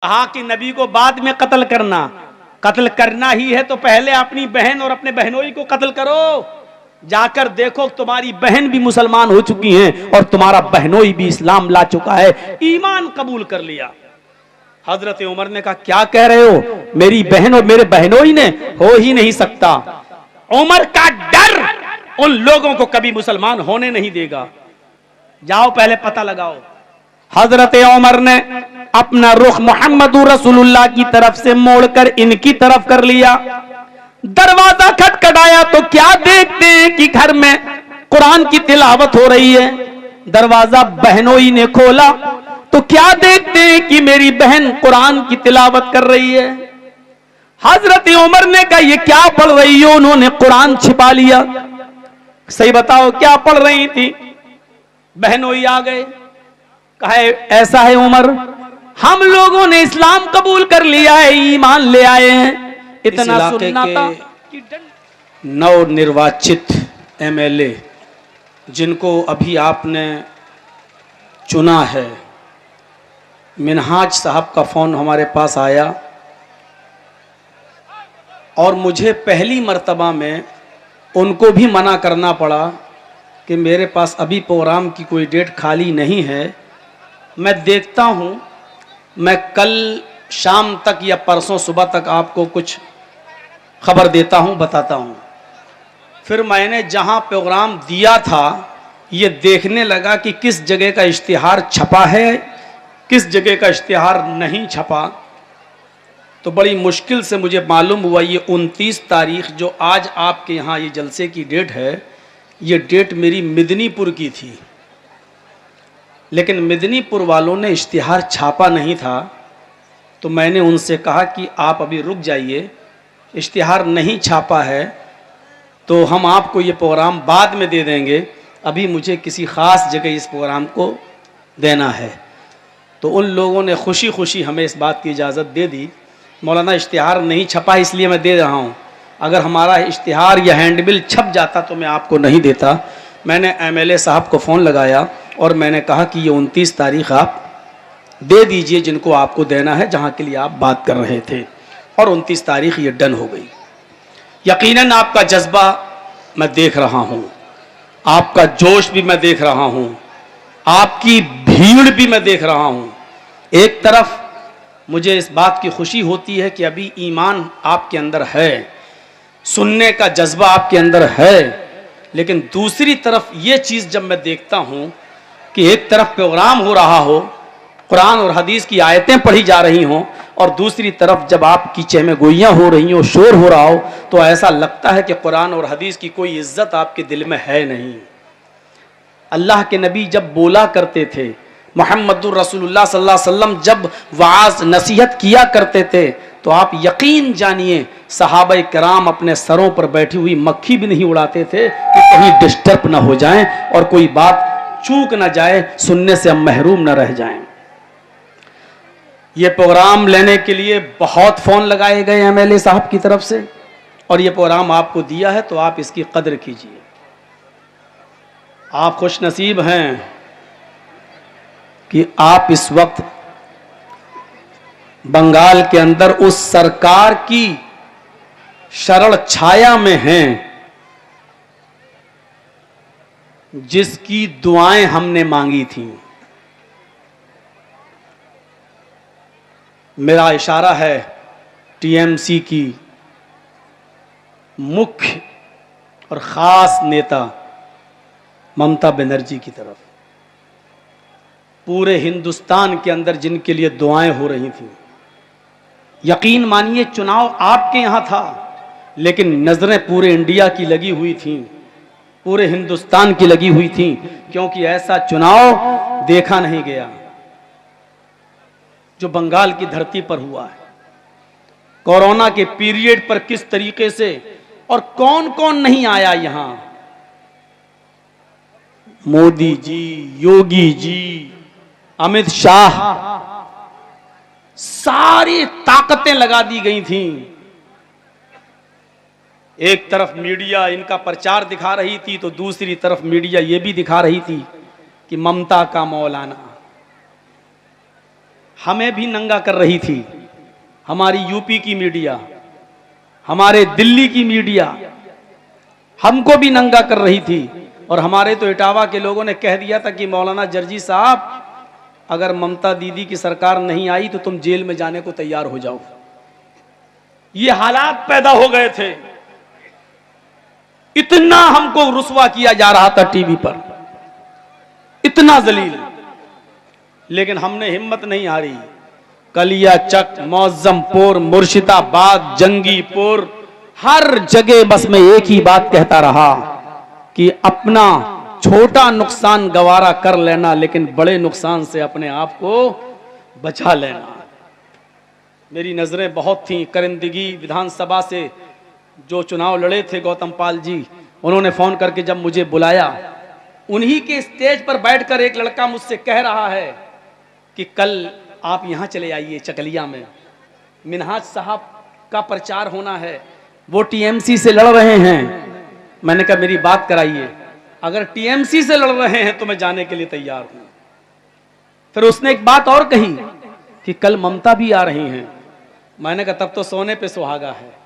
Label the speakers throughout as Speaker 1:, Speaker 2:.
Speaker 1: कहा कि नबी को बाद में कत्ल करना ही है तो पहले अपनी बहन और अपने बहनोई को कत्ल करो। जाकर देखो तुम्हारी बहन भी मुसलमान हो चुकी हैं और तुम्हारा बहनोई भी इस्लाम ला चुका है, ईमान कबूल कर लिया। हजरत उमर ने कहा क्या कह रहे हो, मेरी बहन और मेरे बहनोई ने, हो ही नहीं सकता। उमर का डर उन लोगों को कभी मुसलमान होने नहीं देगा। जाओ पहले पता लगाओ। हजरत उमर ने अपना रुख मोहम्मद रसूलुल्लाह की तरफ से मोड़कर इनकी तरफ कर लिया। दरवाजा खटखटाया तो क्या देखते हैं कि घर में कुरान की तिलावत हो रही है। दरवाजा बहनोई ने खोला तो क्या देखते हैं कि मेरी बहन कुरान की तिलावत कर रही है। हजरत उमर ने कहा ये क्या पढ़ रही हो, उन्होंने कुरान छिपा लिया। सही बताओ क्या पढ़ रही थी। बहनोई आ गए, कहा ऐसा है उमर, हम लोगों ने इस्लाम कबूल कर लिया है, ईमान ले आए हैं। इतना सुनना था कि नवनिर्वाचित एमएलए जिनको अभी आपने चुना है, मिनहाज साहब का फोन हमारे पास आया और मुझे पहली मर्तबा में उनको भी मना करना पड़ा कि मेरे पास अभी प्रोग्राम की कोई डेट खाली नहीं है, मैं देखता हूं, मैं कल शाम तक या परसों सुबह तक आपको कुछ खबर देता हूं, बताता हूं। फिर मैंने जहां प्रोग्राम दिया था ये देखने लगा कि किस जगह का इश्तिहार छपा है, किस जगह का इश्तिहार नहीं छपा। तो बड़ी मुश्किल से मुझे मालूम हुआ ये 29 तारीख जो आज आपके यहाँ ये जलसे की डेट है, ये डेट मेरी मिदनीपुर की थी, लेकिन मिदनीपुर वालों ने इश्तिहार छापा नहीं था। तो मैंने उनसे कहा कि आप अभी रुक जाइए, इश्तिहार नहीं छापा है तो हम आपको ये प्रोग्राम बाद में दे देंगे, अभी मुझे किसी ख़ास जगह इस प्रोग्राम को देना है। तो उन लोगों ने खुशी खुशी हमें इस बात की इजाज़त दे दी। मौलाना इश्तिहार नहीं छपा इसलिए मैं दे रहा हूँ, अगर हमारा इश्तिहार या हैंडबिल छप जाता तो मैं आपको नहीं देता। मैंने एमएलए साहब को फ़ोन लगाया और मैंने कहा कि ये 29 तारीख आप दे दीजिए जिनको आपको देना है, जहाँ के लिए आप बात कर रहे थे। और 29 तारीख ये डन हो गई। यकीनन आपका जज्बा मैं देख रहा हूँ, आपका जोश भी मैं देख रहा हूँ, आपकी भीड़ भी मैं देख रहा हूँ। एक तरफ मुझे इस बात की खुशी होती है कि अभी ईमान आपके अंदर है, सुनने का जज्बा आपके अंदर है, लेकिन दूसरी तरफ ये चीज़ जब मैं देखता हूँ कि एक तरफ प्रोग्राम हो रहा हो, कुरान और हदीस की आयतें पढ़ी जा रही हों, और दूसरी तरफ जब आपकी चहमेगोइयाँ हो रही हो, शोर हो रहा हो, तो ऐसा लगता है कि कुरान और हदीस की कोई इज्जत आपके दिल में है नहीं। अल्लाह के नबी जब बोला करते थे, मुहम्मदुर रसूलुल्लाह सल्लल्लाहु अलैहि वसल्लम जब वाज नसीहत किया करते थे, तो आप यकीन जानिए सहाबाए किराम अपने सरों पर बैठी हुई मक्खी भी नहीं उड़ाते थे कि कहीं डिस्टर्ब ना हो जाएं और कोई बात चूक ना जाए, सुनने से हम महरूम ना रह जाएं। ये प्रोग्राम लेने के लिए बहुत फ़ोन लगाए गए एमएलए साहब की तरफ से, और ये प्रोग्राम आपको दिया है तो आप इसकी कदर कीजिए। आप खुश नसीब हैं कि आप इस वक्त बंगाल के अंदर उस सरकार की शरण छाया में हैं जिसकी दुआएं हमने मांगी थीं। मेरा इशारा है टीएमसी की मुख्य और ख़ास नेता ममता बनर्जी की तरफ। पूरे हिंदुस्तान के अंदर जिनके लिए दुआएं हो रही थीं, यकीन मानिए चुनाव आपके यहाँ था, लेकिन नज़रें पूरे इंडिया की लगी हुई थीं, पूरे हिंदुस्तान की लगी हुई थीं, क्योंकि ऐसा चुनाव देखा नहीं गया जो बंगाल की धरती पर हुआ है। कोरोना के पीरियड पर किस तरीके से और कौन कौन नहीं आया यहां, मोदी जी, योगी जी, अमित शाह, सारी ताकतें लगा दी गई थीं। एक तरफ मीडिया इनका प्रचार दिखा रही थी तो दूसरी तरफ मीडिया ये भी दिखा रही थी कि ममता का मौलाना। हमें भी नंगा कर रही थी, हमारी यूपी की मीडिया, हमारे दिल्ली की मीडिया हमको भी नंगा कर रही थी। और हमारे तो इटावा के लोगों ने कह दिया था कि मौलाना जर्जी साहब, अगर ममता दीदी की सरकार नहीं आई तो तुम जेल में जाने को तैयार हो जाओ। ये हालात पैदा हो गए थे, इतना हमको रुसवा किया जा रहा था टीवी पर, इतना जलील। लेकिन हमने हिम्मत नहीं हारी। कलिया चक, मौजमपुर, मुर्शिदाबाद, जंगीपुर, हर जगह बस मैं एक ही बात कहता रहा कि अपना छोटा नुकसान गवारा कर लेना, लेकिन बड़े नुकसान से अपने आप को बचा लेना। मेरी नजरें बहुत थीं। करिंदगी विधानसभा से जो चुनाव लड़े थे गौतम पाल जी, उन्होंने फोन करके जब मुझे बुलाया, उन्हीं के स्टेज पर बैठकर एक लड़का मुझसे कह रहा है कि कल आप यहां चले आइए चकलिया में, मिन्हाज साहब का प्रचार होना है, वो टीएमसी से लड़ रहे हैं। मैंने कहा मेरी बात कराइए, अगर टीएमसी से लड़ रहे हैं तो मैं जाने के लिए तैयार हूं। फिर उसने एक बात और कही कि कल ममता भी आ रही हैं। मैंने कहा तब तो सोने पे सुहागा है,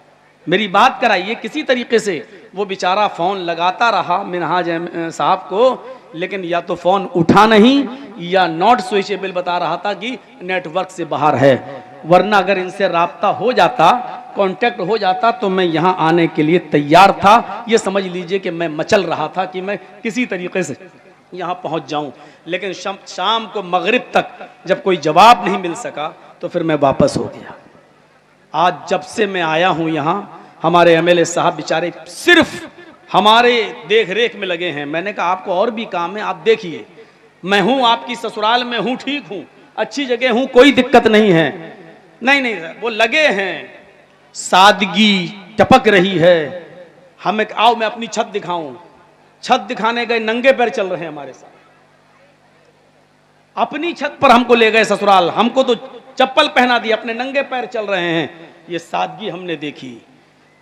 Speaker 1: मेरी बात कराइए किसी तरीके से। वो बेचारा फोन लगाता रहा मिन्हाज साहब को, लेकिन या तो फोन उठा नहीं या नॉट स्विचेबल बता रहा था कि नेटवर्क से बाहर है। वरना अगर इनसे राब्ता हो जाता, कांटेक्ट हो जाता, तो मैं यहां आने के लिए तैयार था। ये समझ लीजिए कि मैं मचल रहा था कि मैं किसी तरीके से यहां पहुंच जाऊं। लेकिन शाम को मगरिब तक जब कोई जवाब नहीं मिल सका तो फिर मैं वापस हो गया। आज जब से मैं आया हूं यहां, हमारे एमएलए साहब बेचारे सिर्फ हमारे देख रेख में लगे हैं। मैंने कहा आपको और भी काम है, आप देखिए, मैं हूं आपकी ससुराल में हूं, ठीक हूं, अच्छी जगह हूं, कोई दिक्कत नहीं है। नहीं वो लगे हैं, सादगी टपक रही है। हमें आओ मैं अपनी छत दिखाऊं। छत दिखाने गए, नंगे पैर चल रहे हैं हमारे साथ, अपनी छत पर हमको ले गए ससुराल, हमको तो चप्पल पहना दी, अपने नंगे पैर चल रहे हैं। ये सादगी हमने देखी।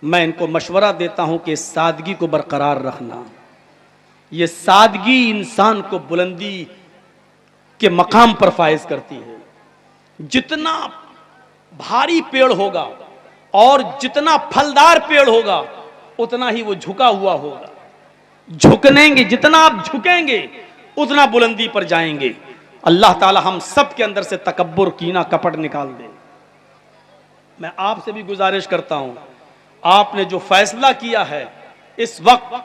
Speaker 1: मैं इनको मशवरा देता हूं कि सादगी को बरकरार रखना। ये सादगी इंसान को बुलंदी के मकाम पर फायज करती है। जितना भारी पेड़ होगा और जितना फलदार पेड़ होगा, उतना ही वो झुका हुआ होगा। झुकनेंगे, जितना आप झुकेंगे उतना बुलंदी पर जाएंगे। अल्लाह ताला हम सब के अंदर से तकब्बुर, कीना, कपट निकाल दे। मैं आपसे भी गुजारिश करता हूं, आपने जो फैसला किया है इस वक्त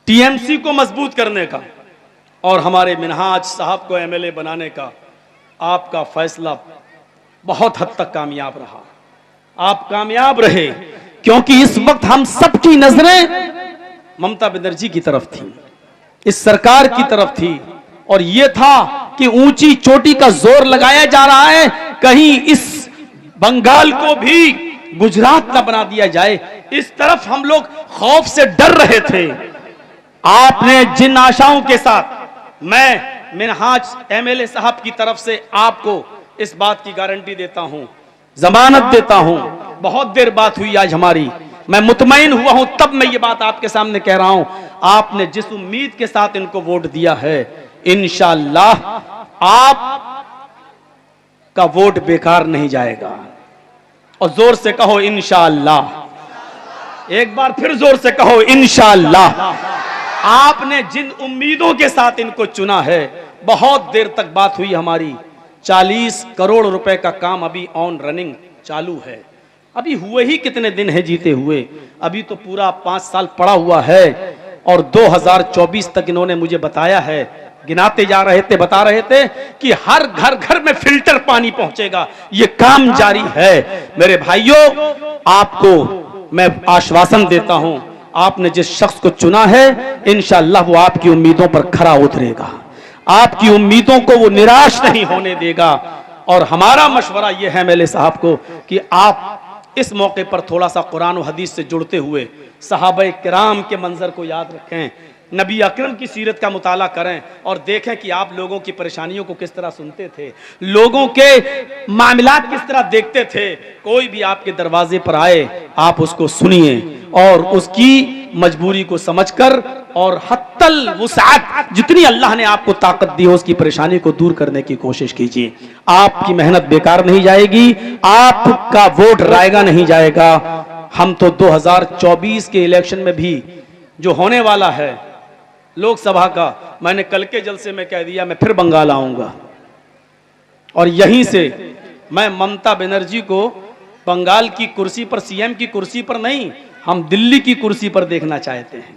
Speaker 1: टीएमसी को मजबूत करने का और हमारे मिन्हाज साहब को एमएलए बनाने का, आपका फैसला बहुत हद तक कामयाब रहा। आप कामयाब रहे, क्योंकि इस वक्त हम सबकी नजरें ममता बनर्जी की तरफ थी, इस सरकार की तरफ थी। और यह था कि ऊंची चोटी का जोर लगाया जा रहा है, कहीं इस बंगाल को भी गुजरात न बना दिया जाए। इस तरफ हम लोग खौफ से डर रहे थे। आपने जिन आशाओं के साथ, मैं मिन्हाज एमएलए साहब की तरफ से आपको इस बात की गारंटी देता हूं, जमानत देता हूं, बहुत देर बात हुई आज हमारी, मैं मुतमईन हुआ हूं, तब मैं ये बात आपके सामने कह रहा हूं। आपने जिस उम्मीद के साथ इनको वोट दिया है, इंशाअल्लाह आप का वोट बेकार नहीं जाएगा। और जोर से कहो इंशाअल्लाह, एक बार फिर जोर से कहो इंशाअल्लाह। आपने जिन उम्मीदों के साथ इनको चुना है, बहुत देर तक बात हुई हमारी, 40 करोड़ रुपए का काम अभी ऑन रनिंग चालू है। अभी हुए ही कितने दिन है जीते हुए, अभी तो पूरा 5 साल पड़ा हुआ है। और 2024 तक इन्होंने मुझे बताया है, गिनाते जा रहे थे, बता रहे थे कि हर घर घर में फिल्टर पानी पहुंचेगा। ये काम जारी है। मेरे भाइयों, आपको मैं आश्वासन देता हूं, आपने जिस शख्स को चुना है, इंशाअल्लाह वो आपकी उम्मीदों पर खरा उतरेगा, आपकी उम्मीदों को वो निराश नहीं होने देगा। और हमारा मशवरा यह है एमएलए साहब को कि आप इस मौके पर थोड़ा सा कुरान और हदीस से जुड़ते हुए सहाबा किराम के मंजर को याद रखें, नबी अकरम की सीरत का मुताला करें और देखें कि आप लोगों की परेशानियों को किस तरह सुनते थे, लोगों के मामलात किस तरह देखते थे। कोई भी आपके दरवाजे पर आए, आप उसको सुनिए और उसकी मजबूरी को समझकर और हत्तल वुसअत, जितनी अल्लाह ने आपको ताकत दी हो उसकी परेशानी को दूर करने की कोशिश कीजिए। आपकी मेहनत बेकार नहीं जाएगी, आपका वोट रायगा नहीं जाएगा। हम तो 2024 के इलेक्शन में भी जो होने वाला है लोकसभा का, मैंने कल के जलसे में कह दिया मैं फिर बंगाल आऊंगा और यहीं से मैं ममता बनर्जी को बंगाल की कुर्सी पर, सीएम की कुर्सी पर नहीं, हम दिल्ली की कुर्सी पर देखना चाहते हैं।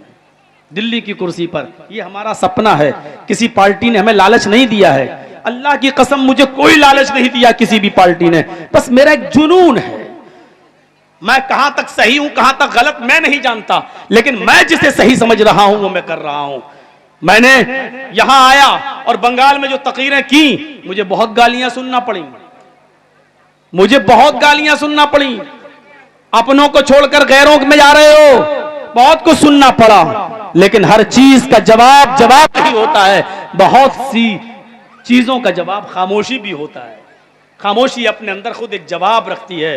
Speaker 1: दिल्ली की कुर्सी पर, ये हमारा सपना है। किसी पार्टी ने हमें लालच नहीं दिया है, अल्लाह की कसम मुझे कोई लालच नहीं दिया किसी भी पार्टी ने। बस मेरा एक जुनून है, मैं कहां तक सही हूं कहां तक गलत मैं नहीं जानता, लेकिन मैं जिसे सही समझ रहा हूं वो मैं कर रहा हूं। मैंने यहां आया और बंगाल में जो तकरीरें की, मुझे बहुत गालियां सुनना पड़ी, मुझे बहुत गालियां सुनना पड़ी। अपनों को छोड़कर गैरों में जा रहे हो, बहुत कुछ सुनना पड़ा, लेकिन हर चीज का जवाब नहीं होता है। बहुत सी चीजों का जवाब खामोशी भी होता है। खामोशी अपने अंदर खुद एक जवाब रखती है।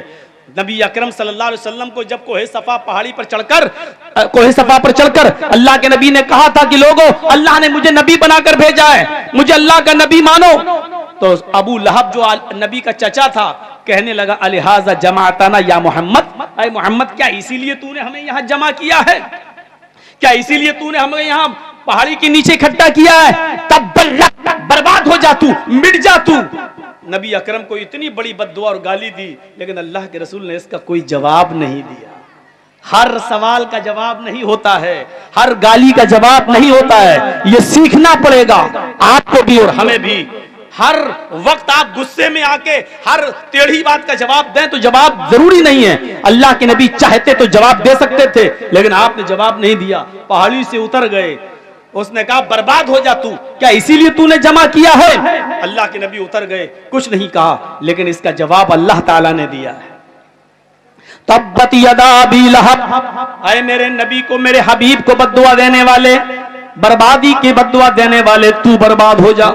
Speaker 1: नबी अकरम सल्लल्लाहु अलैहि वसल्लम को जब कोहे सफा पहाड़ी पर चढ़कर अल्लाह के नबी ने कहा था कि लोगों, अल्लाह ने मुझे नबी बनाकर भेजा है, मुझे अल्लाह का नबी मानो, तो अबू लहब जो नबी का चचा था कहने लगा अलिहाजा जमाताना या मोहम्मद, अरे मोहम्मद क्या इसीलिए तूने हमें यहां जमा किया है? क्या इसीलिए तूने हमें यहां पहाड़ी के नीचे इकट्ठा किया है? तब बर्बाद हो जा तू, मिट जा तू। नबी अकरम को इतनी बड़ी बद्दुआ और गाली दी, लेकिन अल्लाह के रसूल ने इसका कोई जवाब नहीं दिया। हर सवाल का जवाब नहीं होता है, हर गाली का जवाब नहीं होता है। ये सीखना पड़ेगा आपको भी और हमें भी। हर वक्त आप गुस्से में आके हर टेढ़ी बात का जवाब दें तो जवाब जरूरी नहीं है। अल्लाह के नबी चाहते तो जवाब दे सकते थे, लेकिन आपने जवाब नहीं दिया, पहाड़ी से उतर गए। उसने कहा बर्बाद हो जा तू, क्या इसीलिए तूने जमा किया है? अल्लाह के नबी उतर गए, कुछ नहीं कहा, लेकिन इसका जवाब अल्लाह ताला ने दिया है। तब्बत यदा अबी लहब, आए मेरे नबी को, मेरे हबीब को बद्दुआ देने वाले, बर्बादी की बद्दुआ देने वाले, तू बर्बाद हो जा।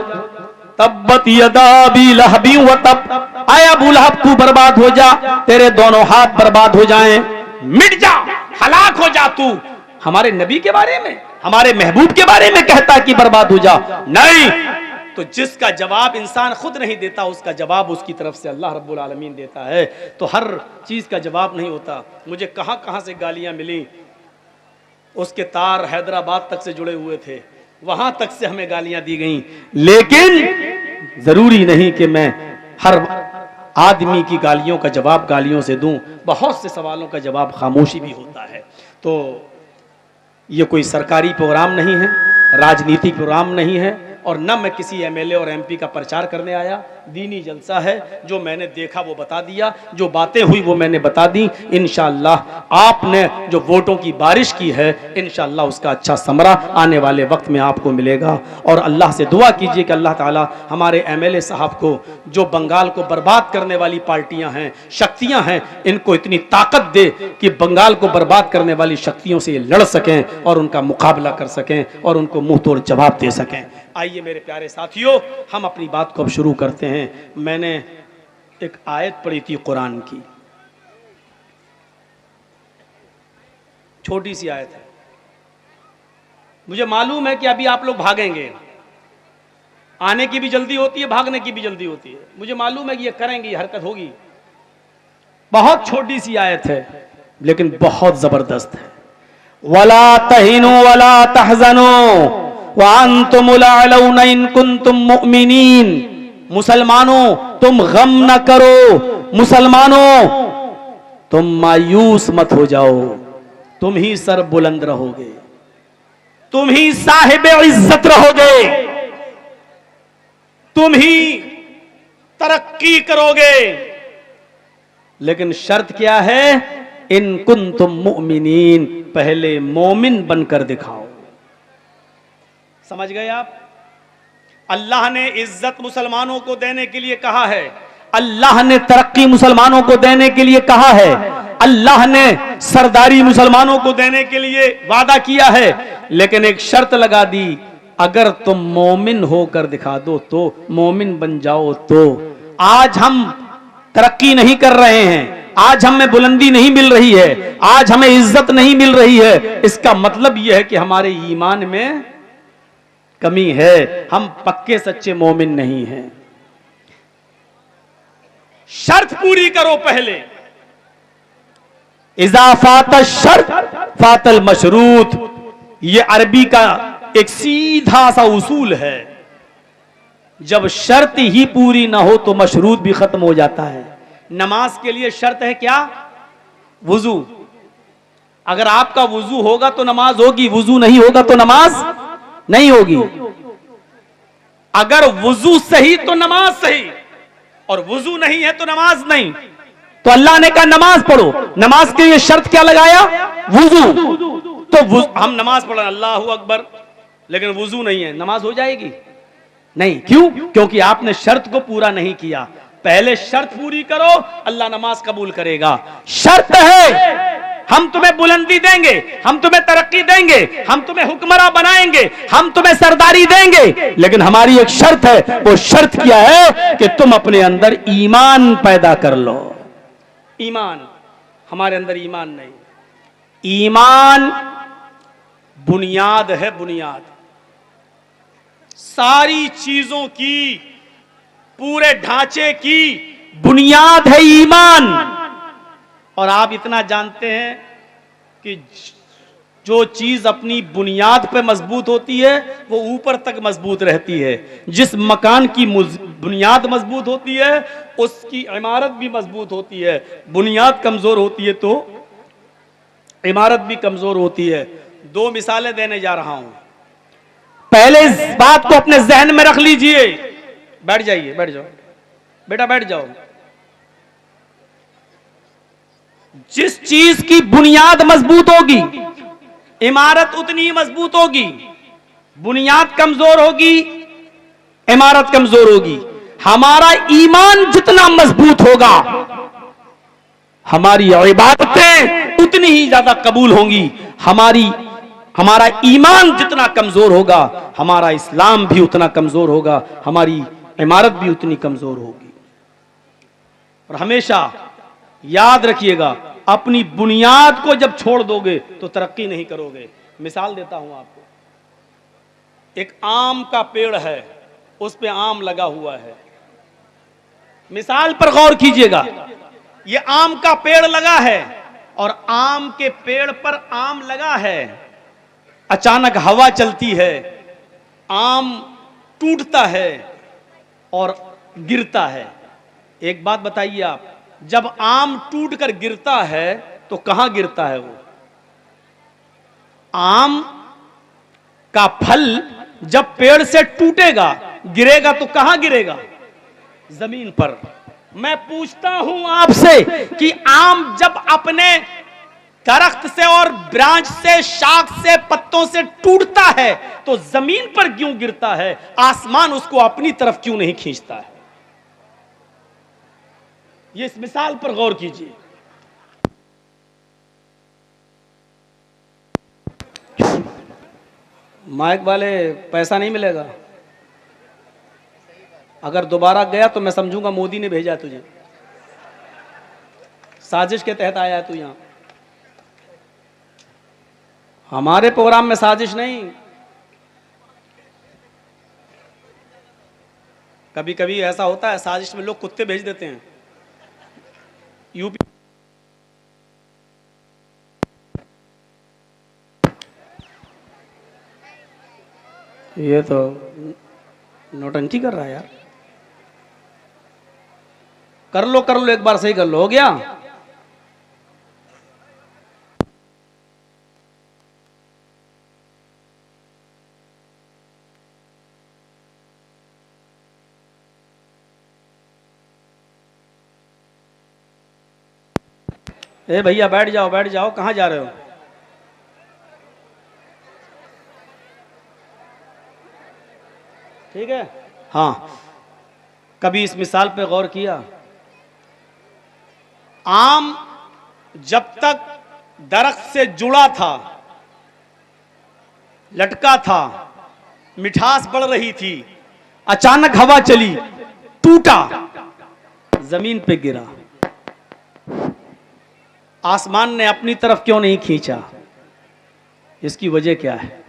Speaker 1: तब्बत यदा अबी लहबी व तब, आए अबू लहब तू बर्बाद हो जा, तेरे दोनों हाथ बर्बाद हो जाएं, मिट जा, हलाक हो जा तू। हमारे नबी के बारे में, हमारे महबूब के बारे में कहता कि बर्बाद हो जा? नहीं। तो जिसका जवाब इंसान खुद नहीं देता, उसका जवाब उसकी तरफ से अल्लाह रब्बुल आलमीन देता है। तो हर चीज का जवाब नहीं होता। मुझे कहां कहां से गालियां मिली, उसके तार हैदराबाद तक से जुड़े हुए थे, वहां तक से हमें गालियां दी गई, लेकिन जरूरी नहीं कि मैं हर आदमी की गालियों का जवाब गालियों से दूं। बहुत से सवालों का जवाब खामोशी भी होता है। तो ये कोई सरकारी प्रोग्राम नहीं है, राजनीतिक प्रोग्राम नहीं है, और न मैं किसी एमएलए और एमपी का प्रचार करने आया। दीनी जलसा है, जो मैंने देखा वो बता दिया, जो बातें हुई वो मैंने बता दी। इंशाअल्लाह आपने जो वोटों की बारिश की है, इंशाअल्लाह उसका अच्छा समरा आने वाले वक्त में आपको मिलेगा। और अल्लाह से दुआ कीजिए कि अल्लाह ताला हमारे एमएलए साहब को, जो बंगाल को बर्बाद करने वाली पार्टियां हैं, शक्तियां हैं, इनको इतनी ताकत दे कि बंगाल को बर्बाद करने वाली शक्तियों से लड़ सकें और उनका मुकाबला कर सकें और उनको मुंह तोड़ जवाब दे सकें। आइए मेरे प्यारे साथियों, हम अपनी बात को अब शुरू करते हैं। मैंने एक आयत पढ़ी थी कुरान की, छोटी सी आयत है। मुझे मालूम है कि अभी आप लोग भागेंगे, आने की भी जल्दी होती है, भागने की भी जल्दी होती है। मुझे मालूम है कि ये करेंगे, ये हरकत होगी। बहुत छोटी सी आयत है, लेकिन बहुत जबरदस्त है। वला तहिनु वला तहजनु व अंतुमुल अलौना इन कुंतुम मुमिनीन। मुसलमानों तुम गम न करो, मुसलमानों तुम मायूस मत हो जाओ, तुम ही सर बुलंद रहोगे, तुम ही साहिब इज्जत रहोगे, तुम ही तरक्की करोगे। लेकिन शर्त क्या है? इन कुंतुम मुमिनीन, पहले मोमिन बनकर दिखाओ। समझ गए आप? अल्लाह ने इज्जत मुसलमानों को देने के लिए कहा है, अल्लाह ने तरक्की मुसलमानों को देने के लिए कहा है, अल्लाह ने सरदारी मुसलमानों को देने के लिए वादा किया है, लेकिन एक शर्त लगा दी, अगर तुम मोमिन होकर दिखा दो तो, मोमिन बन जाओ तो। आज हम तरक्की नहीं कर रहे हैं, आज हमें बुलंदी नहीं मिल रही है, आज हमें इज्जत नहीं मिल रही है, इसका मतलब यह है कि हमारे ईमान में कमी है, हम पक्के सच्चे मोमिन नहीं हैं। शर्त पूरी करो पहले। इज़ा फात शर्त फातल मशरूत, यह अरबी का एक सीधा सा उसूल है। जब शर्त ही पूरी ना हो तो मशरूत भी खत्म हो जाता है। नमाज के लिए शर्त है क्या? वुजू। अगर आपका वुजू होगा तो नमाज होगी, वुजू नहीं होगा तो नमाज नहीं होगी। अगर वुजू सही तो नमाज सही, और वुजू नहीं है तो नमाज नहीं। तो अल्लाह ने कहा नमाज पढ़ो, नमाज के लिए शर्त क्या लगाया? वुजू। तो हम नमाज पढ़ अल्लाह अकबर, लेकिन वुजू नहीं है, नमाज हो जाएगी? नहीं। क्यों? क्योंकि आपने शर्त को पूरा नहीं किया। पहले शर्त पूरी करो, अल्लाह नमाज कबूल करेगा। शर्त है हम तुम्हें बुलंदी देंगे, हम तुम्हें तरक्की देंगे, हम तुम्हें हुक्मरान बनाएंगे, हम तुम्हें सरदारी देंगे, लेकिन हमारी एक शर्त है। वो शर्त क्या है? कि तुम अपने अंदर ईमान पैदा कर लो। ईमान, हमारे अंदर ईमान नहीं। ईमान बुनियाद है, बुनियाद सारी चीजों की, पूरे ढांचे की बुनियाद है ईमान। और आप इतना जानते हैं कि जो चीज अपनी बुनियाद पे मजबूत होती है वो ऊपर तक मजबूत रहती है। जिस मकान की बुनियाद मजबूत होती है उसकी इमारत भी मजबूत होती है। बुनियाद कमजोर होती है तो इमारत भी कमजोर होती है। दो मिसालें देने जा रहा हूं। पहले इस बात को अपने जहन में रख लीजिए। बैठ जाइए, बैठ जाओ बेटा, बैठ जाओ। जिस चीज की बुनियाद मजबूत होगी इमारत उतनी ही मजबूत होगी। बुनियाद कमजोर होगी इमारत कमजोर होगी। हमारा ईमान जितना मजबूत होगा हमारी इबादतें उतनी ही ज्यादा कबूल होंगी। हमारा ईमान जितना कमजोर होगा हमारा इस्लाम भी उतना कमजोर होगा, हमारी इमारत भी उतनी कमजोर होगी। और हमेशा याद रखिएगा, अपनी बुनियाद को जब छोड़ दोगे तो तरक्की नहीं करोगे। मिसाल देता हूं आपको। एक आम का पेड़ है, उस पे आम लगा हुआ है। मिसाल पर गौर कीजिएगा। यह आम का पेड़ लगा है और आम के पेड़ पर आम लगा है। अचानक हवा चलती है, आम टूटता है और गिरता है। एक बात बताइए आप, जब आम टूटकर गिरता है तो कहां गिरता है? वो आम का फल जब पेड़ से टूटेगा गिरेगा तो कहां गिरेगा? जमीन पर। मैं पूछता हूं आपसे कि आम जब अपने दरख्त से और ब्रांच से, शाख से, पत्तों से टूटता है तो जमीन पर क्यों गिरता है? आसमान उसको अपनी तरफ क्यों नहीं खींचता है? ये इस मिसाल पर गौर कीजिए। माइक वाले, पैसा नहीं मिलेगा। अगर दोबारा गया तो मैं समझूंगा मोदी ने भेजा तुझे, साजिश के तहत आया है तू यहां। हमारे प्रोग्राम में साजिश नहीं। कभी कभी ऐसा होता है साजिश में लोग कुत्ते भेज देते हैं। यूपी ये तो नौटंकी कर रहा है यार। कर लो एक बार, सही कर लो। हो गया? ए भैया बैठ जाओ, बैठ जाओ। कहां जा रहे हो? ठीक है। हाँ, कभी इस मिसाल पे गौर किया? आम जब तक दरख्त से जुड़ा था, लटका था, मिठास बढ़ रही थी, अचानक हवा चली, टूटा, जमीन पे गिरा। आसमान ने अपनी तरफ क्यों नहीं खींचा? इसकी वजह क्या है?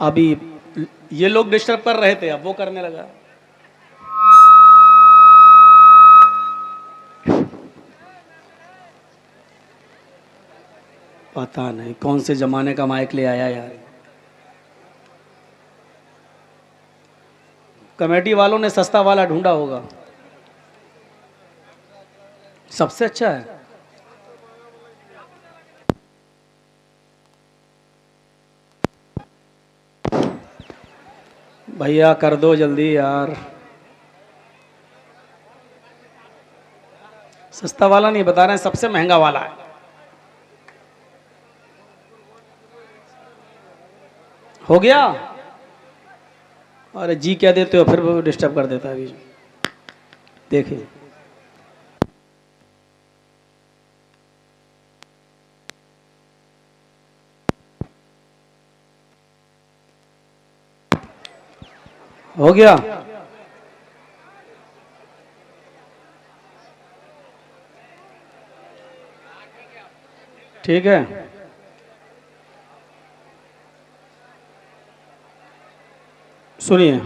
Speaker 1: अभी ये लोग डिस्टर्ब कर रहे थे, अब वो करने लगा। पता नहीं कौन से जमाने का माइक ले आया यार। कमेटी वालों ने सस्ता वाला ढूंढा होगा, सबसे अच्छा है। भैया कर दो जल्दी यार। सस्ता वाला नहीं बता रहे हैं, सबसे महंगा वाला है। हो गया? अरे जी क्या देते हो, फिर वो डिस्टर्ब कर देता है बीच में। देखिए हो गया। ठीक है, सुनिए,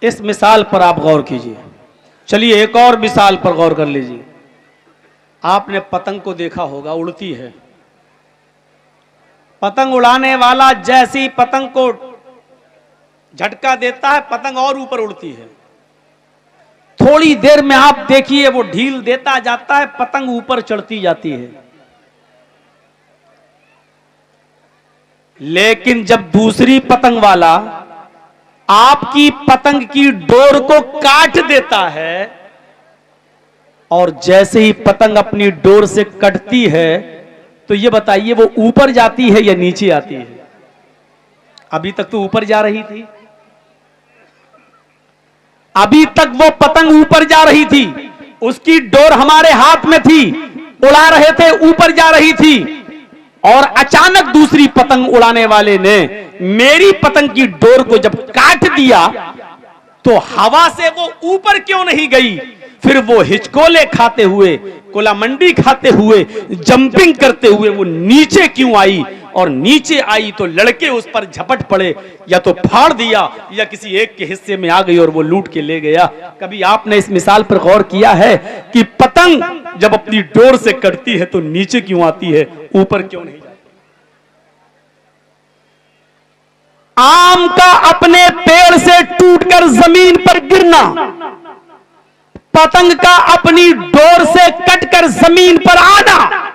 Speaker 1: इस मिसाल पर आप गौर कीजिए। चलिए एक और मिसाल पर गौर कर लीजिए। आपने पतंग को देखा होगा, उड़ती है। पतंग उड़ाने वाला जैसी पतंग को झटका देता है, पतंग और ऊपर उड़ती है। थोड़ी देर में आप देखिए वो ढील देता जाता है, पतंग ऊपर चढ़ती जाती है। लेकिन जब दूसरी पतंग वाला आपकी पतंग की डोर को काट देता है, और जैसे ही पतंग अपनी डोर से कटती है, तो ये बताइए वो ऊपर जाती है या नीचे आती है? अभी तक तो ऊपर जा रही थी, अभी तक वो पतंग ऊपर जा रही थी, उसकी डोर हमारे हाथ में थी, उड़ा रहे थे, ऊपर जा रही थी। और अचानक दूसरी पतंग उड़ाने वाले ने मेरी पतंग की डोर को जब काट दिया, तो हवा से वो ऊपर क्यों नहीं गई? फिर वो हिचकोले खाते हुए, कोला मंडी खाते हुए, जंपिंग करते हुए वो नीचे क्यों आई? और नीचे आई तो लड़के उस पर झपट पड़े, या तो फाड़ दिया या किसी एक के हिस्से में आ गई और वो लूट के ले गया। कभी आपने इस मिसाल पर गौर किया है कि पतंग जब अपनी डोर से कटती है तो नीचे क्यों आती है, ऊपर क्यों नहीं जाती? आम का अपने पेड़ से टूटकर जमीन पर गिरना, पतंग का अपनी डोर से कटकर जमीन पर आना,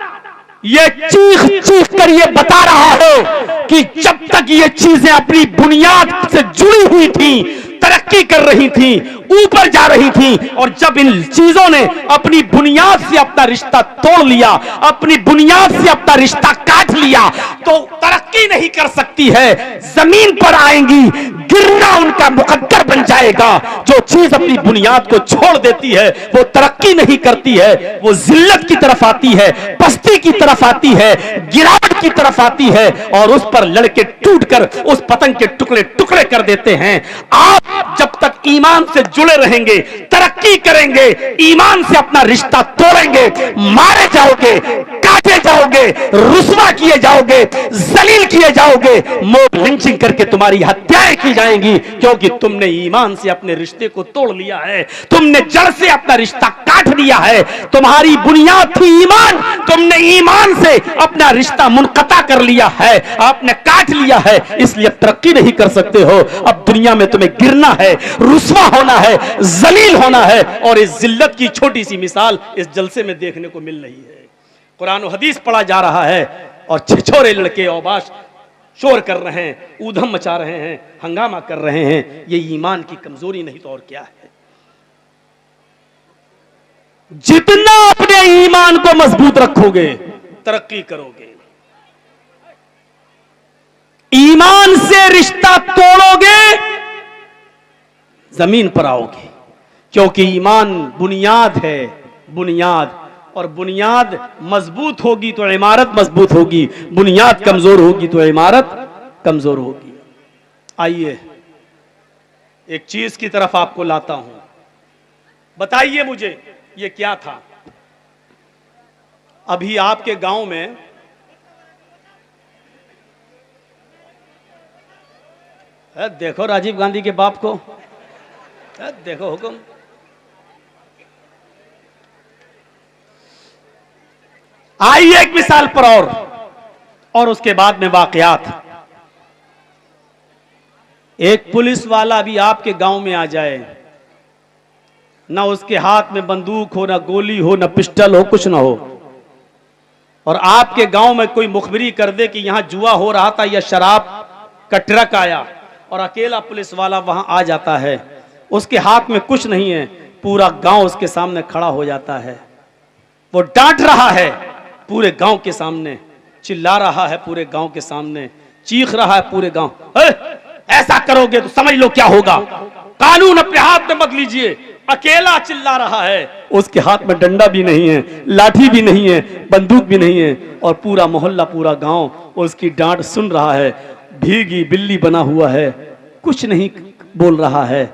Speaker 1: ये चीख चीख कर ये बता रहा है कि जब तक ये चीजें अपनी बुनियाद से जुड़ी हुई थी, तरक्की कर रही थी, ऊपर जा रही थी, और जब इन चीजों ने अपनी बुनियाद से अपना रिश्ता तोड़ लिया, अपनी बुनियाद से अपना रिश्ता काट लिया, तो तरक्की नहीं कर सकती है, जमीन पर आएंगी, गिरना उनका मुकद्दर बन जाएगा। जो चीज अपनी बुनियाद को छोड़ देती है वो तरक्की नहीं करती है, वो जिल्लत की तरफ आती है, पस्ती की तरफ आती है, गिरावट की तरफ आती है, और उस पर लड़के टूटकर उस पतंग के टुकड़े टुकड़े कर देते हैं। आप जब तक ईमान से जुड़े रहेंगे, तरक्की करेंगे, ईमान से अपना रिश्ता तोड़ेंगे, मारे जाओगे, काटे जाओगे, रुस्वा किए जाओगे, जलील किए जाओगे, मोब लिंचिंग करके तुम्हारी हत्याएं की जाएंगी, क्योंकि तुमने ईमान से अपने रिश्ते को तोड़ लिया है, तुमने जड़ से अपना रिश्ता काट लिया है। तुम्हारी बुनियाद थी ईमान, तुमने ईमान से अपना रिश्ता मुनक़ता कर लिया है, आपने काट लिया है, इसलिए तरक्की नहीं कर सकते हो। अब दुनिया में तुम्हें गिरना है, रुस्वा होना है, जलील होना है, और इस जिल्लत की छोटी सी मिसाल इस जलसे में देखने को मिल रही है। कुरान और हदीस पढ़ा जा रहा है और छिछोरे लड़के औबाश शोर कर रहे हैं, ऊधम मचा रहे हैं, हंगामा कर रहे हैं। ये ईमान की कमजोरी नहीं तो और क्या है। जितना अपने ईमान को मजबूत रखोगे तरक्की करोगे, ईमान से रिश्ता तोड़ोगे जमीन पर आओगे, क्योंकि ईमान बुनियाद है, बुनियाद। और बुनियाद मजबूत होगी तो इमारत मजबूत होगी, बुनियाद कमजोर होगी तो इमारत कमजोर होगी। आइए एक चीज की तरफ आपको लाता हूं, बताइए मुझे ये क्या था। अभी आपके गांव में देखो राजीव गांधी के बाप को, देखो हुक्म। आइए एक मिसाल पर और उसके बाद में वाकयात। एक पुलिस वाला भी आपके गांव में आ जाए, ना उसके हाथ में बंदूक हो, ना गोली हो, ना पिस्टल हो, कुछ ना हो, और आपके गांव में कोई मुखबिरी कर दे कि यहां जुआ हो रहा था या शराब का ट्रक आया, और अकेला पुलिस वाला वहां आ जाता है, उसके हाथ में कुछ नहीं है, पूरा गांव उसके सामने खड़ा हो जाता है, वो डांट रहा है पूरे गांव के सामने, चिल्ला रहा है पूरे गांव के सामने, चीख रहा है पूरे गांव, ऐसा करोगे तो समझ लो क्या होगा, कानून अपने हाथ में मत लीजिए। अकेला चिल्ला रहा है, उसके हाथ में डंडा भी नहीं है, लाठी भी नहीं है, बंदूक भी नहीं है, और पूरा मोहल्ला पूरा गांव उसकी डांट सुन रहा है, भीगी बिल्ली बना हुआ है, कुछ नहीं बोल रहा है।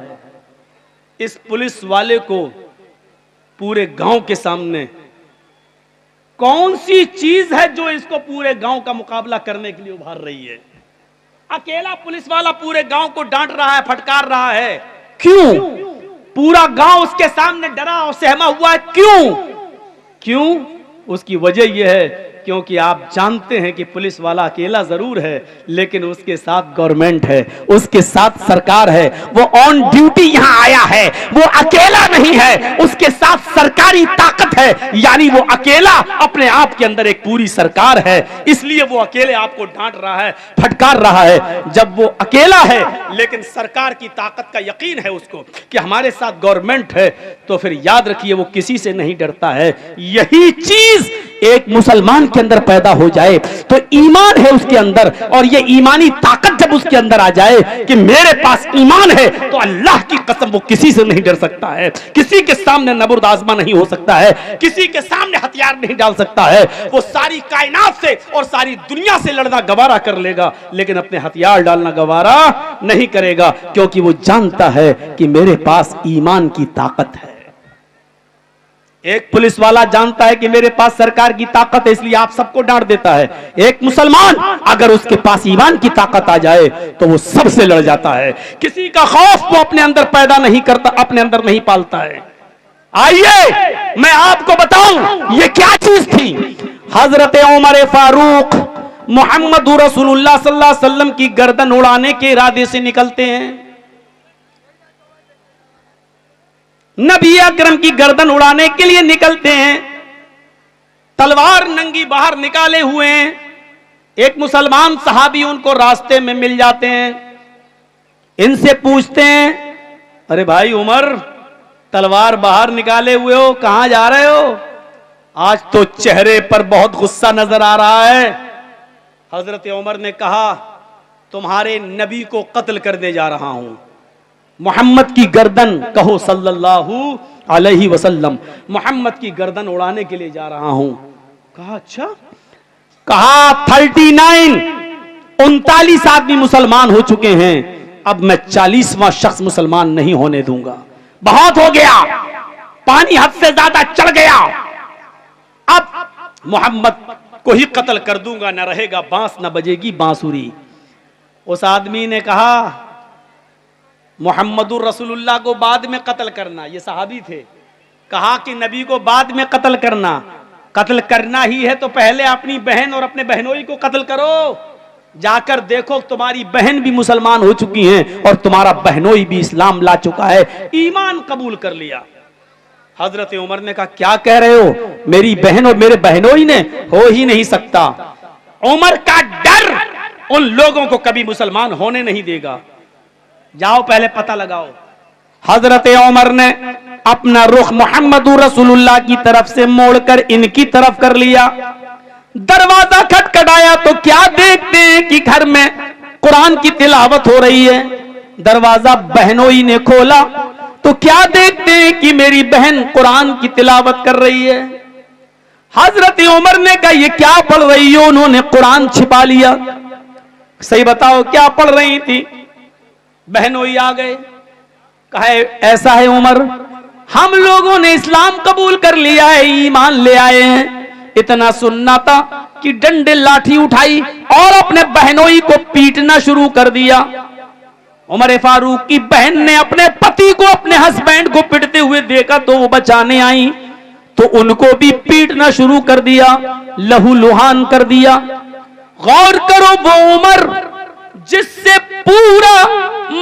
Speaker 1: इस पुलिस वाले को पूरे गांव के सामने कौन सी चीज है जो इसको पूरे गांव का मुकाबला करने के लिए उभार रही है? अकेला पुलिस वाला पूरे गांव को डांट रहा है, फटकार रहा है, क्यों? पूरा गांव उसके सामने डरा और सहमा हुआ है, क्यों? उसकी वजह यह है क्योंकि आप जानते हैं कि पुलिस वाला अकेला जरूर है, लेकिन उसके साथ गवर्नमेंट है, उसके साथ सरकार है, वो ऑन ड्यूटी यहां आया है, वो अकेला नहीं है, उसके साथ सरकारी ताकत है, यानी वो अकेला अपने आप के अंदर एक पूरी सरकार है, इसलिए वो अकेले आपको डांट रहा है, फटकार रहा है। जब वो अकेला है लेकिन सरकार की ताकत का यकीन है उसको कि हमारे साथ गवर्नमेंट है, तो फिर याद रखिए वो किसी से नहीं डरता है। यही चीज एक मुसलमान के अंदर पैदा हो जाए तो ईमान है उसके अंदर, और ये ईमानी ताकत जब उसके अंदर आ जाए कि मेरे पास ईमान है, तो अल्लाह की कसम वो किसी से नहीं डर सकता है, किसी के सामने नबुर्द आज़मा नहीं हो सकता है, किसी के सामने हथियार नहीं डाल सकता है। वो सारी कायनात से और सारी दुनिया से लड़ना गवारा कर लेगा, लेकिन अपने हथियार डालना गवारा नहीं करेगा, क्योंकि वो जानता है कि मेरे पास ईमान की ताकत है। एक पुलिस वाला जानता है कि मेरे पास सरकार की ताकत है, इसलिए आप सबको डांट देता है। एक मुसलमान अगर उसके पास ईमान की ताकत आ जाए तो वो सबसे लड़ जाता है, किसी का खौफ वो अपने अंदर पैदा नहीं करता, अपने अंदर नहीं पालता है। आइए मैं आपको बताऊं ये क्या चीज थी। हजरत उमर फारूक मोहम्मद रसूलुल्लाह सल्लल्लाहु अलैहि वसल्लम की गर्दन उड़ाने के इरादे से निकलते हैं, नबी अकरम की गर्दन उड़ाने के लिए निकलते हैं, तलवार नंगी बाहर निकाले हुए हैं। एक मुसलमान सहाबी उनको रास्ते में मिल जाते हैं, इनसे पूछते हैं, अरे भाई उमर, तलवार बाहर निकाले हुए हो, कहां जा रहे हो? आज तो चेहरे पर बहुत गुस्सा नजर आ रहा है। हजरत उमर ने कहा, तुम्हारे नबी को कत्ल करने जा रहा हूं, मोहम्मद की गर्दन कहो सल्लल्लाहु अलैहि वसल्लम, मोहम्मद की गर्दन उड़ाने के लिए जा रहा हूं। कहा अच्छा? कहा 39 आदमी मुसलमान हो चुके हैं, अब मैं 40वां शख्स मुसलमान नहीं होने दूंगा, बहुत हो गया, पानी हद से ज्यादा चढ़ गया, अब मोहम्मद को ही कत्ल कर दूंगा, न रहेगा बांस न बजेगी बांसुरी। उस आदमी ने कहा, मोहम्मदुर रसूलुल्लाह को बाद में कत्ल करना, ये सहाबी थे, कहा कि नबी को बाद में कत्ल करना ही है तो पहले अपनी बहन और अपने बहनोई को कत्ल करो, जाकर देखो तुम्हारी बहन भी मुसलमान हो चुकी हैं और तुम्हारा बहनोई भी इस्लाम ला चुका है, ईमान कबूल कर लिया। हजरत उमर ने कहा, क्या कह रहे हो, मेरी बहन और मेरे बहनोई ने, हो ही नहीं सकता। उमर का डर उन लोगों को कभी मुसलमान होने नहीं देगा, जाओ पहले पता लगाओ। हजरत उमर ने अपना रुख मोहम्मद रसूलुल्लाह की तरफ से मोड़कर इनकी तरफ कर लिया। दरवाजा खटखटाया तो क्या देखते हैं कि घर में कुरान की तिलावत हो रही है। दरवाजा बहनोई ने खोला तो क्या देखते हैं कि मेरी बहन कुरान की तिलावत कर रही है। हजरत उमर ने कहा ये क्या पढ़ रही हो? उन्होंने कुरान छिपा लिया। सही बताओ क्या पढ़ रही थी? बहनोई आ गए, कहा ऐसा है उमर, हम लोगों ने इस्लाम कबूल कर लिया है, ईमान ले आए हैं। इतना सुनना था कि डंडे लाठी उठाई और अपने बहनोई को पीटना शुरू कर दिया। उमर फारूक की बहन ने अपने पति को, अपने हस्बैंड को पीटते हुए देखा तो वो बचाने आई, तो उनको भी पीटना शुरू कर दिया, लहू लुहान कर दिया। गौर करो, वो उमर जिससे पूरा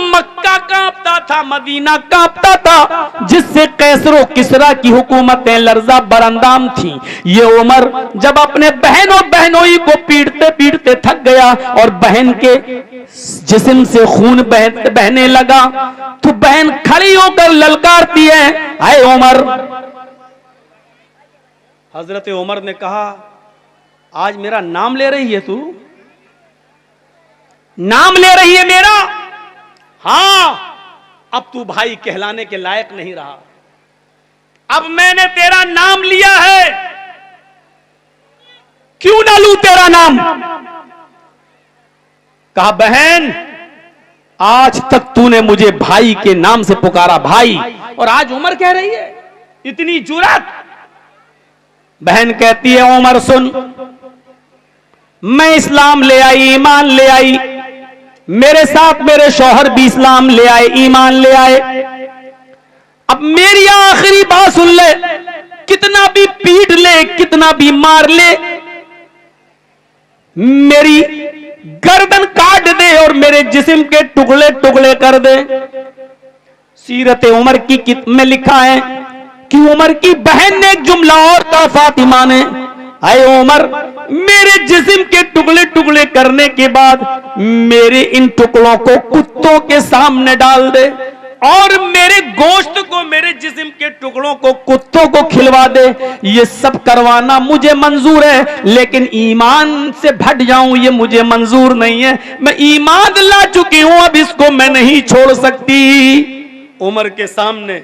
Speaker 1: मक्का कांपता था, मदीना कांपता था, जिससे कैसरो किसरा की हुकूमतें लर्जा बरंदाम थी, ये उमर जब अपने बहन और बहनोई को पीटते पीटते थक गया और बहन के जिस्म से खून बहने लगा, तो बहन खड़ी होकर ललकारती है, आए उमर। हजरत उमर ने कहा आज मेरा नाम ले रही है तू? नाम ले रही है मेरा? हां, अब तू भाई कहलाने के लायक नहीं रहा। अब मैंने तेरा नाम लिया है, क्यों ना लूं तेरा नाम? कहा बहन आज तक तूने मुझे भाई के नाम से पुकारा, भाई, और आज उमर कह रही है, इतनी जुर्रत। बहन कहती है उमर सुन, मैं इस्लाम ले आई, ईमान ले आई, मेरे साथ मेरे शौहर भी इस्लाम ले आए, ईमान ले आए। अब मेरी आखिरी बात सुन ले, कितना भी पीट ले, कितना भी मार ले, मेरी गर्दन काट दे और मेरे जिस्म के टुकड़े टुकड़े कर दे। सीरत उमर की में लिखा है कि उमर की बहन ने एक जुमला और कहा, फातिमा ने, आए उमर मेरे जिस्म के टुकड़े टुकड़े करने के बाद मेरे इन टुकड़ों को कुत्तों के सामने डाल दे और मेरे गोश्त को, मेरे जिस्म के टुकड़ों को कुत्तों को खिलवा दे। ये सब करवाना मुझे मंजूर है, लेकिन ईमान से भट जाऊं ये मुझे मंजूर नहीं है। मैं ईमान ला चुकी हूं, अब इसको मैं नहीं छोड़ सकती। उमर के सामने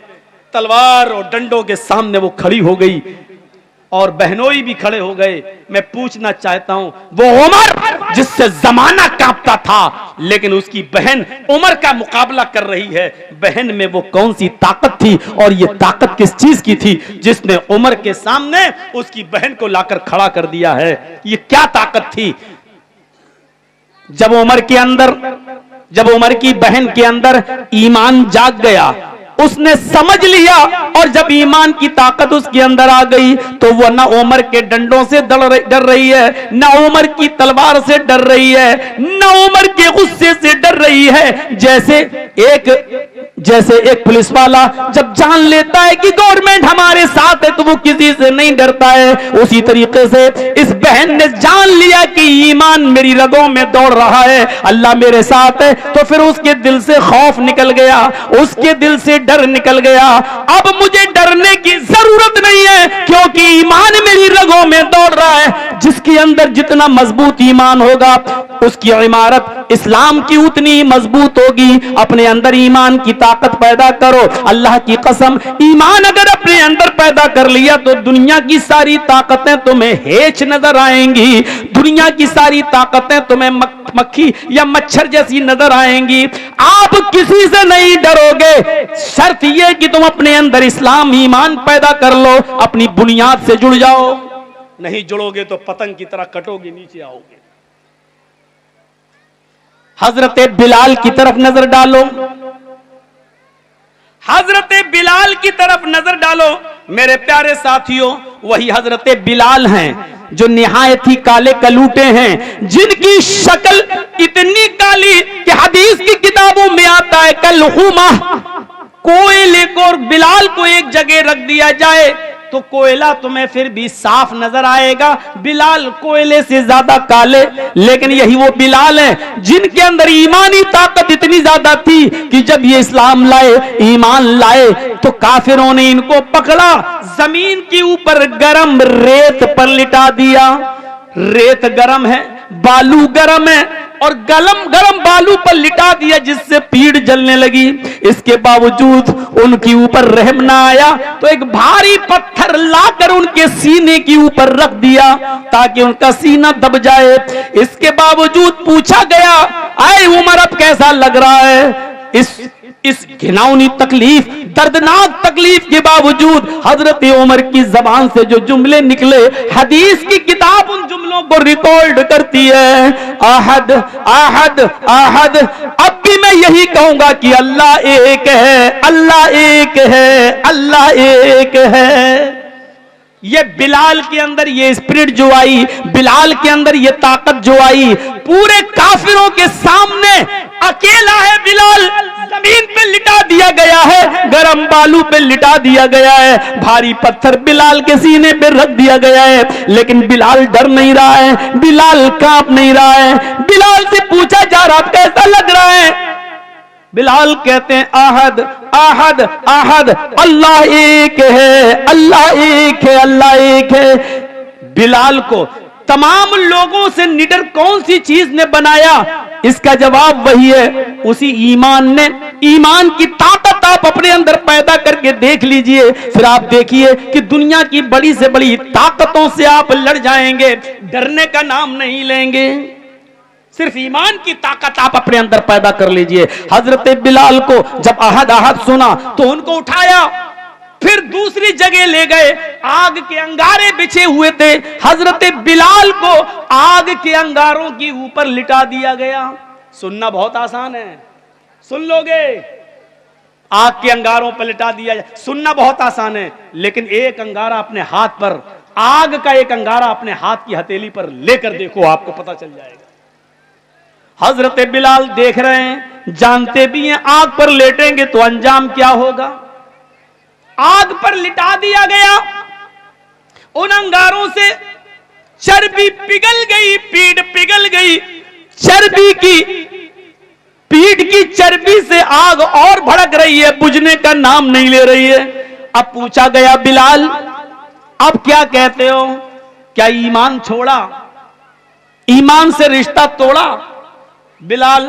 Speaker 1: तलवार और डंडों के सामने वो खड़ी हो गई और बहनोई भी खड़े हो गए। मैं पूछना चाहता हूं, वो उमर जिससे जमाना कांपता था, लेकिन उसकी बहन उमर का मुकाबला कर रही है, बहन में वो कौन सी ताकत थी और ये ताकत किस चीज की थी जिसने उमर के सामने उसकी बहन को लाकर खड़ा कर दिया है? ये क्या ताकत थी? जब उमर की बहन के अंदर ईमान जाग गया, उसने समझ लिया, और जब ईमान की ताकत उसके अंदर आ गई तो वो ना उमर के डंडों से डर रही है, ना उमर की तलवार से डर रही है, ना उमर के गुस्से से डर रही है। जैसे एक पुलिस वाला जब जान लेता है कि गवर्नमेंट हमारे साथ है तो वो किसी से नहीं डरता है, उसी तरीके से इस बहन ने जान लिया कि ईमान मेरी रगों में दौड़ रहा है, अल्लाह मेरे साथ है, तो फिर उसके दिल से खौफ निकल गया, उसके दिल से डर निकल गया। अब मुझे डरने की जरूरत नहीं है, क्योंकि ईमान मेरी रगों में दौड़ रहा है। जिसके अंदर जितना मजबूत ईमान होगा, उसकी इमारत इस्लाम की उतनी मजबूत होगी। अपने अंदर ईमान की ताकत पैदा करो। अल्लाह की कसम, ईमान अगर अपने अंदर पैदा कर लिया तो दुनिया की सारी ताकतें तुम्हें हेच नजर आएंगी, दुनिया की सारी ताकतें तुम्हें मक्खी या मच्छर जैसी नजर आएंगी। आप किसी से नहीं डरोगे, शर्त यह कि तुम अपने अंदर इस्लाम ईमान पैदा कर लो, अपनी बुनियाद से जुड़ जाओ। नहीं जुड़ोगे तो पतंग की तरह कटोगे, नीचे आओगे। हजरत बिलाल की तरफ नजर डालो, हजरत बिलाल की तरफ नजर डालो मेरे प्यारे साथियों। वही हजरत बिलाल हैं जो निहायत ही काले कलूटे हैं, जिनकी शक्ल इतनी काली कि हदीस की किताबों में आता है कलहुमा। कोयले को और बिलाल को एक जगह रख दिया जाए तो कोयला तुम्हें फिर भी साफ नजर आएगा, बिलाल कोयले से ज्यादा काले। लेकिन यही वो बिलाल है जिनके अंदर ईमानी ताकत इतनी ज्यादा थी कि जब ये इस्लाम लाए, ईमान लाए, तो काफिरों ने इनको पकड़ा, जमीन के ऊपर गरम रेत पर लिटा दिया। रेत गरम है, बालू गरम है, और गरम बालू पर लिटा दिया, जिससे पीड़ जलने लगी। इसके बावजूद उनके ऊपर रहम ना आया तो एक भारी पत्थर लाकर उठाकर उनके सीने के ऊपर रख दिया ताकि उनका सीना दब जाए। इसके बावजूद पूछा गया, आए उमर अब कैसा लग रहा है? इस घिनौनी तकलीफ, दर्दनाक तकलीफ के बावजूद हजरत उमर की जबान से जो जुमले निकले, हदीस की किताब उन जुमलों को रिकॉर्ड करती है। आहद आहद आहद। अब भी मैं यही कहूंगा कि अल्लाह एक है, अल्लाह एक है, अल्लाह एक है। ये बिलाल के अंदर ये स्पिरिट जो आई, बिलाल के अंदर ये ताकत जो आई, पूरे काफिरों के सामने अकेला है बिलाल, जमीन पे लिटा दिया गया है, गरम बालू पे लिटा दिया गया है, भारी पत्थर बिलाल के सीने पे रख दिया गया है, लेकिन बिलाल डर नहीं रहा है, बिलाल कांप नहीं रहा है। बिलाल से पूछा जा रहा कैसा लग रहा है? बिलाल कहते हैं आहद आहद आहद, अल्लाह एक है, अल्लाह एक है, अल्लाह एक है। बिलाल को तमाम लोगों से निडर कौन सी चीज ने बनाया? इसका जवाब वही है, उसी ईमान ने। ईमान की ताकत आप अपने अंदर पैदा करके देख लीजिए, फिर आप देखिए कि दुनिया की बड़ी से बड़ी ताकतों से आप लड़ जाएंगे, डरने का नाम नहीं लेंगे। सिर्फ ईमान की ताकत आप अपने अंदर पैदा कर लीजिए। हजरत बिलाल को जब आहद आहद सुना तो उनको उठाया, फिर दूसरी जगह ले गए। आग के अंगारे बिछे हुए थे, हजरत बिलाल को आग के अंगारों के ऊपर लिटा दिया गया। सुनना बहुत आसान है, सुन लोगे? आग के अंगारों पर लिटा दिया जाए, सुनना बहुत आसान है, लेकिन एक अंगारा अपने हाथ पर, आग का एक अंगारा अपने हाथ की हथेली पर लेकर देखो, आपको पता चल जाएगा। हजरत बिलाल देख रहे हैं, जानते भी हैं आग पर लेटेंगे तो अंजाम क्या होगा। आग पर लिटा दिया गया, उन अंगारों से चर्बी पिघल गई, पीठ पिघल गई, चर्बी की, पीठ की चर्बी से आग और भड़क रही है, बुझने का नाम नहीं ले रही है। अब पूछा गया, बिलाल अब क्या कहते हो? क्या ईमान छोड़ा? ईमान से रिश्ता तोड़ा? बिलाल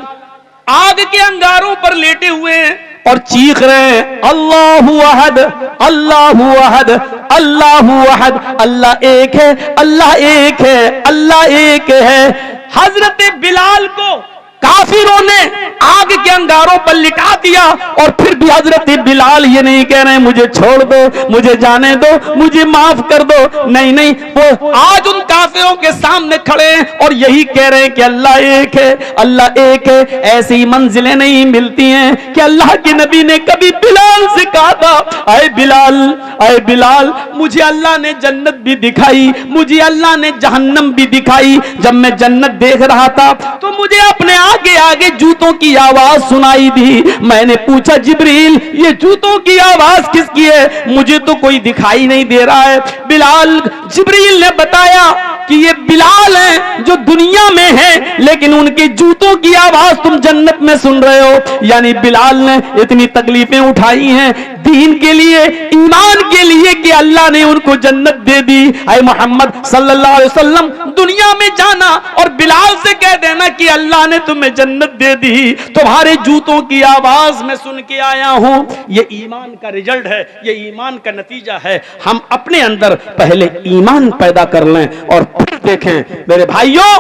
Speaker 1: आग के अंगारों पर लेटे हुए हैं और चीख रहे हैं, अल्लाहु अहद, अल्लाहु अहद, अल्लाहु अहद, अल्लाह एक है, अल्लाह एक है, अल्लाह एक है। हजरत बिलाल को काफिरों ने आग के अंगारों पर लिटा दिया, और फिर भी हजरत बिलाल ये नहीं कह रहे हैं मुझे छोड़ दो, मुझे जाने दो, मुझे माफ कर दो। नहीं नहीं, वो आज उन काफिरों के सामने खड़े हैं और यही कह रहे हैं कि अल्लाह एक है, अल्लाह एक है। ऐसी मंजिलें नहीं मिलती हैं कि अल्लाह के नबी ने कभी बिलाल से कहा था, आए बिलाल, आए बिलाल, मुझे अल्लाह ने जन्नत भी दिखाई, मुझे अल्लाह ने जहन्नम भी दिखाई। जब मैं जन्नत देख रहा था तो मुझे अपने आगे आगे जूतों की आवाज सुनाई दी। मैंने पूछा, जिब्रील ये जूतों की आवाज किसकी है? मुझे तो कोई दिखाई नहीं दे रहा है। बिलाल, जिब्रील ने बताया कि ये बिलाल हैं जो दुनिया में हैं, लेकिन उनके जूतों की आवाज तुम जन्नत में सुन रहे हो। यानी बिलाल ने इतनी तकलीफें उठाई हैं दीन के लिए, ईमान के लिए, कि अल्लाह ने उनको जन्नत दे दी। ऐ मोहम्मद सल्लल्लाहु अलैहि वसल्लम, दुनिया में जाना और बिलाल से कह देना कि अल्लाह ने तुम्हें जन्नत दे दी, तुम्हारे जूतों की आवाज में सुन के आया हूं। ये ईमान का रिजल्ट है, ये ईमान का नतीजा है। हम अपने अंदर पहले ईमान पैदा कर लें और फिर देखें। मेरे भाइयों,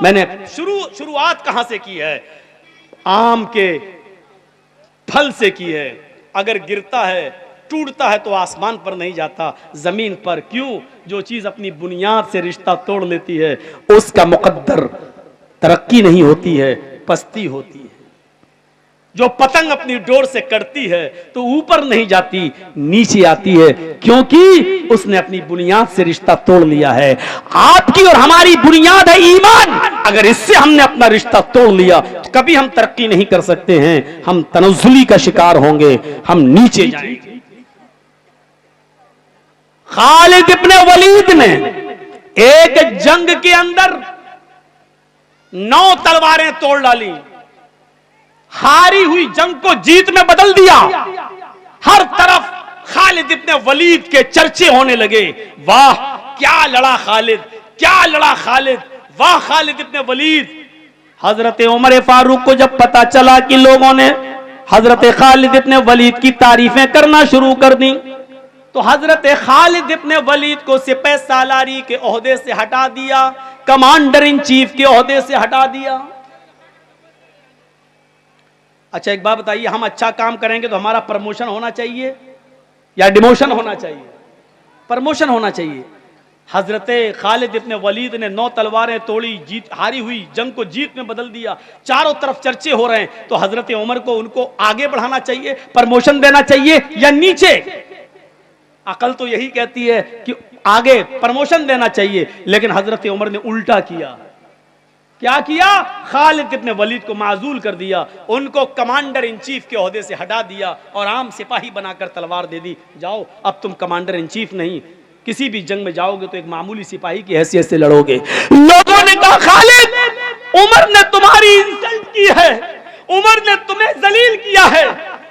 Speaker 1: मैंने शुरुआत कहां से की है? आम के फल से की है। अगर गिरता है, टूटता है तो आसमान पर नहीं जाता, जमीन पर। क्यों? जो चीज अपनी बुनियाद से रिश्ता तोड़ लेती है उसका मुकद्दर तरक्की नहीं होती है, पस्ती होती है। जो पतंग अपनी डोर से कटती है तो ऊपर नहीं जाती, नीचे आती है, क्योंकि उसने अपनी बुनियाद से रिश्ता तोड़ लिया है। आपकी और हमारी बुनियाद है ईमान। अगर इससे हमने अपना रिश्ता तोड़ लिया तो कभी हम तरक्की नहीं कर सकते हैं, हम तनज़्ज़ुली का शिकार होंगे, हम नीचे जाएंगे। खालिद इब्ने वलीद ने एक जंग के अंदर 9 तलवारें तोड़ डाली, हारी हुई जंग को जीत में बदल दिया। हर तरफ खालिद इब्ने वलीद के चर्चे होने लगे। वाह क्या लड़ा खालिद, क्या लड़ा खालिद, वाह खालिद इब्ने वलीद। हजरत उमर फारूक को जब पता चला कि लोगों ने हजरत खालिद इब्ने वलीद की तारीफें करना शुरू कर दी, तो हजरत खालिद इब्ने वलीद को सिपह सालारी के ओहदे से हटा दिया, कमांडर इन चीफ के ओहदे से हटा दिया। अच्छा एक बात बताइए, हम अच्छा काम करेंगे तो हमारा प्रमोशन होना चाहिए या डिमोशन होना चाहिए? प्रमोशन होना चाहिए। हजरत खालिद इब्ने वलीद ने 9 तलवारें तोड़ी, जीत हारी हुई जंग को जीत में बदल दिया, चारों तरफ चर्चे हो रहे हैं, तो हजरत उमर को उनको आगे बढ़ाना चाहिए, प्रमोशन देना चाहिए या नीचे? अकल तो यही कहती है कि आगे प्रमोशन देना चाहिए, लेकिन हजरत उमर ने उल्टा किया। क्या किया? खालिद इब्ने वलीद को माजूल कर दिया, उनको कमांडर इन चीफ के ओहदे से हटा दिया और आम सिपाही बनाकर तलवार दे दी, जाओ अब तुम कमांडर इन चीफ नहीं, किसी भी जंग में जाओगे तो एक मामूली सिपाही की हैसियत से लड़ोगे। लोगों ने कहा खालिद उमर ने तुम्हारी इंसल्ट की है, उमर ने तुम्हें जलील किया है,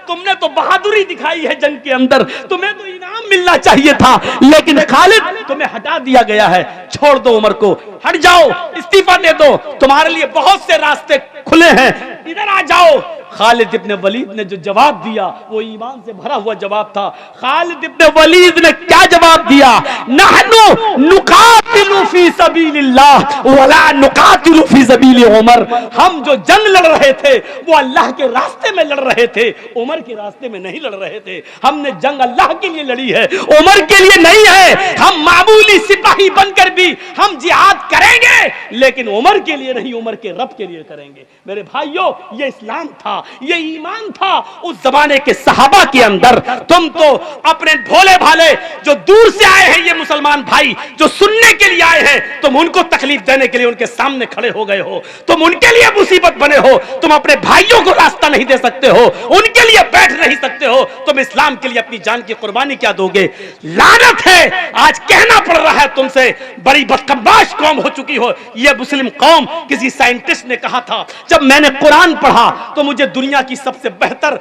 Speaker 1: तुमने तो बहादुरी दिखाई है जंग के अंदर, तुम्हें तो इनाम मिलना चाहिए था, लेकिन खालिद तुम्हें हटा दिया गया है, छोड़ दो उमर को, हट जाओ, इस्तीफा दे दो, तुम्हारे लिए बहुत से रास्ते खुले हैं, इधर आ जाओ। खालिद इब्ने वलीद ने जो जवाब दिया वो ईमान से भरा हुआ जवाब था। खालिद इब्ने वलीद ने क्या जवाब दिया? नहनु नुकातिलु फी सबीलिल्लाह वला नुकातिलु फी सबील उमर। हम जो जंग लड़ रहे थे वो अल्लाह के रास्ते में लड़ रहे थे, उमर के रास्ते में नहीं लड़ रहे थे। हमने जंग अल्लाह के लिए लड़ी है, उमर के लिए नहीं है। हम मामूली सिपाही बनकर भी हम जिहाद करेंगे, लेकिन उमर के लिए नहीं, उमर के रब के लिए करेंगे। मेरे भाइयों, ये इस्लाम था, ये ईमान था उस जमाने के सहाबा के अंदर। तुम तो अपने भोले भाले जो दूर से आए हैं, ये मुसलमान भाई जो सुनने के लिए आए हैं, तुम उनको तकलीफ देने के लिए उनके सामने खड़े हो गए हो, तुम उनके लिए मुसीबत बने हो, तुम अपने भाइयों को रास्ता नहीं दे सकते हो, उनके लिए बैठ नहीं सकते हो, तुम इस्लाम के लिए अपनी जान की कुर्बानी क्या दोगे? लानत है, आज कहना पड़ रहा है तुमसे, बड़ी बदकम्बाश कौम हो चुकी हो ये मुस्लिम कौम। किसी साइंटिस्ट ने कहा था, जब मैंने कुरान पढ़ा तो मुझे दुनिया की सबसे बेहतर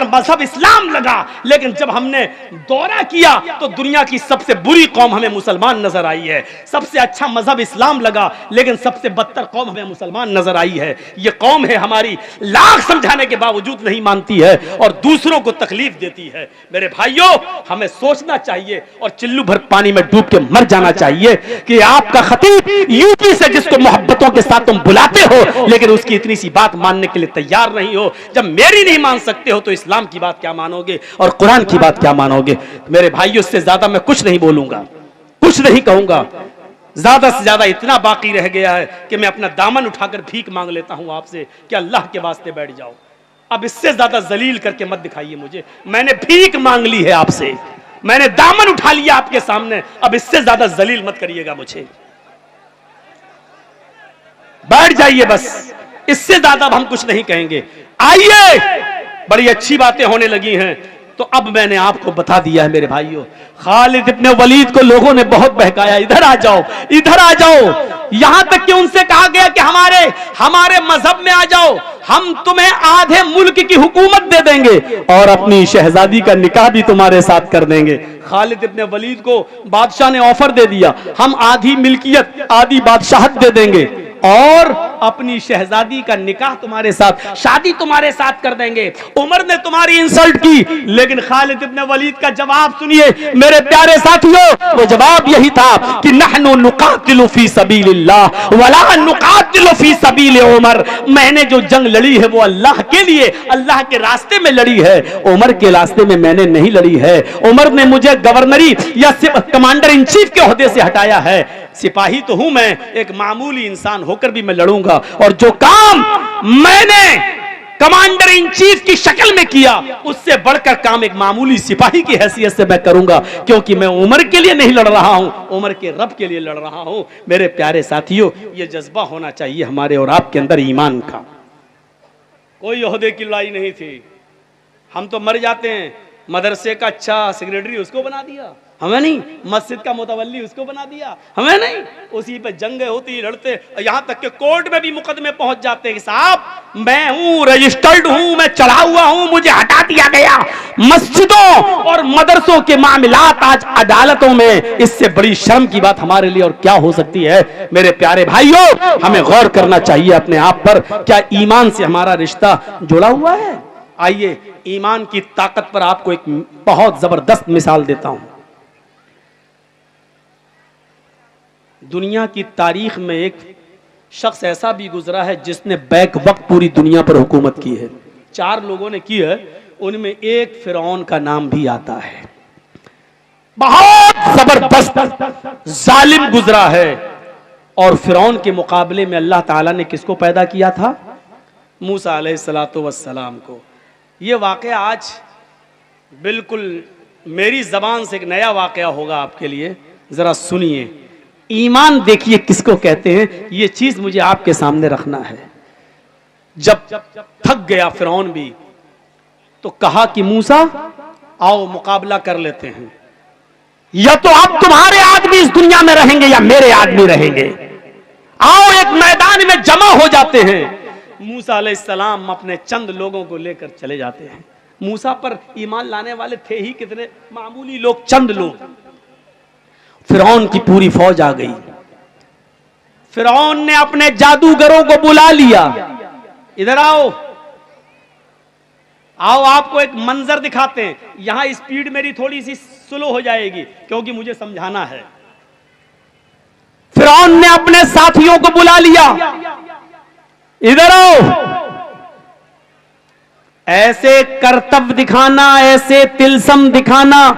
Speaker 1: मजहब इस्लाम लगा, लेकिन जब हमने दौरा किया तो दुनिया की सबसे बुरी कौम हमें मुसलमान नजर आई है। सबसे अच्छा मजहब इस्लाम लगा, लेकिन सबसे बदतर कौम हमें मुसलमान नजर आई है। ये कौम है हमारी, लाख समझाने के बावजूद नहीं मानती है और दूसरों को तकलीफ देती है। मेरे भाइयों, हमें सोचना चाहिए और चिल्लू भर पानी में डूब के मर जाना चाहिए कि आपका खतीब यूपी से जिसको मोहब्बतों के साथ तुम बुलाते हो, लेकिन उसकी इतनी सी बात मानने के लिए तैयार नहीं हो। जब मेरी नहीं मान सकते हो तो इस्लाम की बात क्या मानोगे और कुरान की बात क्या मानोगे? मेरे भाइयों, इससे ज्यादा मैं कुछ नहीं बोलूंगा, कुछ नहीं कहूंगा। ज्यादा से ज्यादा इतना बाकी रह गया है कि मैं अपना दामन उठाकर भीख मांग लेता हूं आपसे कि अल्लाह के वास्ते बैठ जाओ। अब इससे ज्यादा जलील करके मत दिखाइए मुझे, मैंने भीख मांग ली है आपसे, मैंने दामन उठा लिया आपके सामने, अब इससे ज्यादा जलील मत करिएगा मुझे। बैठ जाइए बस, इससे ज्यादा हम कुछ नहीं कहेंगे। आइए, बड़ी अच्छी बातें होने लगी हैं, तो अब मैंने आपको बता दिया है मेरे भाइयों। खालिद इब्ने वलीद को लोगों ने बहुत बहकाया, इधर आ जाओ, इधर आ जाओ, यहां तक कि उनसे कहा गया कि हमारे मजहब में आ जाओ, हम तुम्हें आधे मुल्क की हुकूमत दे देंगे और अपनी शहजादी का निकाह भी तुम्हारे साथ कर देंगे। खालिद इब्ने वलीद को बादशाह ने ऑफर दे दिया, हम आधी मिल्कियत, आधी बादशाहत दे देंगे और अपनी शहजादी का निकाह तुम्हारे साथ, शादी तुम्हारे साथ कर देंगे। उमर ने तुम्हारी इंसल्ट की, लेकिन खालिद इब्ने वलीद का जवाब सुनिए मेरे प्यारे साथियों। वो जवाब यही था कि नहनु नुकातिलु फी सबीलिल्लाह वला नुकातिलु फी सबील उमर। मैंने जो जंग लड़ी है वो अल्लाह के लिए, अल्लाह के रास्ते में लड़ी है, उमर के रास्ते में मैंने नहीं लड़ी है। उमर ने मुझे गवर्नरी या कमांडर इन चीफ के ओहदे से हटाया है, सिपाही तो हूं मैं, एक मामूली इंसान होकर भी मैं लड़ूंगा, और जो काम मैंने कमांडर इन चीफ की शक्ल में किया उससे बढ़कर काम एक मामूली सिपाही की हैसियत से मैं करूंगा, क्योंकि मैं उमर के लिए नहीं लड़ रहा हूं, उमर के रब के लिए लड़ रहा हूं। मेरे प्यारे साथियों, ये जज्बा होना चाहिए हमारे और आपके अंदर ईमान का। कोई ओहदे की लड़ाई नहीं थी, हम तो मर जाते हैं, मदरसे का अच्छा सेक्रेटरी उसको बना दिया, हमें नहीं, मस्जिद का मुतवल्ली उसको बना दिया, हमें नहीं, उसी पे जंगें होती, लड़ते, यहां तक कि कोर्ट में भी मुकदमे पहुंच जाते हैं, साहब मैं हूं, रजिस्टर्ड हूं, मैं चढ़ा हुआ हूं, मुझे हटा दिया गया। मस्जिदों और मदरसों के मामलात आज अदालतों में, इससे बड़ी शर्म की बात हमारे लिए और क्या हो सकती है? मेरे प्यारे भाइयों, हमें गौर करना चाहिए अपने आप पर, क्या ईमान से हमारा रिश्ता जुड़ा हुआ है? आइए ईमान की ताकत पर आपको एक बहुत जबरदस्त मिसाल देता हूं। दुनिया की तारीख में एक शख्स ऐसा भी गुजरा है जिसने बैक वक्त पूरी दुनिया पर हुकूमत की है। 4 लोगों ने की है, उनमें एक फिरौन का नाम भी आता है। बहुत जबरदस्त जालिम गुजरा है। और फिरौन के मुकाबले में अल्लाह ताला ने किसको पैदा किया था? मूसा अलैहिस्सलातु वस्सलाम को। यह वाकया आज बिल्कुल मेरी जबान से एक नया वाकया होगा आपके लिए, जरा सुनिए। ईमान देखिए किसको कहते हैं, यह चीज मुझे आपके सामने रखना है। जब थक गया फिरौन भी, तो कहा कि मूसा आओ मुकाबला कर लेते हैं, या तो अब तुम्हारे आदमी इस दुनिया में रहेंगे या मेरे आदमी रहेंगे। आओ एक मैदान में जमा हो जाते हैं। मूसा अलैहिस्सलाम अपने चंद लोगों को लेकर चले जाते हैं। मूसा पर ईमान लाने वाले थे ही कितने, मामूली लोग, चंद लोग। फिरौन की पूरी फौज आ गई। फिरौन ने अपने जादूगरों को बुला लिया, इधर आओ आओ आपको एक मंजर दिखाते हैं। यहां स्पीड मेरी थोड़ी सी स्लो हो जाएगी क्योंकि मुझे समझाना है। फिरौन ने अपने साथियों को बुला लिया, इधर आओ। ऐसे करतब दिखाना, ऐसे तिलसम दिखाना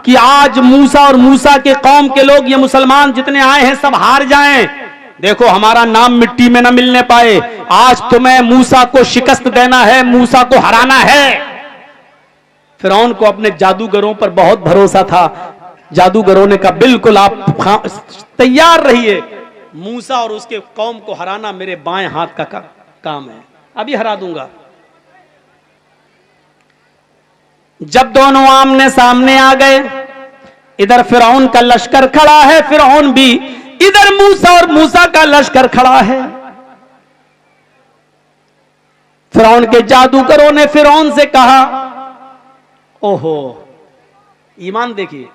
Speaker 1: कि आज मूसा और मूसा के कौम के लोग, ये मुसलमान जितने आए हैं सब हार जाएं। देखो हमारा नाम मिट्टी में ना मिलने पाए। आज तुम्हें मूसा को शिकस्त देना है, मूसा को हराना है। फिरौन को अपने जादूगरों पर बहुत भरोसा था। जादूगरों ने कहा बिल्कुल आप तैयार रहिए, मूसा और उसके कौम को हराना मेरे बाएं हाथ का काम है, अभी हरा दूंगा। जब दोनों आमने सामने आ गए, इधर फिरौन का लश्कर खड़ा है, फिरौन भी, इधर मूसा और मूसा का लश्कर खड़ा है। फिरौन के जादूगरों ने फिरौन से कहा, ओहो ईमान देखिए,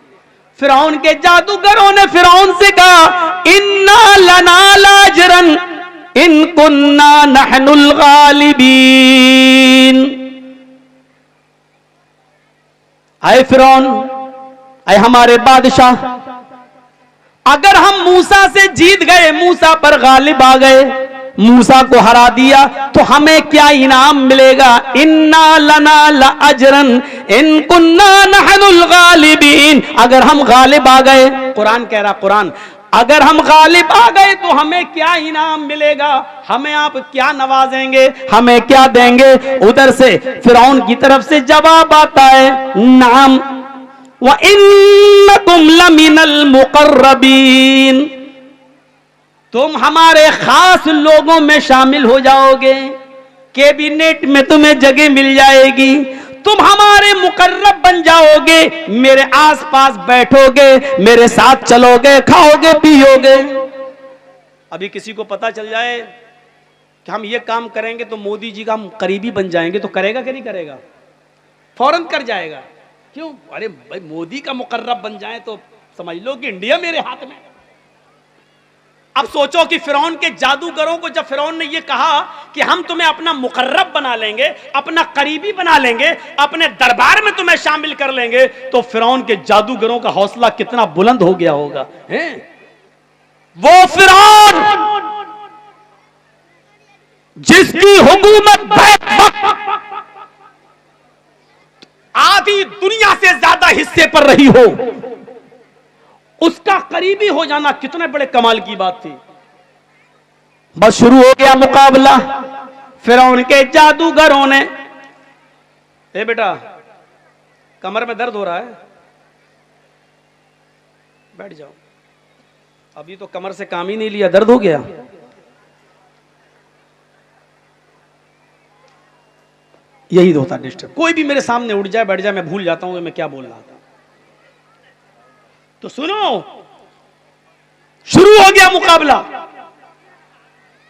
Speaker 1: फिरौन के जादूगरों ने फिरौन से कहा इन्ना लना लाजरन इन कुन्ना नहनुल गालिबीन। आए फिरौन, आए हमारे बादशाह, अगर हम मूसा से जीत गए, मूसा पर गालिब आ गए, मूसा को हरा दिया, तो हमें क्या इनाम मिलेगा? इन्ना लना लाजरन इन कुन्ना नहनुल गालिबीन। अगर हम गालिब आ गए, कुरान कह रहा, कुरान, अगर हम गालिब आ गए तो हमें क्या इनाम मिलेगा? हमें आप क्या नवाजेंगे, हमें क्या देंगे? उधर से फिरौन की तरफ से जवाब आता है, नाम व इन्नकुम लमिनल मुकर्रबीन, तुम हमारे खास लोगों में शामिल हो जाओगे, कैबिनेट में तुम्हें जगह मिल जाएगी, तुम हमारे मुकर्रब बन जाओगे, मेरे आसपास बैठोगे, मेरे साथ चलोगे, खाओगे पियोगे। अभी किसी को पता चल जाए कि हम ये काम करेंगे तो मोदी जी का हम करीबी बन जाएंगे, तो करेगा कि नहीं करेगा? फौरन कर जाएगा। क्यों? अरे भाई मोदी का मुकर्रब बन जाए तो समझ लो कि इंडिया मेरे हाथ में। अब सोचो कि फिरौन के जादूगरों को जब फिरौन ने यह कहा कि हम तुम्हें अपना मुकर्रब बना लेंगे, अपना करीबी बना लेंगे, अपने दरबार में तुम्हें शामिल कर लेंगे, तो फिरौन के जादूगरों का हौसला कितना बुलंद हो गया होगा। हैं? वो फिरौन जिसकी हुकूमत आधी दुनिया से ज्यादा हिस्से पर रही हो, उसका करीबी हो जाना कितने बड़े कमाल की बात थी। बस शुरू हो गया मुकाबला। फिरौन के जादूगरों ने, ए बेटा कमर में दर्द हो रहा है, बैठ जाओ, अभी तो कमर से काम ही नहीं लिया, दर्द हो गया। यही होता डिस्टर्ब। कोई भी मेरे सामने उठ जाए, बैठ जाए, मैं भूल जाता हूं मैं क्या बोल रहा था। तो सुनो, शुरू हो गया मुकाबला।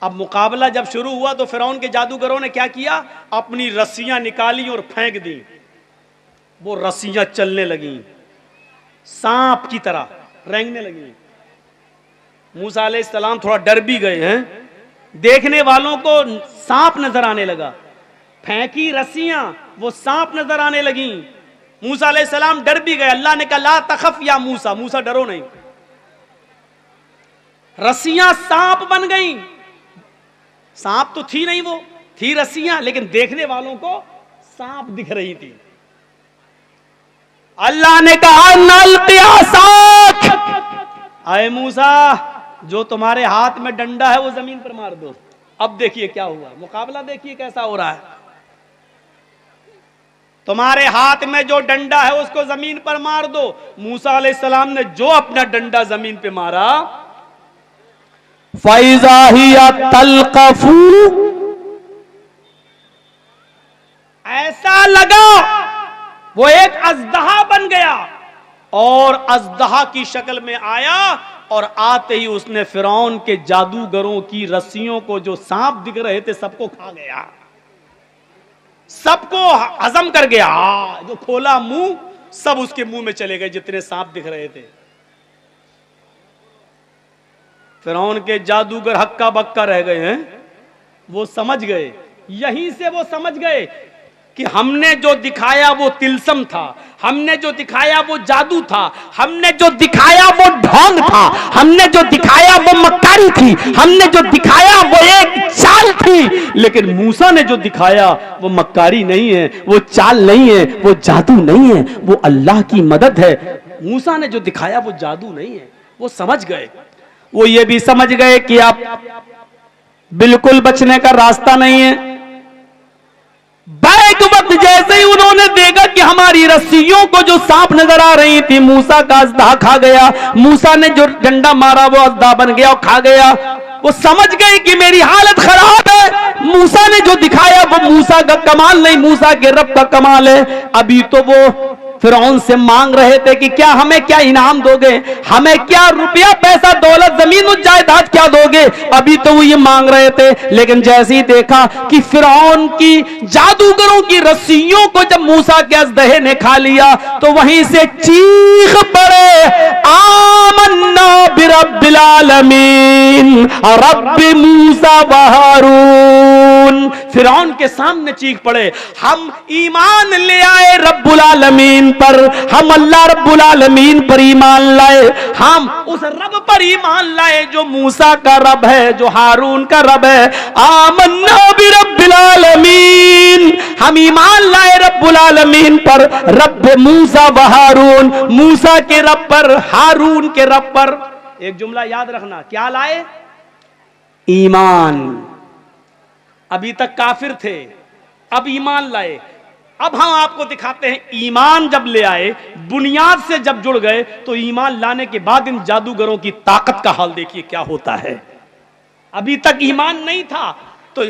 Speaker 1: अब मुकाबला जब शुरू हुआ तो फिरौन के जादूगरों ने क्या किया? अपनी रस्सियां निकाली और फेंक दी। वो रस्सियां चलने लगी, सांप की तरह रेंगने लगी। मूसा अलैहिस्सलाम थोड़ा डर भी गए हैं, देखने वालों को सांप नजर आने लगा। फेंकी रस्सियां वो सांप नजर आने लगी। मूसा अलैहिस्सलाम डर भी गए। अल्लाह ने कहा ला तखफ या मूसा, मूसा डरो नहीं। रस्सियां सांप बन गई। सांप तो थी नहीं, वो थी रस्सियां, लेकिन देखने वालों को सांप दिख रही थी। अल्लाह ने कहा नल आसाक, आए मूसा जो तुम्हारे हाथ में डंडा है वो जमीन पर मार दो। अब देखिए क्या हुआ, मुकाबला देखिए कैसा हो रहा है। तुम्हारे हाथ में जो डंडा है उसको जमीन पर मार दो। मूसा अलैहिस्सलाम ने जो अपना डंडा जमीन पे मारा, फैज़ा हिया तल्क़फ़ू, ऐसा लगा वो एक अज़दहा बन गया और अज़दहा की शक्ल में आया और आते ही उसने फिरौन के जादूगरों की रस्सियों को, जो सांप दिख रहे थे, सबको खा गया, सबको हजम कर गया। जो खोला मुंह सब उसके मुंह में चले गए जितने सांप दिख रहे थे। फिरौन के जादूगर हक्का बक्का रह गए हैं। वो समझ गए, यहीं से वो समझ गए कि हमने जो दिखाया वो तिलस्म था, हमने जो दिखाया वो जादू था, हमने जो दिखाया वो ढोंग था, हमने जो दिखाया वो मक्कारी थी, हमने जो दिखाया वो एक चाल थी। लेकिन मूसा ने जो दिखाया वो मक्कारी नहीं है, वो चाल नहीं है, वो जादू नहीं है, वो अल्लाह की मदद है। मूसा ने जो दिखाया वो जादू नहीं है। वो समझ गए। वो ये भी समझ गए कि आप बिल्कुल बचने का रास्ता नहीं है। बैक वक्त जैसे ही उन्होंने देखा कि हमारी रस्सियों को जो सांप नजर आ रही थी, मूसा का अज़दहा खा गया, मूसा ने जो डंडा मारा वो अज़दहा बन गया और खा गया। वो समझ गए कि मेरी हालत खराब है। मूसा ने जो दिखाया वो मूसा का कमाल नहीं, मूसा के रब का कमाल है। अभी तो वो फिरौन से मांग रहे थे कि क्या हमें क्या इनाम दोगे, हमें क्या रुपया पैसा दौलत जमीन और जायदाद क्या दोगे। अभी तो वो ये मांग रहे थे। लेकिन जैसे ही देखा कि फिरौन की जादूगरों की रस्सियों को जब मूसा के अज़दहे ने खा लिया, तो वहीं से चीख पड़े आमन्ना बिरब्बिल आलमीन रब्बि मूसा व हारून। फिरौन के सामने चीख पड़े, हम ईमान ले आए रब्बुल आलमीन पर, हम अल्लाह रब्बुल आलमीन पर ईमान लाए, हम उस रब पर ईमान लाए जो मूसा का रब है, जो हारून का रब है। आमन्ना बिरब्बिल आलमीन, हम ईमान लाए रब्बुल आलमीन पर, रब मूसा व हारून, मूसा के रब पर, हारून के रब पर। एक जुमला याद रखना, क्या लाए? ईमान। अभी तक काफिर थे, अब ईमान लाए। अब हम आपको दिखाते हैं ईमान जब ले आए, बुनियाद से जब जुड़ गए, तो ईमान लाने के बाद इन जादूगरों की ताकत का हाल देखिए क्या होता है। अभी तक ईमान नहीं था तो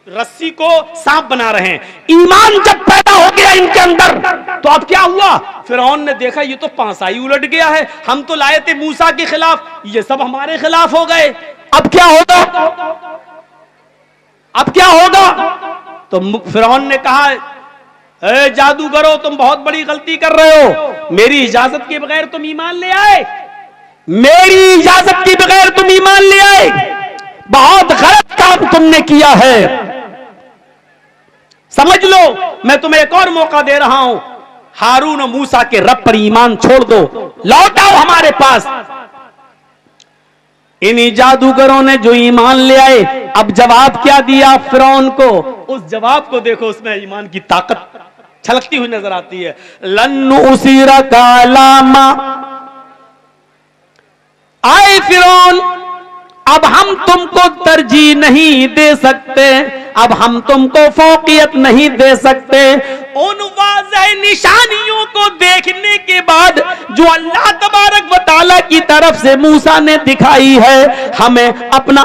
Speaker 1: रस्सी को सांप बना रहे हैं। ईमान जब पैदा हो गया इनके अंदर, तो अब क्या हुआ? फिरौन ने देखा ये तो पांसाई उलट गया है, हम तो लाए थे मूसा के खिलाफ, ये सब हमारे खिलाफ हो गए। अब क्या होगा? अब क्या होगा? तो फिरौन ने कहा ए जादूगरो, तुम बहुत बड़ी गलती कर रहे हो। मेरी इजाजत के बगैर तुम ईमान ले आए, मेरी इजाजत के बगैर तुम ईमान ले आए, बहुत गलत काम तुमने किया है। समझ लो, मैं तुम्हें एक और मौका दे रहा हूं, हारून और मूसा के रब पर ईमान छोड़ दो, लौट आओ हमारे पास। इन्हीं जादूगरों ने जो ईमान ले आए, अब जवाब क्या दिया फिरौन को? उस जवाब को देखो, उसमें ईमान की ताकत छलकती हुई नजर आती है। लन्नु उसीरा कालामा, आए फिरौन, अब हम तुमको तरजीह नहीं दे सकते, अब हम तुमको फौकियत नहीं दे सकते। उन वाज़ह निशानियों को देखने के बाद जो अल्लाह तबारक व तआला की तरफ से मूसा ने दिखाई है, हमें अपना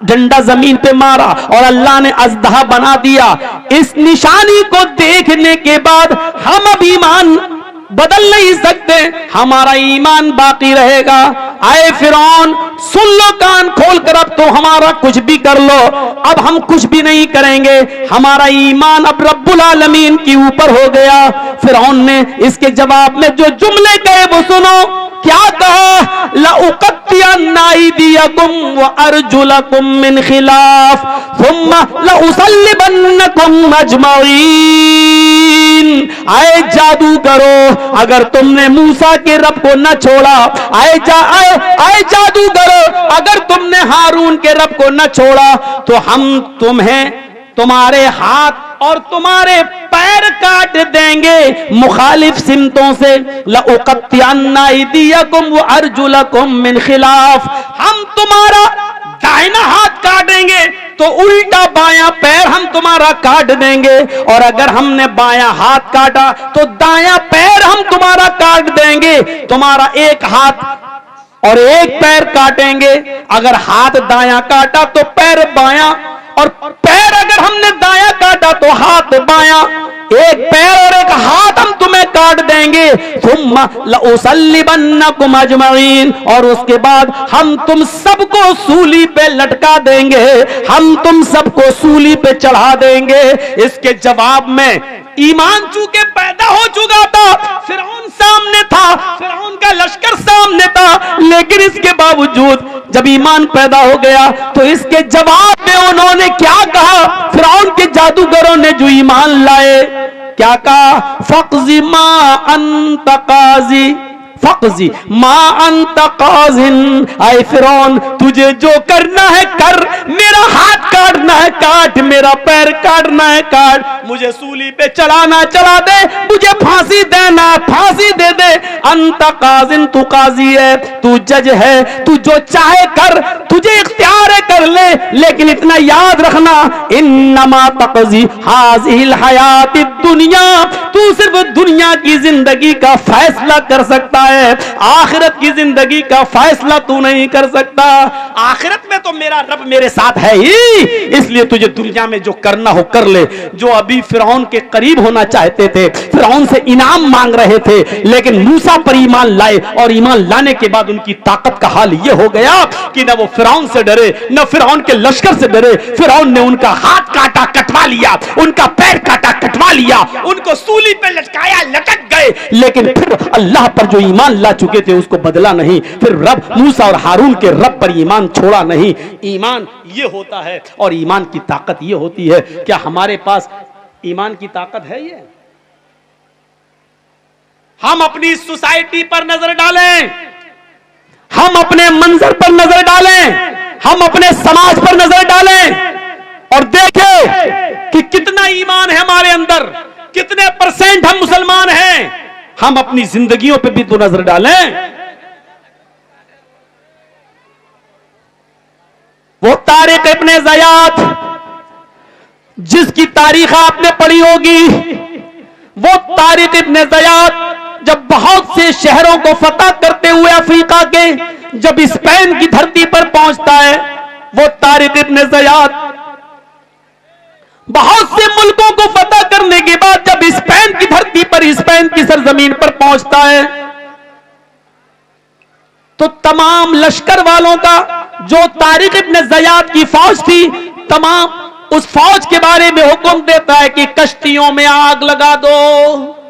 Speaker 1: डंडा जमीन पे मारा और अल्लाह ने अज़दहा बना दिया, इस निशानी को देखने के बाद हम अब ईमान बदल नहीं सकते, हमारा ईमान बाकी रहेगा। आए फिरौन, सुन लो कान खोल कर, अब तो हमारा कुछ भी कर लो, अब हम कुछ भी नहीं करेंगे, हमारा ईमान अब रब्बुल आलमीन के ऊपर हो गया। फिरौन ने इसके जवाब में जो जुमले कहे वो सुनो, क्या कहा? लउक़त्तिअन्ना अयदियकुम व अर्जुलकुम मिन खिलाफ सुम्मा लउसल्लिबन्नकुम अजमईन। आए जादूगरो, अगर तुमने मूसा के रब को न छोड़ा, आए जादूगरो, अगर तुमने हारून के रब को न छोड़ा तो हम तुम्हें तुम्हारे हाथ और तुम्हारे पैर काट देंगे मुखालिफ सिमतों से। लउक़त्तिअन्ना अयदियकुम व अर्जुलकुम मिन खिलाफ, हम तुम्हारा दाहिना हाथ काटेंगे तो उल्टा बायां पैर हम तुम्हारा काट देंगे, और अगर हमने बायां हाथ काटा तो दायां पैर हम तुम्हारा काट देंगे। तुम्हारा एक हाथ और एक पैर काटेंगे, अगर हाथ दायां काटा तो पैर बायां, और पैर अगर हमने दायां काटा तो हाथ बायां। एक पैर और एक हाथ हम तुम्हें काट देंगे। सुम्मा लउसल्लिबन्नकुम अजमईन, और उसके बाद हम तुम सबको सूली पे लटका देंगे, हम तुम सबको सूली पे चढ़ा देंगे। इसके जवाब में ईमान चूंकि पैदा हो चुका था, फिरौन सामने था, फिरौन का लश्कर सामने था, लेकिन इसके बावजूद जब ईमान पैदा हो गया तो इसके जवाब में उन्होंने क्या कहा? फिरौन के जादूगरों ने जो ईमान लाए क्या कहा? फक़ज़ी मा अंत क़ाज़ी, फक़ज़ी मा अंत क़ाज़िन, आए फिरौन तुझे जो करना है कर, मेरा हाथ काटना है काट, मेरा पैर काटना है काट, मुझे सूली पे चढ़ाना चढ़ा दे, मुझे फांसी देना फांसी दे दे। अंत क़ाज़िन, तू काजी है, तू जज है, तू जो चाहे कर, तुझे इख्तियार है कर ले, लेकिन इतना याद रखना इन्नमा तक़ज़ी हाज़िहिल हयातिद दुनिया, तू सिर्फ दुनिया की जिंदगी का फैसला कर सकता है, आखिरत की जिंदगी का फैसला तू नहीं कर सकता। आखिरत में तो मेरा रब मेरे साथ है ही, इसलिए तुझे दुनिया में जो करना हो कर ले। जो अभी फिरौन के करीब होना चाहते थे, फिरौन से इनाम मांग रहे थे, लेकिन मूसा पर ईमान लाए, और ईमान लाने के बाद उनकी ताकत का हाल यह हो गया कि न वो फिरौन से डरे, न फिरौन के लश्कर से डरे। फिरौन ने उनका हाथ काटा कटवा लिया, उनका पैर काटा कटवा लिया, उनको सूली पे लटकाया लटक गए, लेकिन फिर अल्लाह पर जो ईमान ला चुके थे उसको बदला नहीं, फिर रब मूसा और हारून के रब पर ईमान छोड़ा नहीं। ईमान ये होता है और ईमान की ताकत ये होती है। क्या हमारे पास ईमान की ताकत है? ये हम अपनी सोसाइटी पर नजर डालें, हम अपने मंजर पर नजर डालें, हम अपने समाज पर नजर डालें और देखें कि कितना ईमान है हमारे अंदर, कितने % हम मुसलमान हैं। हम अपनी जिंदगियों पे भी तो नजर डालें। वो तारिक इब्ने ज़ियाद जिसकी तारीख आपने पढ़ी होगी, वो तारिक इब्ने ज़ियाद जब बहुत से शहरों को फतह करते हुए अफ्रीका के जब स्पेन की धरती पर पहुंचता है, वो तारिक इब्ने ज़ियाद बहुत से मुल्कों को फतह करने के बाद जब स्पेन की धरती पर, स्पेन की सरजमीन पर पहुंचता है, तो तमाम लश्कर वालों का जो तारिक इब्ने ज़ियाद की फौज थी, तमाम उस फौज के बारे में हुक्म देता है कि कश्तियों में आग लगा दो।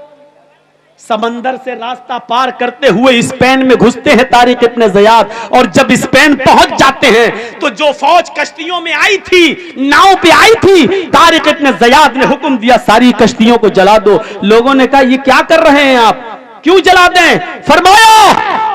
Speaker 1: समंदर से रास्ता पार करते हुए स्पेन में घुसते हैं तारिक इब्ने ज़ियाद, और जब स्पेन पहुंच जाते हैं तो जो फौज कश्तियों में आई थी, नाव पे आई थी, तारिक इब्ने ज़ियाद ने हुक्म दिया सारी कश्तियों को जला दो। लोगों ने कहा ये क्या कर रहे हैं आप, क्यों जला दें? फरमाया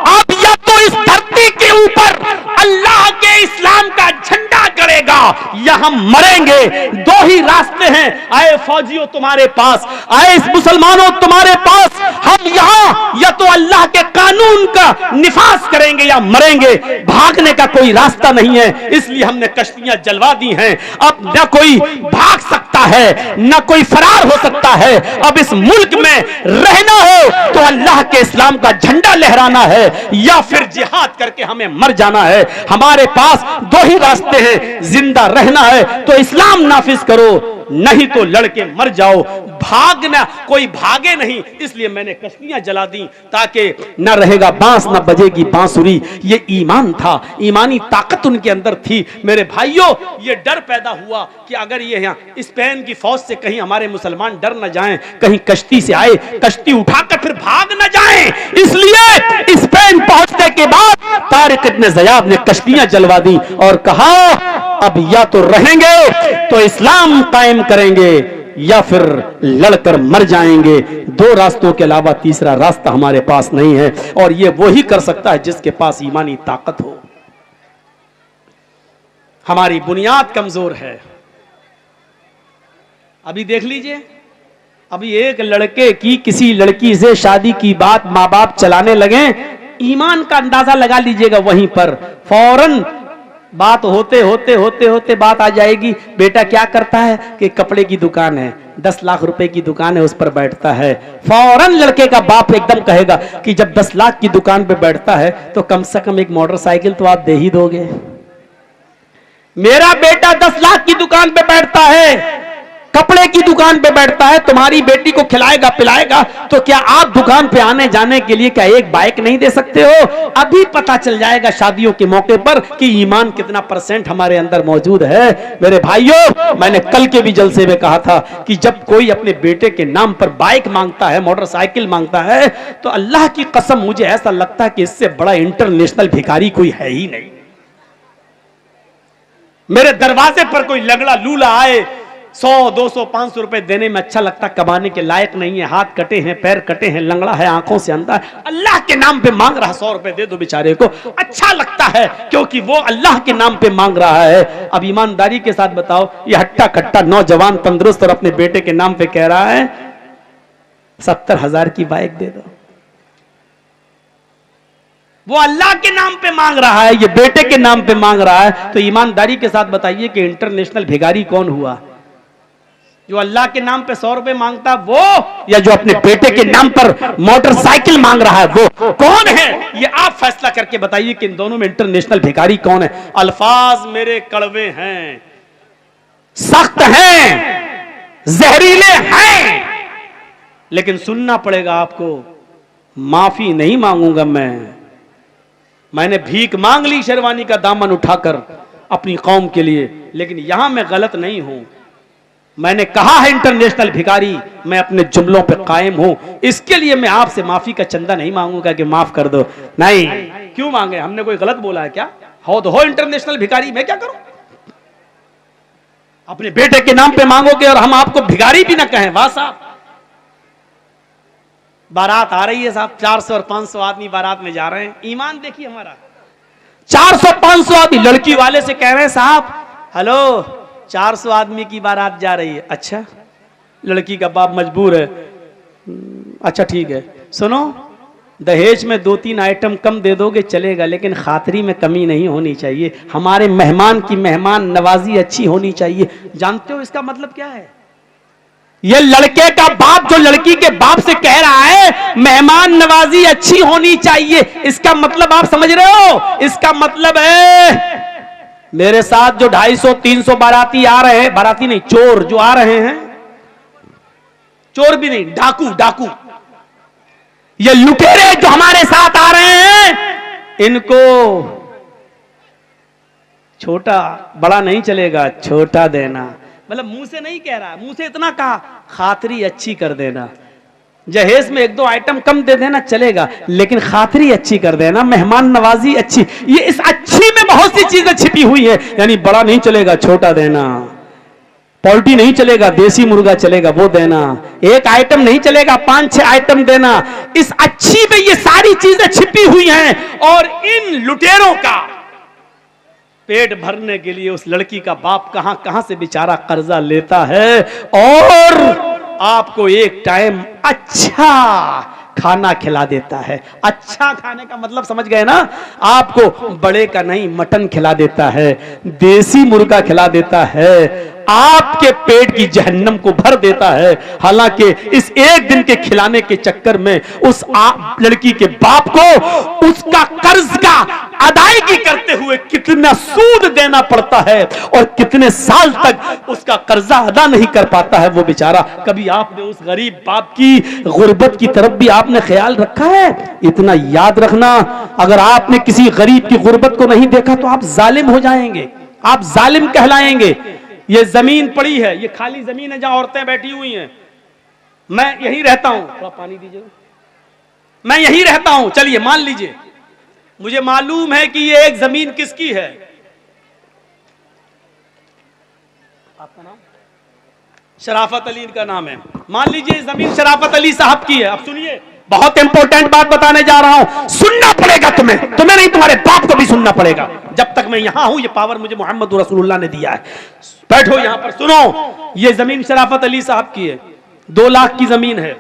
Speaker 1: आप या तो इस धरती के ऊपर अल्लाह के इस्लाम का झंडा गड़ेगा या हम मरेंगे। दो ही रास्ते हैं, आए फौजियों तुम्हारे पास, आए इस मुसलमानों तुम्हारे पास, हम यहाँ या तो अल्लाह के कानून का निफाज करेंगे या मरेंगे, भागने का कोई रास्ता नहीं है। इसलिए हमने कश्तियां जलवा दी हैं। अब न कोई भाग सकता है, न कोई फरार हो सकता है। अब इस मुल्क में रहना हो तो अल्लाह के इस्लाम का झंडा लहराना है या फिर जिहाद करके हमें मर जाना है। हमारे पास दो ही रास्ते हैं, जिंदा रहना है तो इस्लाम नाफिज करो, नहीं तो लड़के मर जाओ। भागना, कोई भागे नहीं, इसलिए मैंने कश्तियां जला दी ताकि न रहेगा बांस न बजेगी बांसुरी। ये ईमान था, ईमानी ताकत उनके अंदर थी। मेरे भाइयों, ये डर पैदा हुआ कि अगर ये यहाँ स्पेन की फौज से कहीं हमारे मुसलमान डर न जाएं, कहीं कश्ती से आए, कश्ती उठाकर फिर भाग न जाएं, इसलिए स्पेन पहुंचने के बाद तारिक इब्ने ज़ियाद ने कश्तियां जलवा दी और कहा अब या तो रहेंगे तो इस्लाम कायम करेंगे या फिर लड़कर मर जाएंगे। दो रास्तों के अलावा तीसरा रास्ता हमारे पास नहीं है, और ये वो ही कर सकता है जिसके पास ईमानी ताकत हो। हमारी बुनियाद कमजोर है। अभी देख लीजिए, अभी एक लड़के की किसी लड़की से शादी की बात माँ बाप चलाने लगे, ईमान का अंदाजा लगा लीजिएगा, वहीं पर फौरन बात होते होते होते होते बात आ जाएगी। बेटा क्या करता है कि कपड़े की दुकान है, 10 लाख रुपए की दुकान है, उस पर बैठता है। फौरन लड़के का बाप एकदम कहेगा कि जब 10 लाख की दुकान पे बैठता है तो कम से कम एक मोटरसाइकिल तो आप दे ही दोगे। मेरा बेटा 10 लाख की दुकान पे बैठता है, कपड़े की दुकान पे बैठता है, तुम्हारी बेटी को खिलाएगा पिलाएगा, तो क्या आप दुकान पे आने जाने के लिए क्या एक बाइक नहीं दे सकते हो? अभी पता चल जाएगा शादियों के मौके पर कि ईमान कितना % हमारे अंदर मौजूद है। मेरे भाइयों, मैंने कल के भी जलसे में कहा था कि जब कोई अपने बेटे के नाम पर बाइक मांगता है, मोटरसाइकिल मांगता है, तो अल्लाह की कसम मुझे ऐसा लगता है कि इससे बड़ा इंटरनेशनल भिखारी कोई है ही नहीं। मेरे दरवाजे पर कोई लगड़ा लूला आए, 100, 200, 500 रुपए देने में अच्छा लगता, कमाने के लायक नहीं है, हाथ कटे हैं, पैर कटे हैं, लंगड़ा है, आंखों से अंधा है, अल्लाह के नाम पे मांग रहा, 100 रुपए दे दो बेचारे को, अच्छा लगता है क्योंकि वो अल्लाह के नाम पे मांग रहा है। अब ईमानदारी के साथ बताओ, ये हट्टा कट्टा नौजवान तंदुरुस्त और अपने बेटे के नाम पे कह रहा है 70,000 की बाइक दे दो, वो अल्लाह के नाम पे मांग रहा है, ये बेटे के नाम पे मांग रहा है। तो ईमानदारी के साथ बताइए कि इंटरनेशनल भिखारी कौन हुआ? जो अल्लाह के नाम पे 100 रुपए मांगता वो, या जो अपने बेटे के नाम पर मोटरसाइकिल मांग रहा है वो कौन है? ये आप फैसला करके बताइए कि इन दोनों में इंटरनेशनल भिखारी कौन है। अल्फाज मेरे कड़वे हैं, सख्त हैं, जहरीले हैं, लेकिन सुनना पड़ेगा आपको। माफी नहीं मांगूंगा मैंने भीख मांग ली शेरवानी का दामन उठाकर अपनी कौम के लिए, लेकिन यहां मैं गलत नहीं हूं। मैंने कहा है इंटरनेशनल भिखारी, मैं अपने जुमलों पे कायम हूं, इसके लिए मैं आपसे माफी का चंदा नहीं मांगूंगा कि माफ कर दो। नहीं, क्यों मांगे? हमने कोई गलत बोला है क्या? हो तो हो इंटरनेशनल भिखारी, मैं क्या करूं? अपने बेटे के नाम पे मांगोगे और हम आपको भिखारी भी ना कहें? वाह साहब, बारात आ रही है साहब, 400 और 500 आदमी बारात में जा रहे हैं। ईमान देखिए हमारा, 400-500 आदमी लड़की वाले से कह रहे हैं साहब हेलो 400 आदमी की बारात जा रही है। अच्छा, लड़की का बाप मजबूर है, अच्छा ठीक है, सुनो दहेज में 2-3 आइटम कम दे दोगे चलेगा, लेकिन खातरी में कमी नहीं होनी चाहिए, हमारे मेहमान की मेहमान नवाजी अच्छी होनी चाहिए। जानते हो इसका मतलब क्या है? ये लड़के का बाप जो लड़की के बाप से कह रहा है मेहमान नवाजी अच्छी होनी चाहिए, इसका मतलब आप समझ रहे हो? इसका मतलब है मेरे साथ जो 250-300 बाराती आ रहे हैं, बाराती नहीं चोर जो आ रहे हैं, चोर भी नहीं, डाकू, ये लुटेरे जो हमारे साथ आ रहे हैं, इनको छोटा बड़ा नहीं चलेगा, छोटा देना, मतलब मुंह से नहीं कह रहा, मुंह से इतना कहा खातरी अच्छी कर देना, जहेज में 1-2 आइटम कम दे देना चलेगा, लेकिन खातरी अच्छी कर देना, मेहमान नवाजी अच्छी। ये इस अच्छी में बहुत सी चीजें छिपी हुई है, यानी बड़ा नहीं चलेगा, छोटा देना, पोल्ट्री नहीं चलेगा, देसी मुर्गा चलेगा, वो देना, 1 आइटम नहीं चलेगा, 5-6 आइटम देना। इस अच्छी में ये सारी चीजें छिपी हुई हैं, और इन लुटेरों का पेट भरने के लिए उस लड़की का बाप कहां कहां से बेचारा कर्जा लेता है, और आपको एक टाइम अच्छा खाना खिला देता है। अच्छा खाने का मतलब समझ गए ना? आपको बड़े का नहीं मटन खिला देता है, देसी मुर्गा खिला देता है, आपके पेट की जहन्नम को भर देता है। हालांकि इस एक दिन के खिलाने के चक्कर में उस लड़की के बाप को उसका कर्ज का अदायगी करते हुए कितना सूद देना पड़ता है, और कितने साल तक उसका कर्जा अदा नहीं कर पाता है वो बेचारा। कभी आपने उस गरीब बाप की गुर्बत की तरफ भी आपने ख्याल रखा है? इतना याद रखना, अगर आपने किसी गरीब की गुर्बत को नहीं देखा तो आप जालिम हो जाएंगे, आप जालिम कहलाएंगे। ये जमीन पड़ी है, ये खाली जमीन है जहां औरतें बैठी हुई हैं, मैं यहीं रहता हूं, थोड़ा पानी दीजिए, मैं यहीं रहता हूं, चलिए मान लीजिए मुझे मालूम है कि ये एक जमीन किसकी है। आपका नाम? शराफत अली इनका नाम है। मान लीजिए जमीन शराफत अली साहब की है। अब सुनिए, बहुत इंपॉर्टेंट बात बताने जा रहा हूं, सुनना पड़ेगा तुम्हें नहीं, तुम्हारे बाप को भी सुनना पड़ेगा। जब तक मैं यहां हूं, ये पावर मुझे मोहम्मद रसूलुल्लाह ने दिया है। बैठो यहां पर, सुनो। ये जमीन शराफत अली साहब की है, 2 लाख की जमीन है।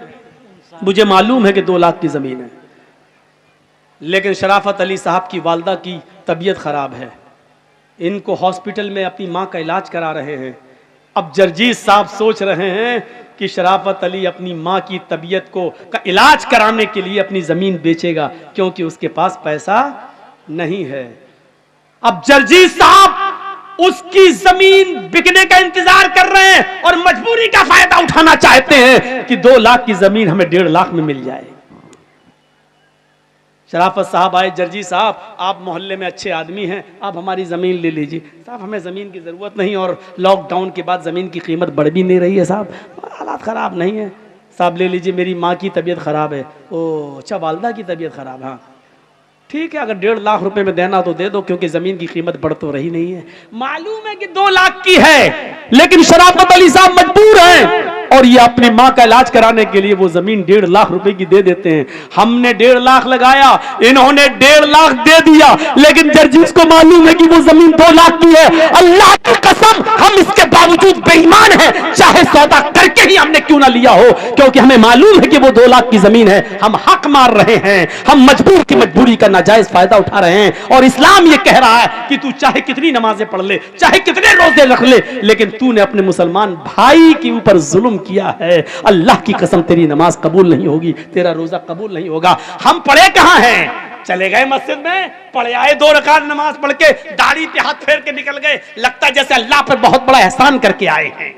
Speaker 1: मुझे मालूम है कि 2 लाख की जमीन है, लेकिन शराफत अली साहब की वालदा की तबीयत खराब है। इनको हॉस्पिटल में अपनी मां का इलाज करा रहे हैं। अब जर्जीस साहब सोच रहे हैं कि शराफत अली अपनी मां की तबीयत का इलाज कराने के लिए अपनी जमीन बेचेगा, क्योंकि उसके पास पैसा नहीं है। अब जर्जीस साहब उसकी जमीन बिकने का इंतजार कर रहे हैं और मजबूरी का फायदा उठाना चाहते हैं कि 2 लाख की जमीन हमें 1.5 लाख में मिल जाए। शराफत साहब आए, जर्जी साहब आप मोहल्ले में अच्छे आदमी हैं, आप हमारी ज़मीन ले लीजिए। साहब हमें ज़मीन की ज़रूरत नहीं, और लॉकडाउन के बाद ज़मीन की कीमत बढ़ भी नहीं रही है साहब, हालात ख़राब नहीं है। साहब ले लीजिए, मेरी माँ की तबीयत ख़राब है। ओह अच्छा, वालदा की तबीयत ख़राब, हाँ ठीक है, अगर 1.5 लाख रुपए में देना तो दे दो, क्योंकि ज़मीन की कीमत बढ़ तो रही नहीं है। मालूम है कि 2 लाख की है, लेकिन शराफत अली साहब मजबूर हैं और ये अपनी मां का इलाज कराने के लिए वो जमीन 1.5 लाख रुपए की दे देते हैं। हमने 1.5 लाख लगाया, इन्होंने 1.5 लाख दे दिया, लेकिन जर्जीस को मालूम है कि वो जमीन 2 लाख की है। अल्लाह की कसम, हम इसके बावजूद बेईमान हैं, चाहे सौदा करके ही हमने क्यों ना लिया हो, क्योंकि हमें मालूम है कि वो 2 लाख की जमीन है। हम हक मार रहे हैं, हम मजबूर की मजबूरी का नाजायज फायदा उठा रहे हैं। और इस्लाम ये कह रहा है कि तू चाहे कितनी नमाजें पढ़ ले, चाहे कितने रोजे रख ले, लेकिन तूने अपने मुसलमान भाई के ऊपर जुल्म किया है, अल्लाह की कसम तेरी नमाज कबूल नहीं होगी, तेरा रोजा कबूल नहीं होगा। हम पढ़े कहां हैं? चले गए मस्जिद में, पढ़े आए 2 रकात नमाज पढ़ के, दाढ़ी पे हाथ फेर के निकल गए, लगता है जैसे अल्लाह पर बहुत बड़ा एहसान करके आए हैं,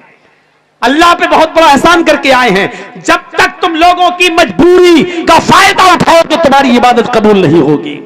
Speaker 1: अल्लाह पे बहुत बड़ा एहसान करके आए हैं। जब तक तुम लोगों की मजबूरी का फायदा उठाओगे, तुम्हारी इबादत कबूल नहीं होगी।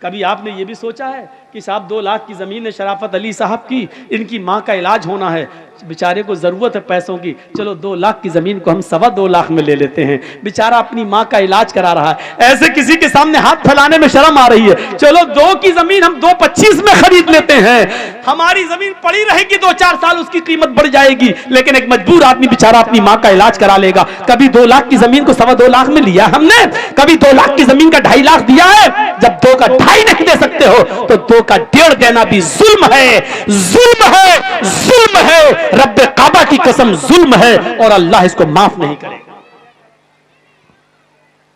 Speaker 1: कभी आपने ये भी सोचा है कि साहब 2 लाख की ज़मीन है शराफत अली साहब की, इनकी माँ का इलाज होना है, बेचारे को ज़रूरत है पैसों की, चलो 2 लाख की ज़मीन को हम 2.25 लाख में ले लेते हैं। बेचारा अपनी माँ का इलाज करा रहा है, ऐसे किसी के सामने हाथ फैलाने में शर्म आ रही है, चलो 2 की ज़मीन हम 2.25 में खरीद लेते हैं। हमारी ज़मीन पड़ी रहेगी, 2-4 साल उसकी कीमत बढ़ जाएगी, लेकिन एक मजबूर आदमी बेचारा अपनी माँ का इलाज करा लेगा। कभी 2 लाख की ज़मीन को 2.25 लाख में लिया हमने, कभी 2 लाख की ज़मीन का 2.5 लाख दिया है। जब 2 का 2.5 नहीं दे सकते हो, तो 2 का 1.5 देना भी जुल्म है, जुल्म है, जुल्म है। रब्बे काबा की कसम जुल्म है, और अल्लाह इसको माफ नहीं करेगा।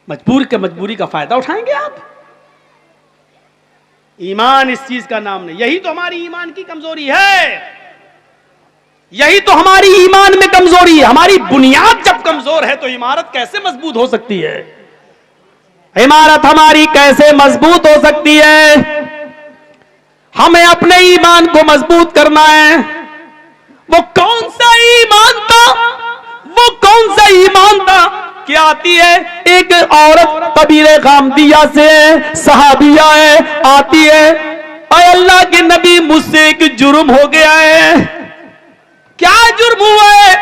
Speaker 1: मजबूर के मजबूरी का फायदा उठाएंगे आप? ईमान इस चीज का नाम नहीं। यही तो हमारी ईमान की कमजोरी है, यही तो हमारी ईमान में कमजोरी है। हमारी बुनियाद जब कमजोर है तो इमारत कैसे मजबूत हो सकती है? इमारत हमारी कैसे मजबूत हो सकती है? हमें अपने ईमान को मजबूत करना है। वो कौन सा ईमान था, वो कौन सा ईमान था? क्या आती है एक औरत कबीले गामदिया से सहाबिया है, आती है, अरे अल्लाह के नबी मुझसे एक जुर्म हो गया है। क्या जुर्म हुआ है?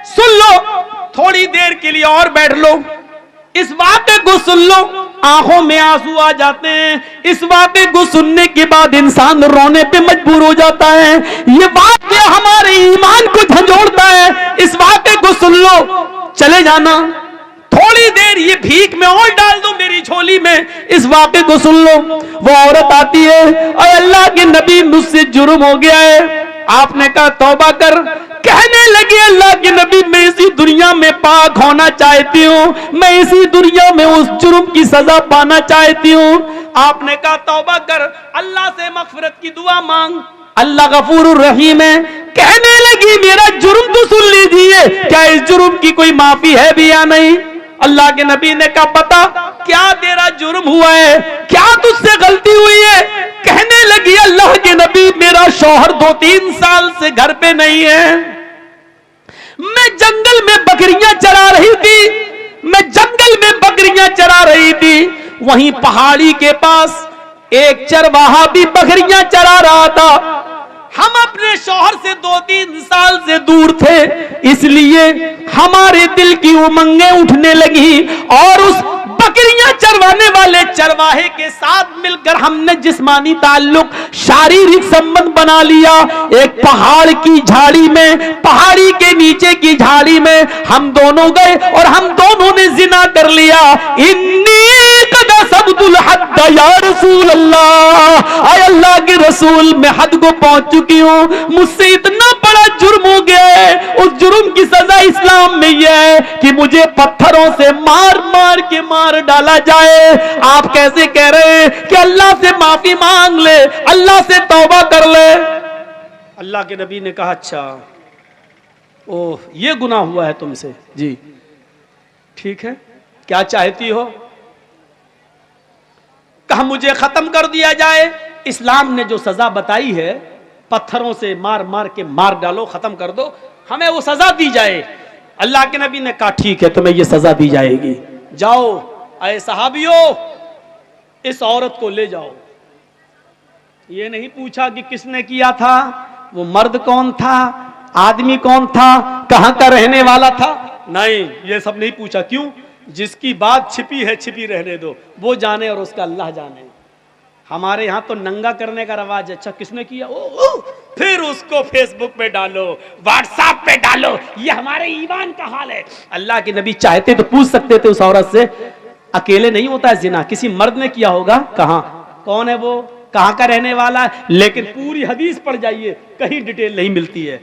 Speaker 1: सुन लो, थोड़ी देर के लिए और बैठ लो, इस वाक़े को सुन लो। आंखों में आंसू आ जाते हैं, इस वाक़े को सुनने के बाद इंसान रोने पे मजबूर हो जाता है। ये वाक़या हमारे ईमान को झंझोड़ता है। इस वाक़े को सुन लो, चले जाना, थोड़ी देर ये भीख में और डाल दो मेरी झोली में, इस वाक़े को सुन लो। वो औरत आती है, अरे अल्लाह के नबी मुझसे जुर्म हो गया है। आपने कहा तौबा कर। कहने लगे अल्लाह के नबी मैं इसी दुनिया में पाक होना चाहती हूँ, मैं इसी दुनिया में उस जुर्म की सजा पाना चाहती हूँ। आपने कहा तौबा कर, अल्लाह से मगफिरत की दुआ मांग, अल्लाह गफूरुर रहीम है। कहने लगी मेरा जुर्म तो सुन लीजिए, क्या इस जुर्म की कोई माफी है भी या नहीं? अल्लाह के नबी ने कहा बता क्या तेरा जुर्म हुआ है, क्या तुझसे गलती हुई है? कहने लगी अल्लाह के नबी मेरा शौहर 2-3 साल से घर पे नहीं है, मैं जंगल में बकरियां चरा रही थी, मैं जंगल में बकरियां चरा रही थी, वहीं पहाड़ी के पास एक चरवाहा भी बकरियां चरा रहा था। हम अपने शौहर से 2-3 साल से दूर थे, इसलिए हमारे दिल की उमंगें उठने लगी और उस बकरियां चरवाने वाले चरवाहे के साथ मिलकर हमने जिस्मानी ताल्लुक, शारीरिक संबंध बना लिया। एक पहाड़ की झाड़ी में, पहाड़ी के नीचे की झाड़ी में हम दोनों गए और हम दोनों ने जिना कर लिया। इन्नी कद सबदुल हद या रसूल अल्लाह, आय अल्लाह के रसूल, मैं हद को पहुंच चुकी हूं, मुझसे इतना बड़ा जुर्म हो गया है। उस जुर्म की सजा इस्लाम में यह है कि मुझे पत्थरों से मार मार के मार डाला जाए। आप कैसे कह रहे हैं कि अल्लाह से माफी मांग ले, अल्लाह से तौबा कर ले? अल्लाह के नबी ने कहा अच्छा ओह ये गुनाह हुआ है तुमसे, जी ठीक है, क्या चाहती हो? कहा मुझे खत्म कर दिया जाए। इस्लाम ने जो सजा बताई है, पत्थरों से मार मार के मार डालो, खत्म कर दो, हमें वो सजा दी जाए। अल्लाह के नबी ने कहा ठीक है, तुम्हें ये सजा दी जाएगी, जाओ ऐ सहाबियों इस औरत को ले जाओ। ये नहीं पूछा कि किसने किया था, वो मर्द कौन था, आदमी कौन था, कहां का रहने वाला था, नहीं ये सब नहीं पूछा। क्यों? जिसकी बात छिपी है छिपी रहने दो, वो जाने और उसका अल्लाह जाने। हमारे यहां तो नंगा करने का रवाज है, अच्छा किसने किया, ओ फिर उसको फेसबुक पे डालो, व्हाट्सएप पे डालो, ये हमारे ईमान का हाल है। अल्लाह के नबी चाहते तो पूछ सकते थे उस औरत से, अकेले नहीं होता है जिना, किसी मर्द ने किया होगा, कहां, कौन है वो, कहां का रहने वाला है, लेकिन पूरी हदीस पढ़ जाइए कहीं डिटेल नहीं मिलती है।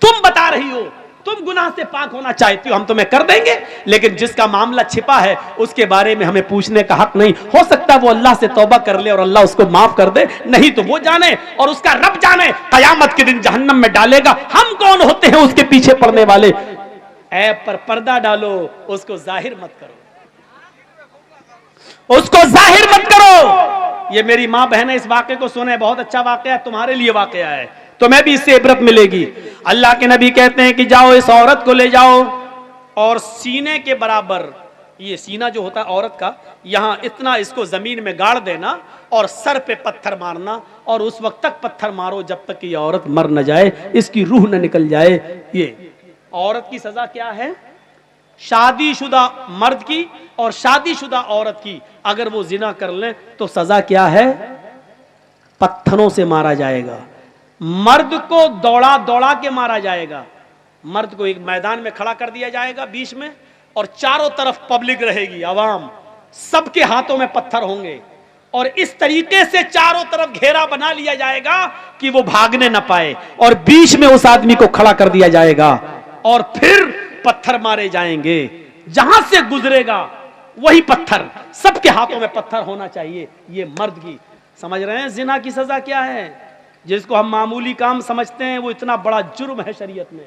Speaker 1: तुम बता रही हो तुम गुनाह से पाक होना चाहती हो, हम तुम्हें कर देंगे, लेकिन जिसका मामला छिपा है उसके बारे में हमें पूछने का हक नहीं। हो सकता है वो अल्लाह से तौबा कर ले और अल्लाह उसको माफ कर दे, नहीं तो वो जाने और उसका रब जाने, कयामत के दिन जहन्नम में डालेगा। हम कौन होते हैं उसके पीछे पड़ने वाले? ऐप पर पर्दा डालो, उसको जाहिर मत करो, उसको जाहिर मत करो। ये मेरी मां बहन इस वाक़े को सुने, बहुत अच्छा वाक़या है, तुम्हारे लिए वाक़या है, तुम्हें भी इससे इबरत मिलेगी। अल्लाह के नबी कहते हैं कि जाओ इस औरत को ले जाओ और सीने के बराबर, ये सीना जो होता है औरत का, यहां इतना इसको जमीन में गाड़ देना और सर पे पत्थर मारना, और उस वक्त तक पत्थर मारो जब तक कि ये औरत मर न जाए, इसकी रूह न निकल जाए। ये औरत की सजा क्या है? शादीशुदा मर्द की और शादीशुदा औरत की अगर वो जिना कर ले तो सजा क्या है? पत्थरों से मारा जाएगा। मर्द को दौड़ा दौड़ा के मारा जाएगा। मर्द को एक मैदान में खड़ा कर दिया जाएगा बीच में, और चारों तरफ पब्लिक रहेगी, आवाम, सबके हाथों में पत्थर होंगे, और इस तरीके से चारों तरफ घेरा बना लिया जाएगा कि वो भागने ना पाए, और बीच में उस आदमी को खड़ा कर दिया जाएगा और फिर पत्थर मारे जाएंगे। जहां से गुजरेगा वही पत्थर, सबके हाथों में पत्थर होना चाहिए। ये मर्द की, समझ रहे हैं जिना की सजा क्या है? जिसको हम मामूली काम समझते हैं वो इतना बड़ा जुर्म है शरीयत में।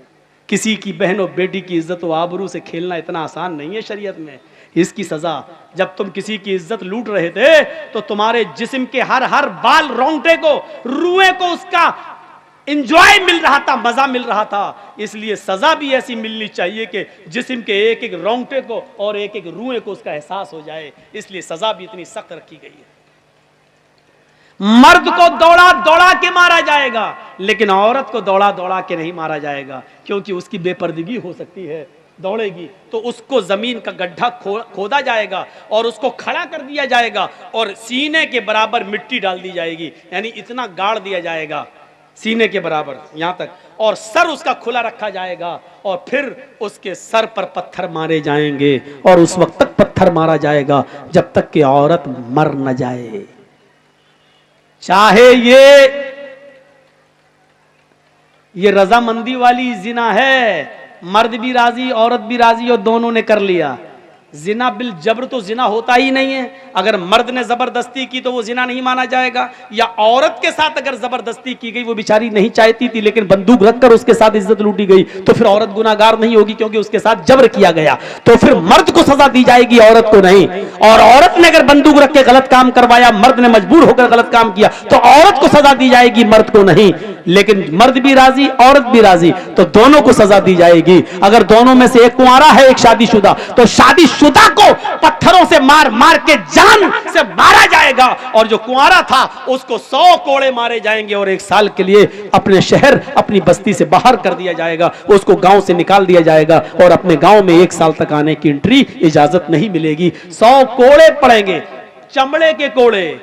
Speaker 1: किसी की बहन और बेटी की इज्जत व आबरू से खेलना इतना आसान नहीं है शरीयत में। इसकी सजा, जब तुम किसी की इज्जत लूट रहे थे तो तुम्हारे जिस्म के हर बाल, रोंगटे को, रुएं को उसका एंजॉय मिल रहा था, मजा मिल रहा था। इसलिए सजा भी ऐसी मिलनी चाहिए कि जिस्म के एक एक रोंगटे को और एक एक रुएं को उसका एहसास हो जाए। इसलिए सजा भी इतनी सख्त रखी गई है। मर्द को दौड़ा दौड़ा के मारा जाएगा, लेकिन औरत को दौड़ा दौड़ा के नहीं मारा जाएगा, क्योंकि उसकी बेपर्दगी हो सकती है। दौड़ेगी तो उसको जमीन का गड्ढा खोदा जाएगा और उसको खड़ा कर दिया जाएगा और सीने के बराबर मिट्टी डाल दी जाएगी, यानी इतना गाड़ दिया जाएगा सीने के बराबर यहां तक, और सर उसका खुला रखा जाएगा, और फिर उसके सर पर पत्थर मारे जाएंगे, और उस वक्त तक पत्थर मारा जाएगा जब तक कि औरत मर न जाए। चाहे ये रजामंदी वाली जिना है, मर्द भी राजी औरत भी राजी और दोनों ने कर लिया। जिना बिल जबर तो जिना होता ही नहीं है। अगर मर्द ने जबरदस्ती की तो वो जिना नहीं माना जाएगा, या औरत के साथ अगर जबरदस्ती की गई, वो बेचारी नहीं चाहती थी लेकिन बंदूक रखकर उसके साथ इज्जत लूटी गई, तो फिर औरत गुनाहगार नहीं होगी क्योंकि उसके साथ जबर किया गया। तो फिर मर्द को सजा दी जाएगी, औरत को नहीं। और औरत ने अगर बंदूक रख के गलत काम करवाया, मर्द ने मजबूर होकर गलत काम किया, तो औरत को सजा दी जाएगी, मर्द को नहीं। लेकिन मर्द भी राजी औरत भी राजी, तो दोनों को सजा दी जाएगी। अगर दोनों में से एक कुंवारा है एक शादीशुदा, तो शादीशुदा शादीशुदा को पत्थरों से मार मार के जान से मारा जाएगा, और जो कुंवारा था उसको 100 कोड़े मारे जाएंगे, और 1 साल के लिए अपने शहर अपनी बस्ती से बाहर कर दिया जाएगा, उसको गांव से निकाल दिया जाएगा, और अपने गांव में 1 साल तक आने की एंट्री इजाजत नहीं मिलेगी। 100 कोड़े पड़ेंगे, चमड़े के कोड़े,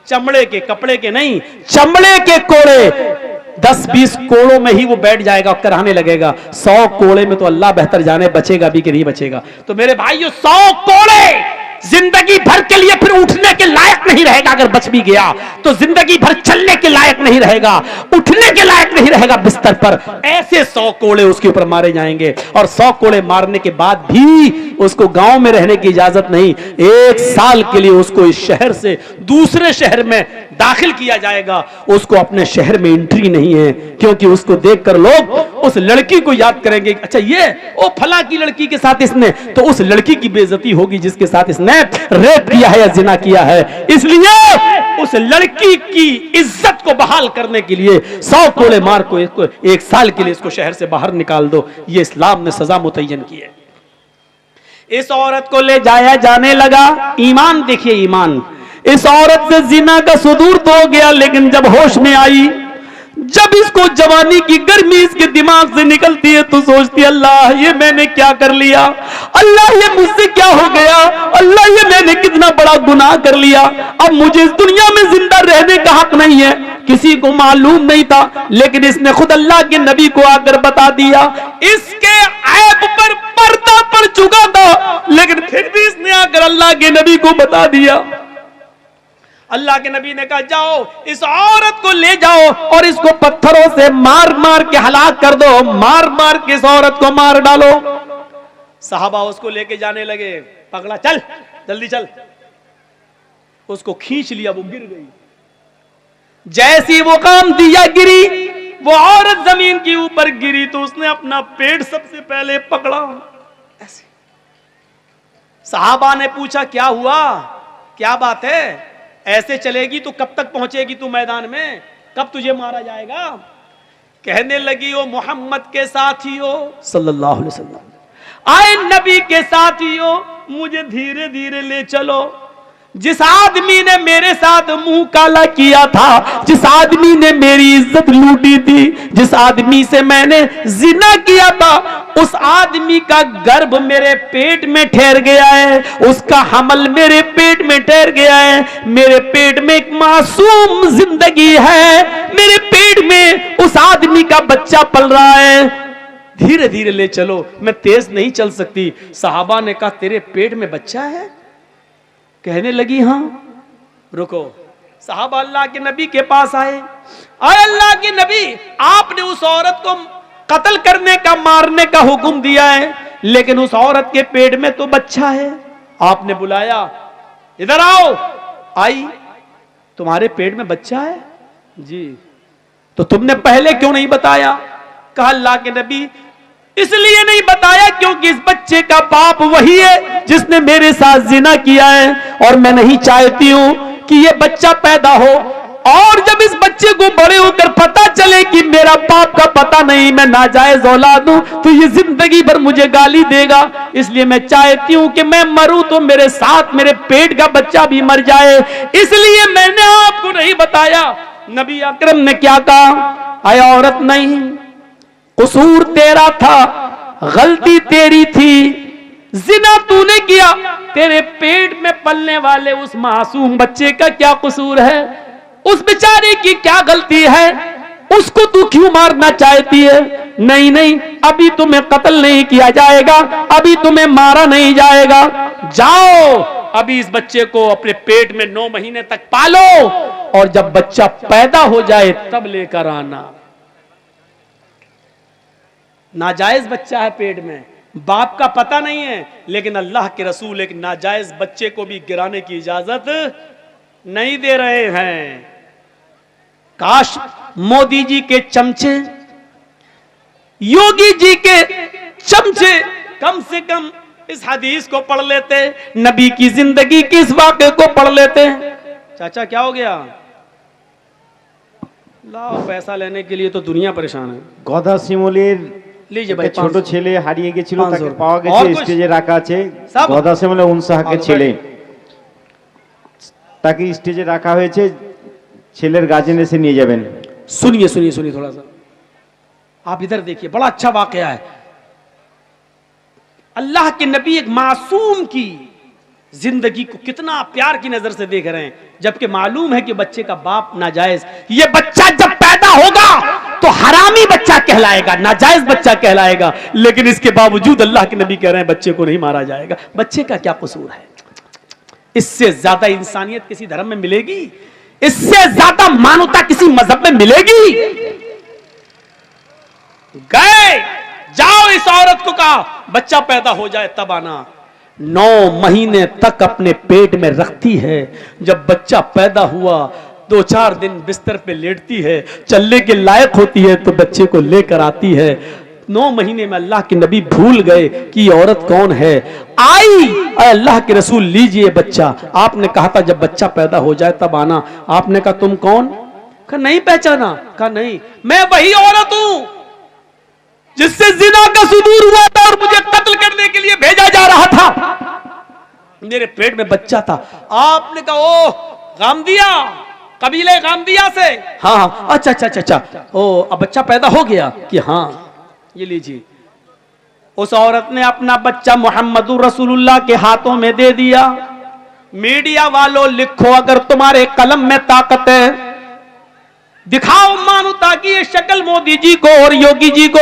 Speaker 1: चमड़े के, कपड़े के नहीं, चमड़े के कोड़े। 10-20 कोड़ों में ही वो बैठ जाएगा, कराने लगेगा। 100 कोड़े में तो अल्लाह बेहतर जाने बचेगा भी कि नहीं बचेगा। तो मेरे भाइयों, 100 कोड़े जिंदगी भर के लिए फिर उठने के लायक नहीं रहेगा। अगर बच भी गया तो जिंदगी भर चलने के लायक नहीं रहेगा, उठने के लायक नहीं रहेगा बिस्तर पर। ऐसे 100 कोड़े उसके ऊपर मारे जाएंगे, और 100 कोड़े मारने के बाद भी उसको गांव में रहने की इजाजत नहीं। 1 साल के लिए उसको इस शहर से दूसरे शहर में दाखिल किया जाएगा। उसको अपने शहर में एंट्री नहीं है, क्योंकि उसको देखकर लोग उस लड़की को याद करेंगे, अच्छा ये ओ फला की लड़की के साथ इसने, तो उस लड़की की बेइज्जती होगी जिसके साथ इसने रेप किया है या जिना किया है। इसलिए उस लड़की की इज्जत को बहाल करने के लिए 100 कोड़े मार को 1 साल के लिए इसको शहर से बाहर निकाल दो। ये इस्लाम ने सजा मुतय्यन की है। इस औरत को ले जाया जाने लगा। ईमान देखिए, ईमान। इस औरत से जिना का सुदूर तो हो गया, लेकिन जब होश में आई, जब इसको जवानी की गर्मी इसके दिमाग से निकलती है, तो सोचती है अल्लाह ये मैंने क्या कर लिया, अल्लाह ये मुझसे क्या हो गया, अल्लाह ये मैंने कितना बड़ा गुनाह कर लिया। अब मुझे इस दुनिया में जिंदा रहने का हक नहीं है। किसी को मालूम नहीं था, लेकिन इसने खुद अल्लाह के नबी को आकर बता दिया। इसके ऐब पर पर्दा पड़ चुका था, लेकिन फिर भी इसने आकर अल्लाह के नबी को बता दिया। अल्लाह के नबी ने कहा जाओ इस औरत को ले जाओ और इसको पत्थरों से मार मार के हलाक कर दो, मार मार के इस औरत को मार डालो। सहाबा उसको लेके जाने लगे, पकड़ा, चल जल्दी चल। उसको खींच लिया, वो गिर गई। जैसी वो काम दिया गिरी, वो औरत जमीन के ऊपर गिरी, तो उसने अपना पेट सबसे पहले पकड़ा। ऐसे सहाबा ने पूछा क्या हुआ, क्या बात है, ऐसे चलेगी तो कब तक पहुंचेगी तू मैदान में, कब तुझे मारा जाएगा। कहने लगी ओ मोहम्मद के साथियों सल्लल्लाहु अलैहि वसल्लम, आए नबी के साथियों, मुझे धीरे धीरे ले चलो। जिस आदमी ने मेरे साथ मुंह काला किया था, जिस आदमी ने मेरी इज्जत लूटी थी, जिस आदमी से मैंने जिना किया था, उस आदमी का गर्भ मेरे पेट में ठहर गया है, उसका हमल मेरे पेट में ठहर गया है। मेरे पेट में एक मासूम जिंदगी है, मेरे पेट में उस आदमी का बच्चा पल रहा है। धीरे धीरे ले चलो, मैं तेज नहीं चल सकती। सहाबा ने कहा तेरे पेट में बच्चा है? कहने लगी हाँ। रुको, सहाबा अल्लाह के नबी के पास आए। अल्लाह के नबी, आपने उस औरत को कत्ल करने का, मारने का हुक्म दिया है, लेकिन उस औरत के पेट में तो बच्चा है। आपने बुलाया, इधर आओ। आई, तुम्हारे पेट में बच्चा है? जी। तो तुमने पहले क्यों नहीं बताया? कहा अल्लाह के नबी, इसलिए नहीं बताया क्योंकि इस बच्चे का बाप वही है जिसने मेरे साथ जिना किया है, और मैं नहीं चाहती हूं कि ये बच्चा पैदा हो, और जब इस बच्चे को बड़े होकर पता चले कि मेरा बाप का पता नहीं, मैं नाजायज औलाद हूं, तो ये जिंदगी भर मुझे गाली देगा। इसलिए मैं चाहती हूं कि मैं मरूं तो मेरे साथ मेरे पेट का बच्चा भी मर जाए, इसलिए मैंने आपको नहीं बताया। नबी अकरम ने क्या कहा? आया औरत, नहीं, कसूर तेरा था, गलती तेरी थी, जिना तूने किया, तेरे पेट में पलने वाले उस मासूम बच्चे का क्या कसूर है? उस बेचारे की क्या गलती है? उसको तू क्यों मारना चाहती है? नहीं नहीं, अभी तुम्हें कत्ल नहीं किया जाएगा, अभी तुम्हें मारा नहीं जाएगा। जाओ, अभी इस बच्चे को अपने पेट में 9 महीने तक पालो, और जब बच्चा पैदा हो जाए तब लेकर आना। नाजायज बच्चा है पेट में, बाप का पता नहीं है, लेकिन अल्लाह के रसूल एक नाजायज बच्चे को भी गिराने की इजाजत नहीं दे रहे हैं। काश मोदी जी के चमचे, योगी जी के चमचे कम से कम इस हदीस को पढ़ लेते, नबी की जिंदगी के इस वाक़े को पढ़ लेते। चाचा क्या हो गया? लाओ, पैसा लेने के लिए तो दुनिया परेशान है।
Speaker 2: गधा শিমুলির
Speaker 1: लीजिए भाई,
Speaker 2: ছোট ছেলে হারিয়ে গেছিল,
Speaker 1: 500
Speaker 2: তাকে পাওয়া
Speaker 1: और
Speaker 2: গেছে,
Speaker 1: कुछ?
Speaker 2: স্টেজে রাখা আছে।
Speaker 1: सब?
Speaker 2: গদাসেমলে উনসাহাকের ছেলে, তাকে স্টেজে রাখা হয়েছে, ছেলের গার্জেন এসে নিয়ে যাবেন।
Speaker 1: सुनिए सुनिए सुनिए थोड़ा सा, आप इधर देखिए, बड़ा अच्छा वाकया है। अल्लाह के नबी एक मासूम की जिंदगी को कितना प्यार की नजर से देख रहे हैं, जबकि मालूम है कि बच्चे का बाप नाजायज, ये बच्चा जब पैदा होगा तो हरामी बच्चा कहलाएगा, नाजायज बच्चा कहलाएगा, लेकिन इसके बावजूद अल्लाह के नबी कह रहे हैं बच्चे को नहीं मारा जाएगा। बच्चे का क्या कसूर है? इससे ज्यादा इंसानियत किसी धर्म में मिलेगी? इससे ज्यादा मानवता किसी मजहब में मिलेगी? गए, जाओ इस औरत को कहा बच्चा पैदा हो जाए तब आना। 9 महीने तक अपने पेट में रखती है, जब बच्चा पैदा हुआ 2-4 दिन बिस्तर पे लेटती है, चलने के लायक होती है तो बच्चे को लेकर आती है। 9 महीने में अल्लाह के नबी भूल गए कि ये औरत कौन है। आई, अल्लाह के रसूल लीजिए बच्चा। आपने कहा था जब बच्चा पैदा हो जाए तब आना। आपने कहा तुम कौन? कहा नहीं पहचाना। कहा नहीं, मैं वही औरत हूं जिससे जिना का सुदूर हुआ था और मुझे कत्ल करने के लिए भेजा जा रहा था, मेरे पेट में बच्चा था। आपने कहा ओ गामदिया, कबीले गामदिया से? हाँ हाँ, अच्छा अच्छा अच्छा अच्छा, ओ अब बच्चा पैदा हो गया? कि हाँ, ये लीजिए। उस औरत ने अपना बच्चा मोहम्मदुर रसूलुल्लाह के हाथों में दे दिया। मीडिया वालों लिखो, अगर तुम्हारे कलम में ताकत है दिखाओ मानवता की ये शक्ल मोदी जी को और योगी जी को,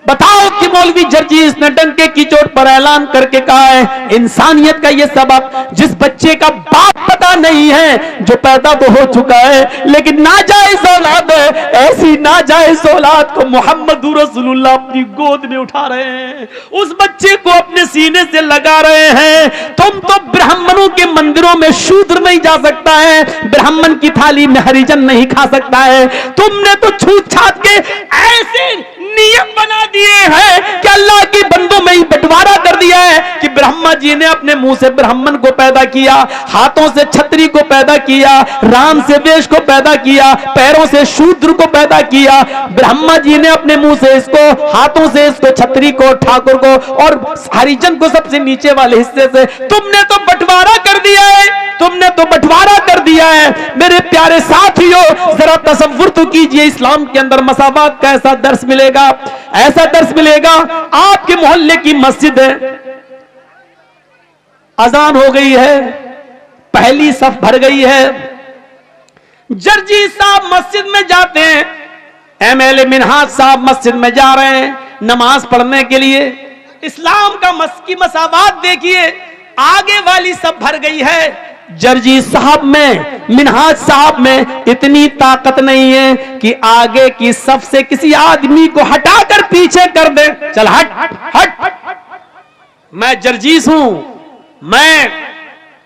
Speaker 1: बताओ कि मौलवी जर्जीस ने डंके की चोट पर ऐलान करके कहा है इंसानियत का ये सबक, जिस बच्चे का बाप पता नहीं है, जो पैदा तो हो चुका है लेकिन नाजायज औलाद है, ऐसी नाजायज औलाद को मोहम्मद रसूलुल्लाह अपनी गोद में उठा रहे हैं, उस बच्चे को अपने सीने से लगा रहे हैं। तुम तो ब्राह्मणों के मंदिरों में शूद्र नहीं जा सकता है, ब्राह्मण की थाली में हरिजन नहीं खा सकता है। तुमने तो छूत छात के ऐसे नियम बना दिए हैं कि अल्लाह की बंदों में ही बंटवारा कर दिया है कि ब्रह्मा जी ने अपने मुंह से ब्राह्मण को पैदा किया, हाथों से छत्री को पैदा किया, राम से वेश को पैदा किया, पैरों से शूद्र को पैदा किया। ब्रह्मा जी ने अपने मुंह से इसको, हाथों से इसको, छत्री को, ठाकुर को और हरिजन को सबसे नीचे वाले हिस्से से। तुमने तो बंटवारा कर दिया है, तुमने तो बंटवारा कर दिया है। मेरे प्यारे साथियों, जरा तसव्वुर तो कीजिए, इस्लाम के अंदर मसावात का ऐसा दर्स मिलेगा, ऐसा दर्स मिलेगा। आपके मोहल्ले की मस्जिद है, अजान हो गई है, पहली सफ भर गई है, जर्जी साहब मस्जिद में जाते हैं, एमएलए मिनहाज साहब मस्जिद में जा रहे हैं नमाज पढ़ने के लिए। इस्लाम का की मसावात देखिए, आगे वाली सब भर गई है, जर्जी साहब में, मिनहाज साहब में इतनी ताकत नहीं है कि आगे की सफ से किसी आदमी को हटाकर पीछे कर दे। चल हट हट हट, मैं जर्जीस हूं, मैं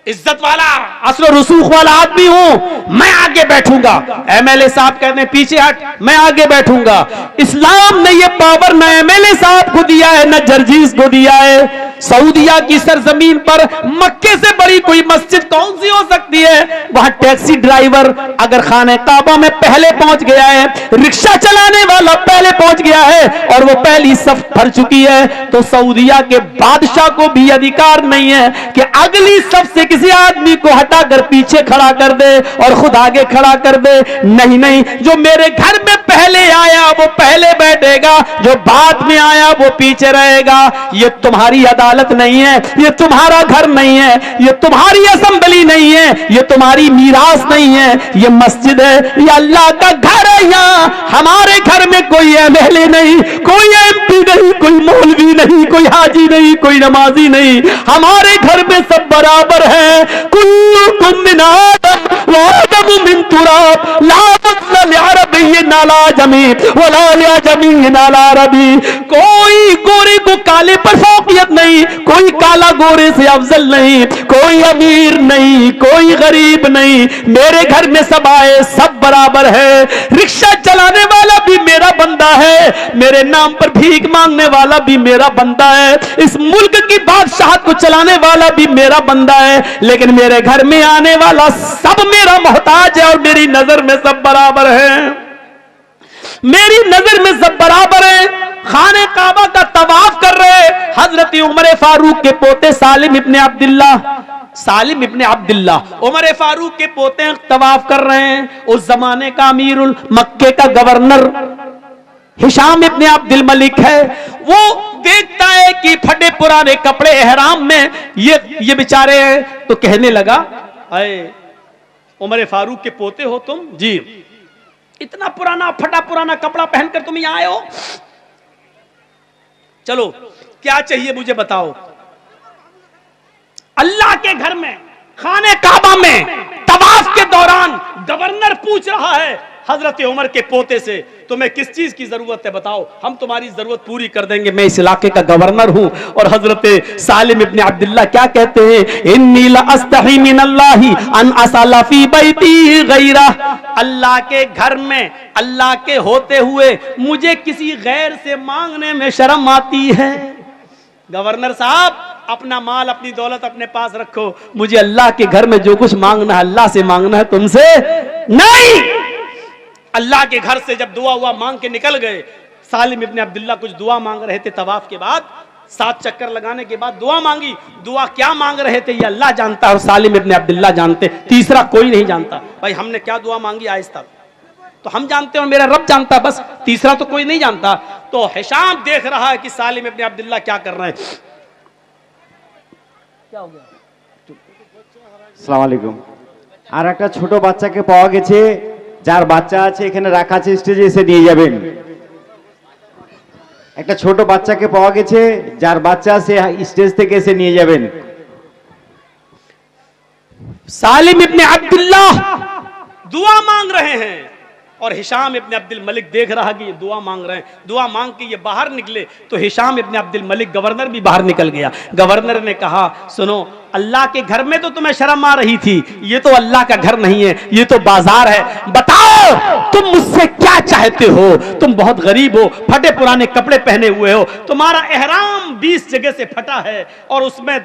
Speaker 1: इज्जत वाला असलो रसूख वाला आदमी हूं, मैं आगे बैठूंगा। एमएलए साहब कहते हैं पीछे हट, मैं आगे बैठूंगा। इस्लाम ने यह पावर न एमएलए साहब को दिया है, न जर्जीस को दिया है। सऊदिया की सरजमीन पर मक्के से बड़ी कोई मस्जिद कौन सी हो सकती है? वहां टैक्सी ड्राइवर अगर खाने काबा में पहले पहुंच गया है, रिक्शा चलाने वाला पहले पहुंच गया है और वो पहली सफ भर चुकी है, तो सऊदिया के बादशाह को भी अधिकार नहीं है कि अगली सफ से किसी आदमी को हटाकर पीछे खड़ा कर दे और खुद आगे खड़ा कर दे। नहीं नहीं, जो मेरे घर में पहले आया वो पहले बैठेगा, जो बाद में आया वो पीछे रहेगा। ये तुम्हारी अदालत नहीं है, ये तुम्हारा घर नहीं है, ये तुम्हारी असेंबली नहीं है, ये तुम्हारी मीरास नहीं है, ये मस्जिद है, ये अल्लाह का घर है। यहाँ हमारे घर में कोई एमएलए नहीं, कोई एमपी नहीं, कोई मौलवी नहीं, कोई हाजी नहीं, कोई नमाजी नहीं, हमारे घर में सब बराबर है। कुल्लुकुम मिन आदम व आदम मिन तुराब, ला फज़्ल लिअरबिय्यिन अला जमी वला लिअजमिय्यिन अला अरबी। कोई गोरे को काले पर फौकियत नहीं, कोई काला गोरे से अफजल नहीं, कोई अमीर नहीं, कोई गरीब नहीं, मेरे घर में सब आए, सब बराबर है। रिक्शा चलाने वाला भी मेरा बंदा है, मेरे नाम पर भीख मांगने वाला भी मेरा बंदा है, इस मुल्क की बादशाहत को चलाने वाला भी मेरा बंदा है, लेकिन मेरे घर में आने वाला सब मेरा मोहताज है और मेरी नजर में सब बराबर है, मेरी नजर में सब बराबर है। खाने काबा का तवाफ कर रहे हजरत उमर फारूक के पोते सालिम इब्ने अब्दुल्ला उमर फारूक के पोते तवाफ कर रहे हैं। उस जमाने का अमीरुल मक्के का गवर्नर हिशाम इब्ने अब्दुल मलिक है। वो देखता है कि फटे पुराने कपड़े एहराम में ये बेचारे हैं, तो कहने लगा, अरे उमर फारूक के पोते हो तुम? जी। इतना पुराना फटा पुराना कपड़ा पहनकर तुम यहां आए हो? चलो क्या चाहिए मुझे बताओ। अल्लाह के घर में खाने काबा में तवाफ के दौरान गवर्नर पूछ रहा है हजरत उमर के पोते से, तुम्हें किस चीज की जरूरत है बताओ, हम तुम्हारी जरूरत पूरी कर देंगे, मैं इस इलाके का गवर्नर हूं। और हजरत सालिम इब्ने अब्दुल्ला क्या कहते हैं, इन्नी ला अस्तही मिनल्लाहि अन असला फी बैती गैरा, अल्लाह के घर में अल्लाह के होते हुए मुझे किसी गैर से मांगने में शर्म आती है। गवर्नर साहब, अपना माल अपनी दौलत अपने पास रखो, मुझे अल्लाह के घर में जो कुछ मांगना है अल्लाह से मांगना है, तुमसे नहीं। अल्लाह के घर से जब दुआ हुआ मांग के निकल गए, सालिम इब्ने अब्दुल्ला कुछ दुआ मांग रहे थे तवाफ के बाद, 7 चक्कर लगाने के बाद दुआ मांगी। दुआ क्या मांग रहे थे ये अल्लाह जानता है और सालिम इब्ने अब्दुल्ला जानते, तीसरा कोई नहीं जानता। भाई हमने क्या दुआ मांगी आज तक तो हम जानते हैं और मेरा रब जानता है, बस तीसरा तो कोई नहीं जानता। तो हिशाम देख रहा है कि सालिम इब्ने अब्दुल्ला क्या कर रहे हैं। क्या हो गया?
Speaker 2: আসসালামু আলাইকুম। আর একটা ছোট বাচ্চাকে পাওয়া গেছে, যার বাচ্চা আছে এখানে রাখা আছে, স্টেজে এসে নিয়ে যাবেন। একটা ছোট বাচ্চাকে পাওয়া গেছে, যার বাচ্চা আছে স্টেজ থেকে এসে নিয়ে যাবেন।
Speaker 1: सालिम इब्ने अब्दुल्ला दुआ मांग रहे हैं और हिशाम इब्ने अब्दुल मलिक देख रहा कि ये दुआ मांग रहे हैं। दुआ मांग के ये बाहर निकले तो हिशाम इब्ने अब्दुल मलिक गवर्नर भी बाहर निकल गया। गवर्नर ने कहा, सुनो, अल्लाह के घर में तो तुम्हें शर्म आ रही थी, ये तो अल्लाह का घर नहीं है, ये तो बाजार है। बताओ तुम मुझसे क्या चाहते हो? तुम बहुत गरीब हो, फटे पुराने कपड़े पहने हुए हो, तुम्हारा एहराम 20 जगह से फटा है और उसमें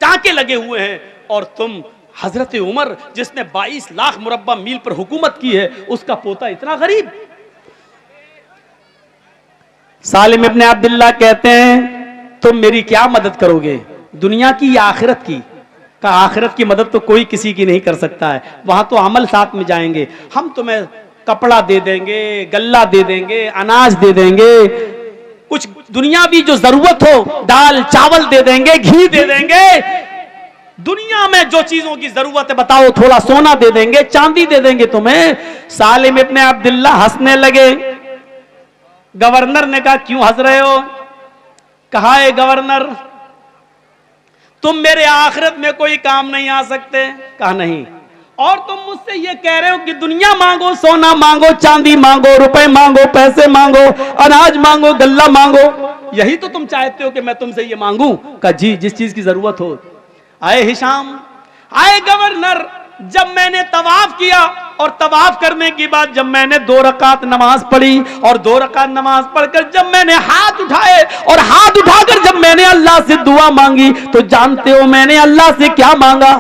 Speaker 1: टांके लगे हुए हैं, और तुम हजरत उमर जिसने 22 लाख मुरब्बा मील पर हुकूमत की है, उसका पोता इतना गरीब। सालिम इब्ने अब्दुल्ला कहते हैं, तुम मेरी क्या मदद करोगे, दुनिया की या आखिरत की? का आखिरत की मदद तो कोई किसी की नहीं कर सकता है, वहां तो अमल साथ में जाएंगे। हम तुम्हें कपड़ा दे देंगे, गल्ला दे देंगे, अनाज दे देंगे, कुछ दुनियावी जो जरूरत हो, दाल चावल दे देंगे, घी दे देंगे, दुनिया में जो चीजों की जरूरत है बताओ, थोड़ा सोना दे देंगे, चांदी दे देंगे तुम्हें। सालिम इब्ने अब्दुल्ला हंसने लगे। गवर्नर ने कहा, क्यों हंस रहे हो? कहा, है गवर्नर, तुम मेरे आखिरत में कोई काम नहीं आ सकते? कहा, नहीं। और तुम मुझसे ये कह रहे हो कि दुनिया मांगो, सोना मांगो, चांदी मांगो, रुपए मांगो, पैसे मांगो, अनाज मांगो, गल्ला मांगो, यही तो तुम चाहते हो कि मैं तुमसे ये मांगू? कहा, जी, जिस चीज की जरूरत हो। आए हिशाम, आए गवर्नर, जब मैंने तवाफ किया और तवाफ करने के बाद जब मैंने 2 रकात नमाज पढ़ी और 2 रकात नमाज पढ़कर जब मैंने हाथ उठाए और हाथ उठाकर जब मैंने अल्लाह से दुआ मांगी, तो जानते हो मैंने अल्लाह से क्या मांगा?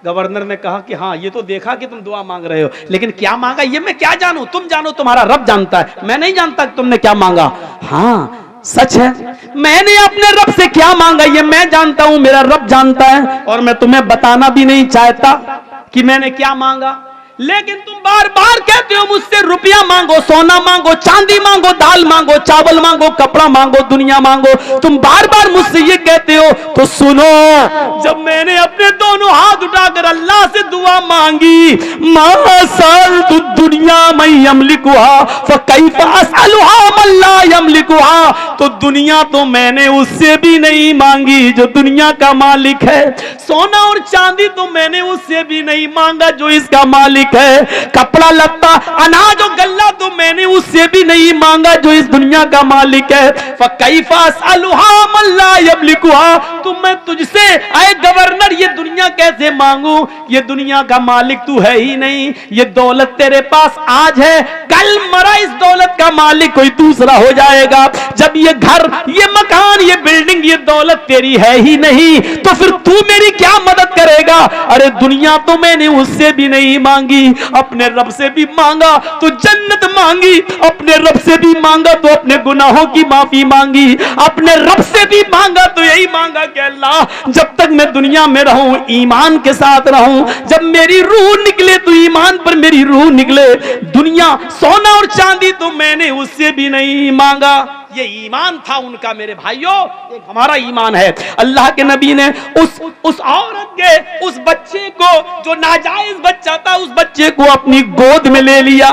Speaker 1: गवर्नर ने कहा कि हाँ, ये तो देखा कि तुम दुआ मांग रहे हो, लेकिन क्या मांगा ये मैं क्या जानूं? तुम जानो, तुम्हारा रब जानता है, मैं नहीं जानता कि तुमने क्या मांगा। हाँ सच है, मैंने अपने रब से क्या मांगा ये मैं जानता हूं, मेरा रब जानता है, और मैं तुम्हें बताना भी नहीं चाहता कि मैंने क्या मांगा। लेकिन तुम बार बार कहते हो मुझसे रुपया मांगो, सोना मांगो, चांदी मांगो, दाल मांगो, चावल मांगो, कपड़ा मांगो, दुनिया मांगो, तुम बार बार मुझसे ये कहते हो। तो सुनो, जब मैंने अपने दोनों हाथ उठाकर अल्लाह से दुआ मांगी, मासल तु दुनिया मैं यमलिकुहा फकैफ असअलुहा मन ला यमलिकुहा, तो दुनिया तो मैंने उससे भी नहीं मांगी जो दुनिया का मालिक है, सोना और चांदी तो मैंने उससे भी नहीं मांगा जो इसका मालिक है, कपड़ा लत्ता अनाज और गल्ला तो मैंने उससे भी नहीं मांगा जो इस दुनिया का मालिक है। फकैफा असअलुहा मन ला यमलिकुहा, तो मैं तुझसे आए गवर्नर ये दुनिया कैसे मांगू? ये दुनिया का मालिक तू है ही नहीं, ये दौलत तेरे पास आज है, कल मरा इस दौलत का मालिक कोई दूसरा दूसरा हो जाएगा। जब ये घर, ये मकान, ये बिल्डिंग, ये दौलत तेरी है ही नहीं तो फिर तू मेरी क्या मदद करेगा? अरे दुनिया तो मैंने उससे भी नहीं मांगी, अपने रब से भी मांगा तो जन्नत मांगी, अपने रब से भी मांगा तो अपने गुनाहों की माफी मांगी, अपने रब से भी मांगा तो यही मांगा कि अल्लाह जब तक मैं दुनिया में रहूं ईमान के साथ रहूं, जब मेरी रूह निकले तो ईमान पर मेरी रूह निकले। दुनिया सोना और चांदी तो मैंने उससे भी नहीं मांगा। ये ईमान था उनका मेरे भाइयों, एक हमारा ईमान है। अल्लाह के नबी ने उस औरत के, उस बच्चे को जो नाजायज बच्चा था, उस बच्चे को अपनी गोद में ले लिया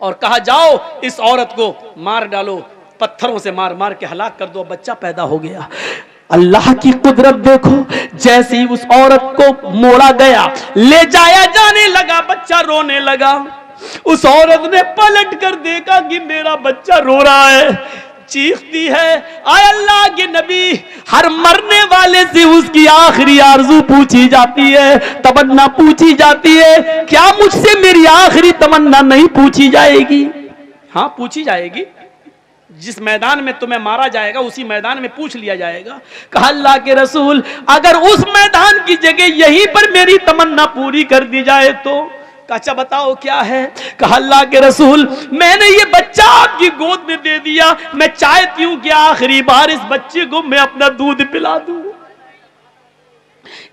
Speaker 1: और कहा जाओ इस औरत को मार डालो, पत्थरों से मार मार के हलाक कर दो। बच्चा पैदा हो गया। अल्लाह की कुदरत देखो, जैसे ही उस औरत को मोड़ा गया, ले जाया जाने लगा, बच्चा रोने लगा। उस औरत ने पलट कर देखा कि मेरा बच्चा रो रहा है, चीखती है। आय अल्लाह के नबी, हर मरने वाले से उसकी आखिरी आरज़ू पूछी जाती है, तमन्ना पूछी जाती है। क्या मुझसे मेरी आखिरी तमन्ना नहीं पूछी जाएगी? हाँ, पूछी जाएगी। जिस मैदान में तुम्हें मारा जाएगा उसी मैदान में पूछ लिया जाएगा। कहा अल्लाह के रसूल, अगर उस मैदान की जगह यहीं पर मेरी तमन्ना पूरी कर दी जाए तो? अच्छा बताओ क्या है? कहा अल्लाह के रसूल, मैंने ये बच्चा आपकी गोद में दे दिया, मैं चाहती हूं कि आखिरी बार इस बच्चे को मैं अपना दूध पिला दूं।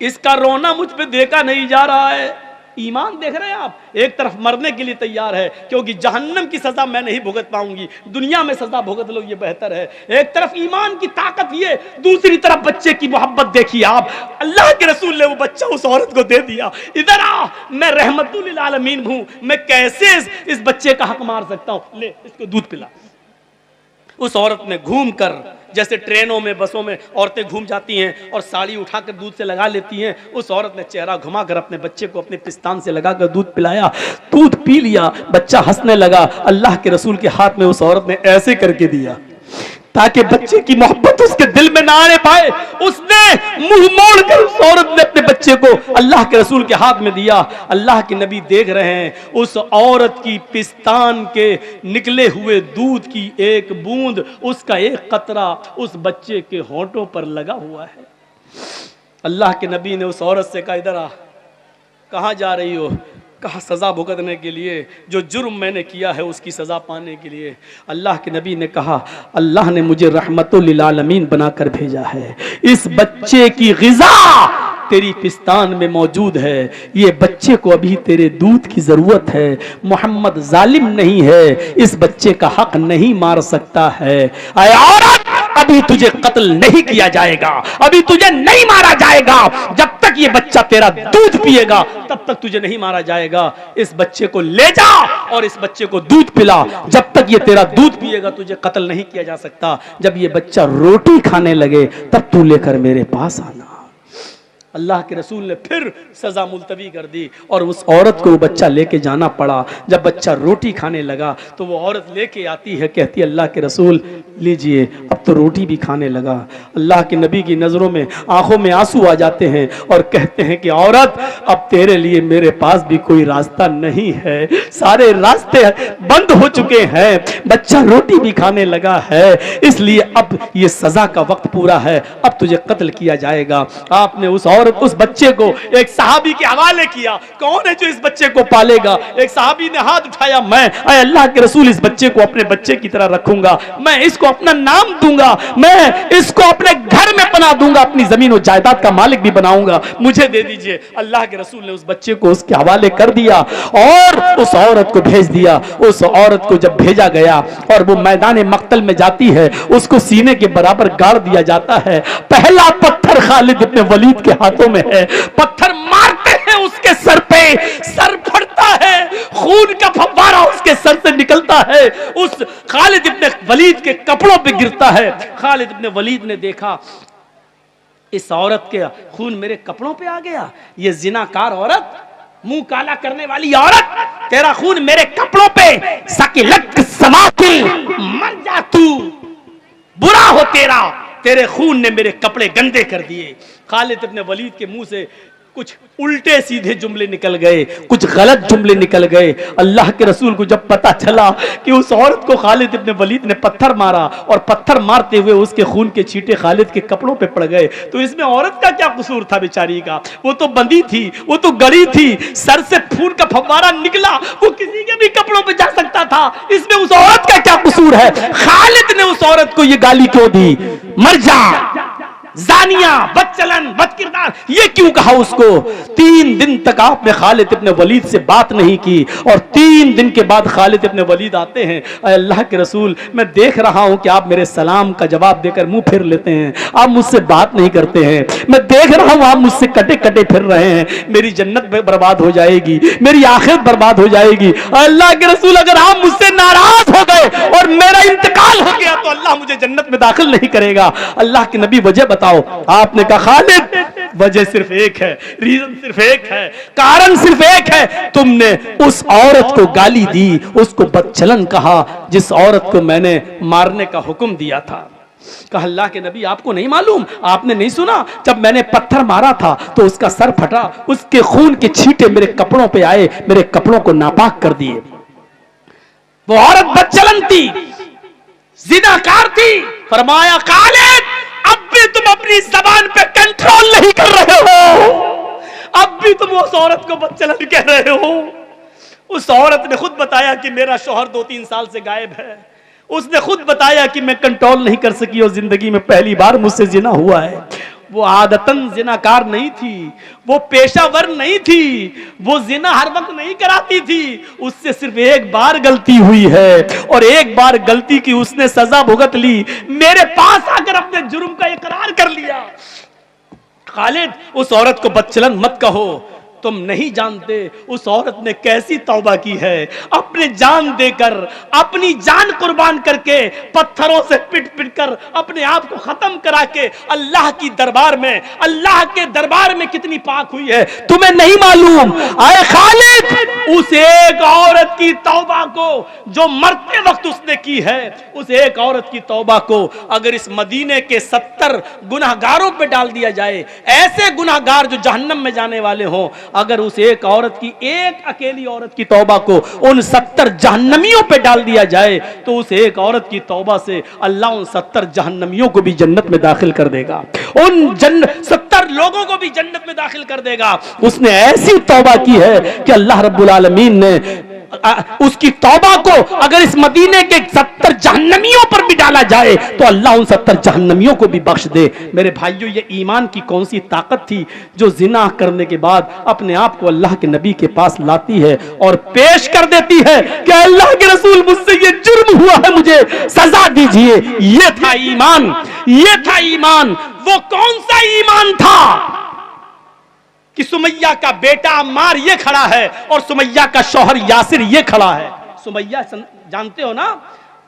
Speaker 1: इसका रोना मुझ पे देखा नहीं जा रहा है। ईमान देख रहे हैं आप? एक तरफ मरने के लिए तैयार है क्योंकि जहन्नम की सजा मैं नहीं भुगत पाऊंगी, दुनिया में सजा भुगत लो ये बेहतर है। एक तरफ ईमान की ताकत ये, दूसरी तरफ बच्चे की मोहब्बत देखिए आप। अल्लाह के रसूल ने वो बच्चा उस औरत को दे दिया। इधर आ, मैं रहमतुल आलमीन हूं, मैं कैसे इस बच्चे का हक मार सकता हूं? ले इसको दूध पिला। उस औरत ने घूम कर, जैसे ट्रेनों में बसों में औरतें घूम जाती हैं और साड़ी उठाकर दूध से लगा लेती हैं, उस औरत ने चेहरा घुमाकर अपने बच्चे को अपने पिस्तान से लगाकर दूध पिलाया। दूध पी लिया, बच्चा हंसने लगा। अल्लाह के रसूल के हाथ में उस औरत ने ऐसे करके दिया ताकि बच्चे की मोहब्बत उसके दिल में ना आने पाए। उसने मुंह मोड़कर उस औरत ने अपने बच्चे को अल्लाह के रसूल के हाथ में दिया। अल्लाह के नबी देख रहे हैं उस औरत की पिस्तान के निकले हुए दूध की एक बूंद, उसका एक कतरा उस बच्चे के होंठों पर लगा हुआ है। अल्लाह के नबी ने उस औरत से कहा, इधर आ। कहाँ जा रही हो? कहा सज़ा भुगतने के लिए, जो जुर्म मैंने किया है उसकी सज़ा पाने के लिए। अल्लाह के नबी ने कहा, अल्लाह ने मुझे रहमतुल आलमीन बनाकर भेजा है। इस बच्चे की ग़िज़ा तेरी पिस्तान में मौजूद है, ये बच्चे को अभी तेरे दूध की ज़रूरत है। मोहम्मद जालिम नहीं है, इस बच्चे का हक नहीं मार सकता है। ऐ औरत, अभी तुझे कत्ल नहीं किया जाएगा, अभी तुझे नहीं मारा जाएगा। जब तक ये बच्चा तेरा दूध पिएगा तब तक तुझे नहीं मारा जाएगा। इस बच्चे को ले जा और इस बच्चे को दूध पिला। जब तक ये तेरा दूध पिएगा तुझे कत्ल नहीं किया जा सकता। जब ये बच्चा रोटी खाने लगे तब तू लेकर मेरे पास आना। अल्लाह के रसूल ने फिर सज़ा मुलतवी कर दी और उस औरत को वो बच्चा लेके जाना पड़ा। जब बच्चा रोटी खाने लगा तो वो औरत लेके आती है, कहती है अल्लाह के रसूल लीजिए, अब तो रोटी भी खाने लगा। अल्लाह के नबी की नज़रों में, आंखों में आंसू आ जाते हैं और कहते हैं कि औरत, अब तेरे लिए मेरे पास भी कोई रास्ता नहीं है, सारे रास्ते बंद हो चुके हैं, बच्चा रोटी भी खाने लगा है, इसलिए अब ये सज़ा का वक्त पूरा है, अब तुझे कत्ल किया जाएगा। आपने उस बच्चे को एक सहाबी के हवाले किया। कौन है जो इस बच्चे को पालेगा? एक सहाबी ने हाथ उठाया, मैं अल्लाह के रसूल इस बच्चे को अपने बच्चे की तरह रखूंगा, मैं इसको अपना नाम दूंगा, मैं इसको अपने घर में बना दूंगा, अपनी जमीन और जायदाद का मालिक भी बनाऊंगा, मुझे दे दीजिए। अल्लाह के रसूल ने उस बच्चे को उसके हवाले कर दिया और उस औरत को भेज दिया। उस औरत को जब भेजा गया और वो मैदान मक्तल में जाती है, उसको सीने के बराबर गाड़ दिया जाता है। पहला पत्थर खालिद इब्न वलीद के हाथों में है, पत्थर मारते हैं उसके सर पे, सर फटता है, खून का फव्वारा उसके सर से निकलता है, उस खालिद इब्न वलीद के कपड़ों पे गिरता है। खालिद इब्न वलीद ने देखा इस औरत के खून मेरे कपड़ों पे आ गया, ये जिनाकार औरत, मुंह काला करने वाली औरत, तेरा खून मेरे कपड़ों पे, सकिलत समाकिल, मर जा तू, बुरा हो तेरा, तेरे खून ने मेरे कपड़े गंदे कर दिए। खालिद इब्न वलीद के मुंह से कुछ उल्टे सीधे जुमले निकल गए, कुछ गलत जुमले निकल गए। अल्लाह के रसूल को जब पता चला कि उस औरत को खालिद इब्न वलीद ने पत्थर मारा और पत्थर मारते हुए उसके खून के छींटे खालिद के कपड़ों पे पड़ गए, तो इसमें औरत का क्या कसूर था बेचारी का? वो तो बंदी थी, वो तो गड़ी थी, सर से खून का फव्वारा निकला, वो किसी के भी कपड़ों पे जा सकता था। इसमें उस औरत का क्या कसूर है? खालिद ने उस औरत को ये गाली क्यों दी? मर जा, जानिया, बदचलन, बदकिरदार, ये क्यों कहा उसको? 3 दिन तक आपने खालिद इब्न वलीद से बात नहीं की और 3 दिन के बाद खालिद इब्न वलीद आते हैं। अल्लाह के रसूल, मैं देख रहा हूं कि आप मेरे सलाम का जवाब देकर मुंह फेर लेते हैं, आप मुझसे बात नहीं करते हैं। मैं देख रहा हूं आप मुझसे कटे कटे फिर रहे हैं, मेरी जन्नत बर्बाद हो जाएगी, मेरी आखिरत बर्बाद हो जाएगी। अल्लाह के रसूल, अगर आप मुझसे नाराज हो गए और मेरा इंतकाल हो गया तो अल्लाह मुझे जन्नत में दाखिल नहीं करेगा। अल्लाह के नबी वजह बताओ। आपने कहा खालिद, वजह सिर्फ एक है, रीजन सिर्फ एक है, कारण सिर्फ एक है, तुमने उस औरत को गाली दी, उसको बदचलन कहा जिस औरत को मैंने मारने का हुक्म दिया था। कहा अल्लाह के नबी, आपको नहीं मालूम, आपने नहीं सुना? जब मैंने पत्थर मारा था तो उसका सर फटा, उसके खून के छींटे मेरे कपड़ों पे आए, मेरे कपड़ों को नापाक कर दिए। वो औरत बदचलन थी, जिनाकार थी। फरमाया खालिद, अब भी तुम अपनी जबान पे कंट्रोल नहीं कर रहे हो, अब भी तुम उस औरत को बदचलन कह रहे हो। उस औरत ने खुद बताया कि मेरा शौहर 2-3 साल से गायब है। उसने खुद बताया कि मैं कंट्रोल नहीं कर सकी और जिंदगी में पहली बार मुझसे जिना हुआ है। वो आदतन जिनाकार नहीं थी, वो पेशावर नहीं थी, वो जिना हर वक्त नहीं कराती थी। उससे सिर्फ एक बार गलती हुई है और एक बार गलती की उसने सजा भुगत ली, मेरे पास आकर अपने जुर्म का इकरार कर लिया। खालिद, उस औरत को बदचलन मत कहो, तुम नहीं जानते उस औरत ने कैसी तौबा की है। अपने जान देकर, अपनी जान कुर्बान करके, पत्थरों से पिट पिट कर अपने आप को खत्म करा के अल्लाह की दरबार में, अल्लाह के दरबार में कितनी पाक हुई है तुम्हें नहीं मालूम। आए खालिद, उस एक औरत की तौबा को जो मरते वक्त उसने की है, उस एक औरत की तौबा को अगर इस मदीने के 70 गुनाहगारों पे डाल दिया जाए, ऐसे गुनाहगार जो जहन्नम में जाने वाले हों, अगर उस एक औरत की, एक अकेली औरत की तौबा को उन 70 जहन्नमियों पे डाल दिया जाए, तो उस एक औरत की तौबा से अल्लाह उन 70 जहन्नमियों को भी जन्नत में दाखिल कर देगा, उन 70 लोगों को भी जन्नत में दाखिल कर देगा। उसने ऐसी तौबा की है कि अल्लाह रब्बुल आलमीन ने उसकी तौबा को अगर इस मदीने के 70 जहन्नमियों पर भी डाला जाए तो अल्लाह उन 70 जहन्नमियों को भी बख्श दे। मेरे भाइयों, ये ईमान की कौन सी ताकत थी जो जिना करने के बाद अपने आप को अल्लाह के नबी के पास लाती है और पेश कर देती है कि अल्लाह के रसूल, मुझसे ये जुर्म हुआ है, मुझे सजा दीजिए। ये था ईमान, ये था ईमान। वो कौन सा ईमान था कि सुमैया का बेटा अम्मार ये खड़ा है और सुमैया का शौहर यासिर ये खड़ा है। सुमैया जानते हो ना,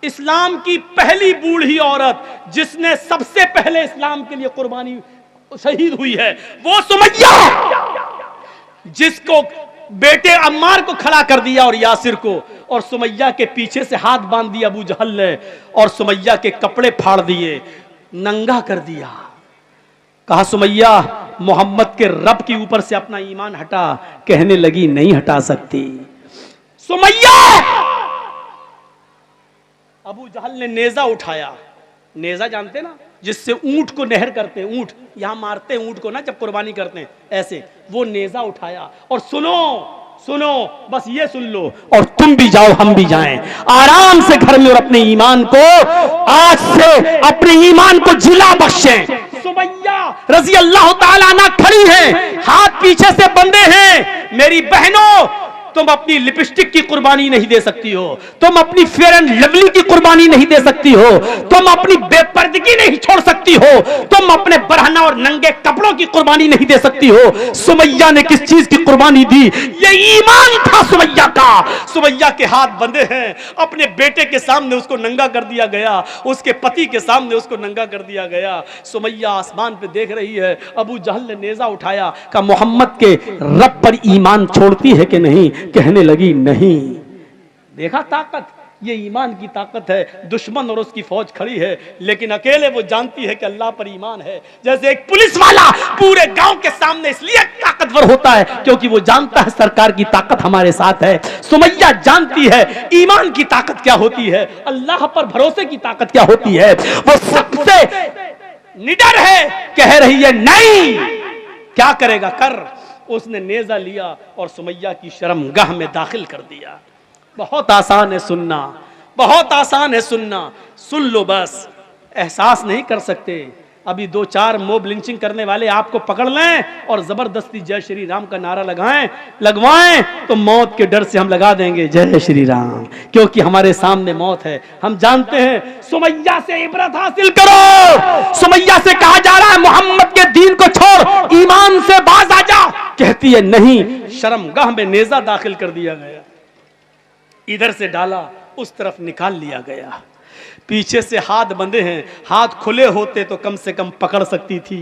Speaker 1: इस्लाम की पहली बूढ़ी औरत जिसने सबसे पहले इस्लाम के लिए कुर्बानी शहीद हुई है, वो सुमैया, जिसको बेटे अम्मार को खड़ा कर दिया और यासिर को, और सुमैया के पीछे से हाथ बांध दिया अबू जहल ने और सुमैया के कपड़े फाड़ दिए, नंगा कर दिया। कहा सुमैया, मोहम्मद के रब के ऊपर से अपना ईमान हटा। कहने लगी नहीं हटा सकती। सुमैया, अबू जहल ने नेजा उठाया। नेजा जानते ना, जिससे ऊंट को नहर करते हैं, ऊंट यहां मारते हैं ऊंट को ना जब कुर्बानी करते हैं, ऐसे वो नेजा उठाया और सुनो सुनो, बस ये सुन लो और तुम भी जाओ, हम भी जाएं आराम से घर में और अपने ईमान को आज से अपने ईमान को जिला बख्शें। सुमैया रजी अल्लाह ताला अन्हा खड़ी है, हाथ पीछे से बंधे हैं। मेरी बहनों, तुम अपनी लिपस्टिक की कुर्बानी नहीं दे सकती हो, तुम अपनी फेयर एंड लवली की कुर्बानी नहीं दे सकती हो, तुम अपनी बेपर्दगी नहीं छोड़ सकती हो, तुम अपने बरहना और नंगे कपड़ों की कुर्बानी नहीं दे सकती हो। सुमैया ने किस चीज की कुर्बानी दी? ये ईमान था सुमैया का। सुमैया के हाथ बंधे हैं, अपने बेटे के सामने उसको नंगा कर दिया गया, उसके पति के सामने उसको नंगा कर दिया गया। सुमैया आसमान पे देख रही है। अबू जहल ने नेजा उठाया, कहा मोहम्मद के रब पर ईमान छोड़ती है कि नहीं? कहने लगी नहीं। देखा ताकत, ये ईमान की ताकत है। दुश्मन और उसकी फौज खड़ी है, लेकिन अकेले वो जानती है कि अल्लाह पर ईमान है। जैसे एक पुलिस वाला पूरे गांव के सामने इसलिए ताकतवर होता है क्योंकि वो जानता है सरकार की ताकत हमारे साथ है। सुमैया जानती है ईमान की ताकत क्या होती है, अल्लाह पर भरोसे की ताकत क्या होती है। वो सबसे निडर है, कह रही है नहीं, क्या करेगा कर। उसने नेजा लिया और सुमैया की शर्मगाह में दाखिल कर दिया। बहुत आसान है सुनना, बहुत आसान है सुनना, सुन लो बस, एहसास नहीं कर सकते। अभी 2-4 मोब लिंचिंग करने वाले आपको पकड़ लें और जबरदस्ती जय श्री राम का नारा लगवाएं तो मौत के डर से हम लगा देंगे जय श्री राम, क्योंकि हमारे सामने मौत है। हम जानते हैं। सुमैया से इबरत हासिल करो। सुमैया से कहा जा रहा है मोहम्मद के दीन को छोड़, ईमान से बाज आ जा, कहती है नहीं। शर्मगाह में नेजा दाखिल कर दिया गया, इधर से डाला उस तरफ निकाल लिया गया। पीछे से हाथ बंधे हैं, हाथ खुले होते तो कम से कम पकड़ सकती थी,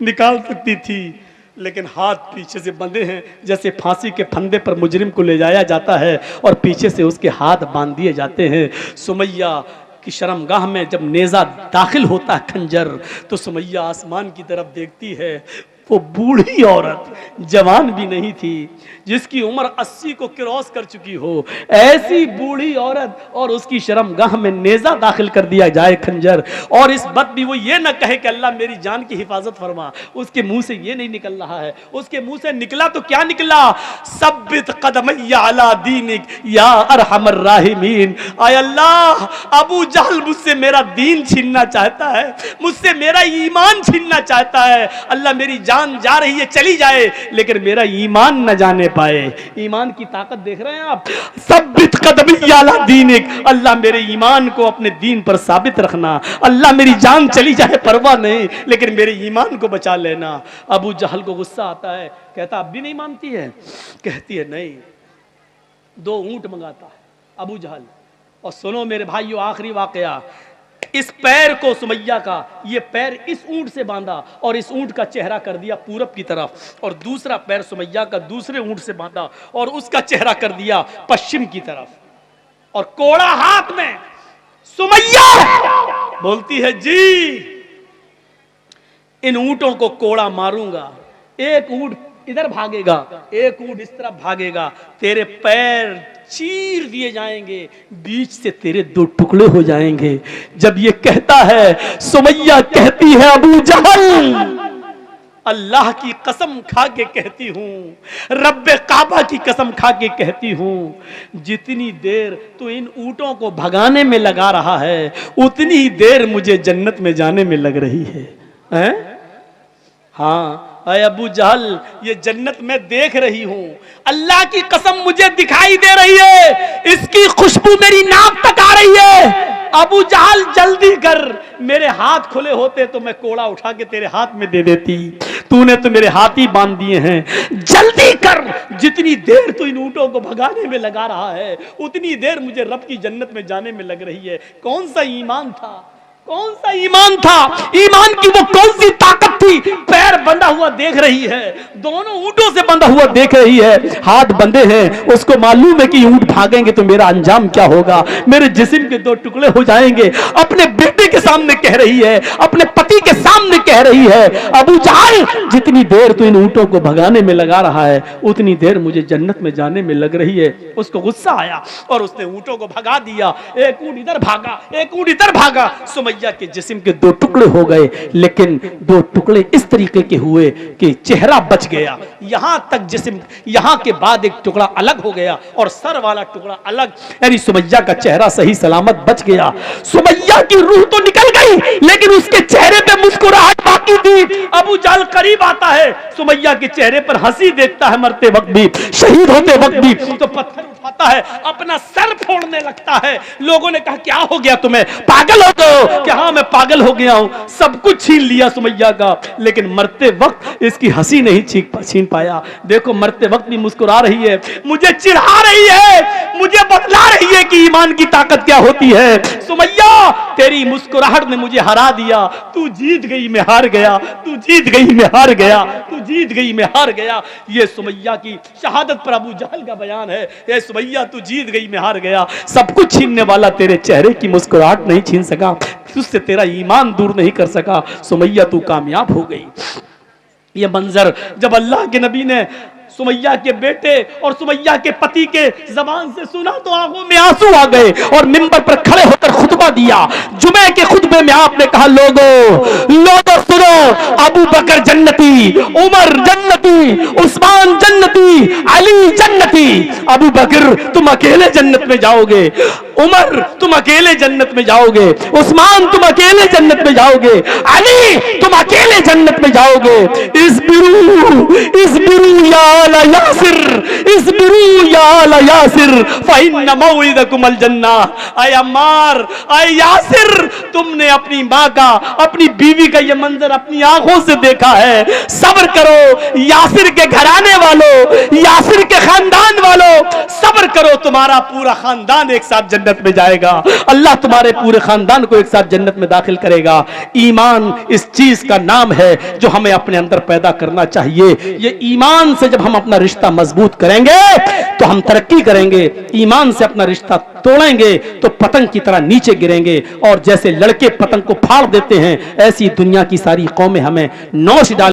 Speaker 1: निकाल सकती थी, लेकिन हाथ पीछे से बंधे हैं। जैसे फांसी के फंदे पर मुजरिम को ले जाया जाता है और पीछे से उसके हाथ बांध दिए जाते हैं। सुमैया की शर्मगाह में जब नेजा दाखिल होता है खंजर, तो सुमैया आसमान की तरफ देखती है। वो बूढ़ी औरत, जवान भी नहीं थी, जिसकी उम्र 80 को क्रॉस कर चुकी हो, ऐसी बूढ़ी औरत, और उसकी शर्मगाह में नेजा दाखिल कर दिया जाए खंजर। और इस बात भी वो ये ना कहे कि अल्लाह मेरी जान की हिफाजत फरमा, उसके मुंह से ये नहीं निकल रहा है। उसके मुंह से निकला तो क्या निकला, सब्बित कदमैया अला दीनिक या अरहमर राहिमीन। आय अल्लाह, अबू जहल मुझसे मेरा दीन छीनना चाहता है, मुझसे मेरा ईमान छीनना चाहता है। अल्लाह मेरी जान जा रही है, चली जाए, लेकिन मेरा ईमान न जाने पाए। ईमान की ताकत देख रहे हैं आप। सब्बित कदमैया अला दीनिक, अल्लाह मेरे ईमान को अपने दीन पर साबित रखना। अल्लाह मेरी जान चली जाए परवाह नहीं, लेकिन मेरे ईमान को बचा लेना। अबू जहल को गुस्सा आता है, कहता अब भी नहीं मानती है? कहती है नहीं। 2 ऊंट मंगाता है अबू जहल। और सुनो मेरे भाइयों, आखिरी वाकया, इस पैर को सुमैया का, ये पैर इस ऊंट से बांधा और इस ऊंट का चेहरा कर दिया पूरब की तरफ, और दूसरा पैर सुमैया का दूसरे ऊंट से बांधा और उसका चेहरा कर दिया पश्चिम की तरफ, और कोड़ा हाथ में। सुमैया बोलती है जी, इन ऊंटों को कोड़ा मारूंगा, एक ऊंट इधर भागेगा, एक ऊंट इस तरफ भागेगा, तेरे पैर चीर दिए जाएंगे, बीच से तेरे 2 टुकड़े हो जाएंगे। जब ये कहता है, सुमैया कहती है अबू जहल, अल्लाह की कसम खा के कहती हूँ, रब्बे काबा की कसम खा के कहती हूँ, जितनी देर तू इन ऊंटों को भगाने में लगा रहा है, उतनी ही देर मुझे जन्नत में जाने में लग रही है। हैं? हाँ अय अबू जहल, ये जन्नत मैं देख रही हूं, अल्लाह की कसम मुझे दिखाई दे रही है, इसकी खुशबू मेरी नाक तक आ रही है। अबू जहल जल्दी कर, मेरे हाथ खुले होते तो मैं कोड़ा उठा के तेरे हाथ में दे देती, तूने तो मेरे हाथ ही बांध दिए हैं। जल्दी कर, जितनी देर तू इन ऊंटों को भगाने में लगा रहा है, उतनी देर मुझे रब की जन्नत में जाने में लग रही है। कौन सा ईमान था, कौन सा ईमान था, ईमान की वो कौन सी ताकत थी। पैर बंधा हुआ देख रही है, दोनों ऊंटों से बंधा हुआ देख रही है, हाथ बंधे हैं, उसको मालूम है कि ऊंट भागेंगे तो मेरा अंजाम क्या होगा, मेरे जिस्म के 2 टुकड़े हो जाएंगे। अपने बेटे के सामने कह रही है, अपने पति के सामने कह रही है, अबू जहल जितनी देर तू इन ऊंटों को भगाने में लगा रहा है, उतनी देर मुझे जन्नत में जाने में लग रही है। उसको गुस्सा आया और उसने ऊंटों को भगा दिया, एक ऊंट इधर भागा, एक ऊंट इधर भागा। सुमैया के जिस्म के 2 टुकड़े हो गए, लेकिन 2 टुकड़े इस तरीके के हुए कि चेहरा बच गया, यहां तक जिस्म, यहां के बाद एक टुकड़ा अलग हो गया और सर वाला टुकड़ा अलग, यानी सुमैया का चेहरा सही सलामत बच गया। सुमैया की रूह तो निकल गई, लेकिन उसके चेहरे पे मुस्कुराहट बाकी थी। अबू जहल करीब आता है, सुमैया के चेहरे पर हंसी देखता है, मरते वक्त भी, शहीद होते वक्त भी, तो पत्थर उठाता है, अपना सर फोड़ने लगता है। लोगों ने कहा क्या हो गया तुम्हें, पागल हो गए? क्या हाँ मैं पागल हो गया हूं, सब कुछ छीन लिया सुमैया का, लेकिन मरते वक्त इसकी हंसी नहीं छीन पाया। देखो मरते वक्त भी मुस्कुरा रही है, मुझे चिढ़ा रही है, मुझे बतला रही है की ईमान की ताकत क्या होती है। सुमैया तेरी मुस्कुराहट ने मुझे हरा दिया, तू जीत गई मैं हार गया, तू जीत गई मैं हार गया, तू जीत गई मैं हार गया। ये सुमैया की शहादत पर अबू जहल का बयान है। ए सुमैया तू जीत गई मैं हार गया, सब कुछ छीनने वाला तेरे चेहरे की मुस्कुराहट नहीं छीन सका, तुझसे तेरा ईमान दूर नहीं कर सका। सुमैया तू कामयाब हो गई। ये मंजर जब अल्लाह के नबी ने सुमैया के बेटे और सुमैया के पति के जबान से सुना तो आंखों में आंसू आ गए और मिंबर पर खड़े होकर खुतबा दिया। जुमे के खुतबे में आपने कहा, लोगों सुनो, अबू बकर जन्नती, उमर जन्नती, उस्मान जन्नती, अली जन्नती। अबू बकर तुम अकेले जन्नत में जाओगे, उमर तुम अकेले जन्नत में जाओगे, उस्मान तुम अकेले जन्नत में जाओगे, अली तुम अकेले जन्नत में जाओगे। इस्बिरू या आला यासिर, इस्बिरू या आला यासिर फइन्न मौइदकुमुल जन्ना। ऐ अम्मार, ऐ यासिर, तुमने अपनी माँ का, अपनी बीवी का ये मंजर अपनी आंखों से देखा है, सब्र करो। यासिर के घराने वालों, यासिर के खानदान वालों, सब्र करो, तुम्हारा पूरा खानदान एक साथ जन्नत में जाएगा। अल्लाह तुम्हारे पूरे खानदान को एक साथ जन्नत में दाखिल करेगा। ईमान इस चीज का नाम है जो हमें अपने अंदर पैदा करना चाहिए। ये ईमान से जब हम अपना रिश्ता मजबूत करेंगे तो हम तरक्की करेंगे, ईमान से अपना रिश्ता तोड़ेंगे तो पतंग की तरह नीचे गिरेंगे। और जैसे लड़के पतंग को फाड़ देते हैं, ऐसी दुनिया की सारी कौमें हमें नौश डाल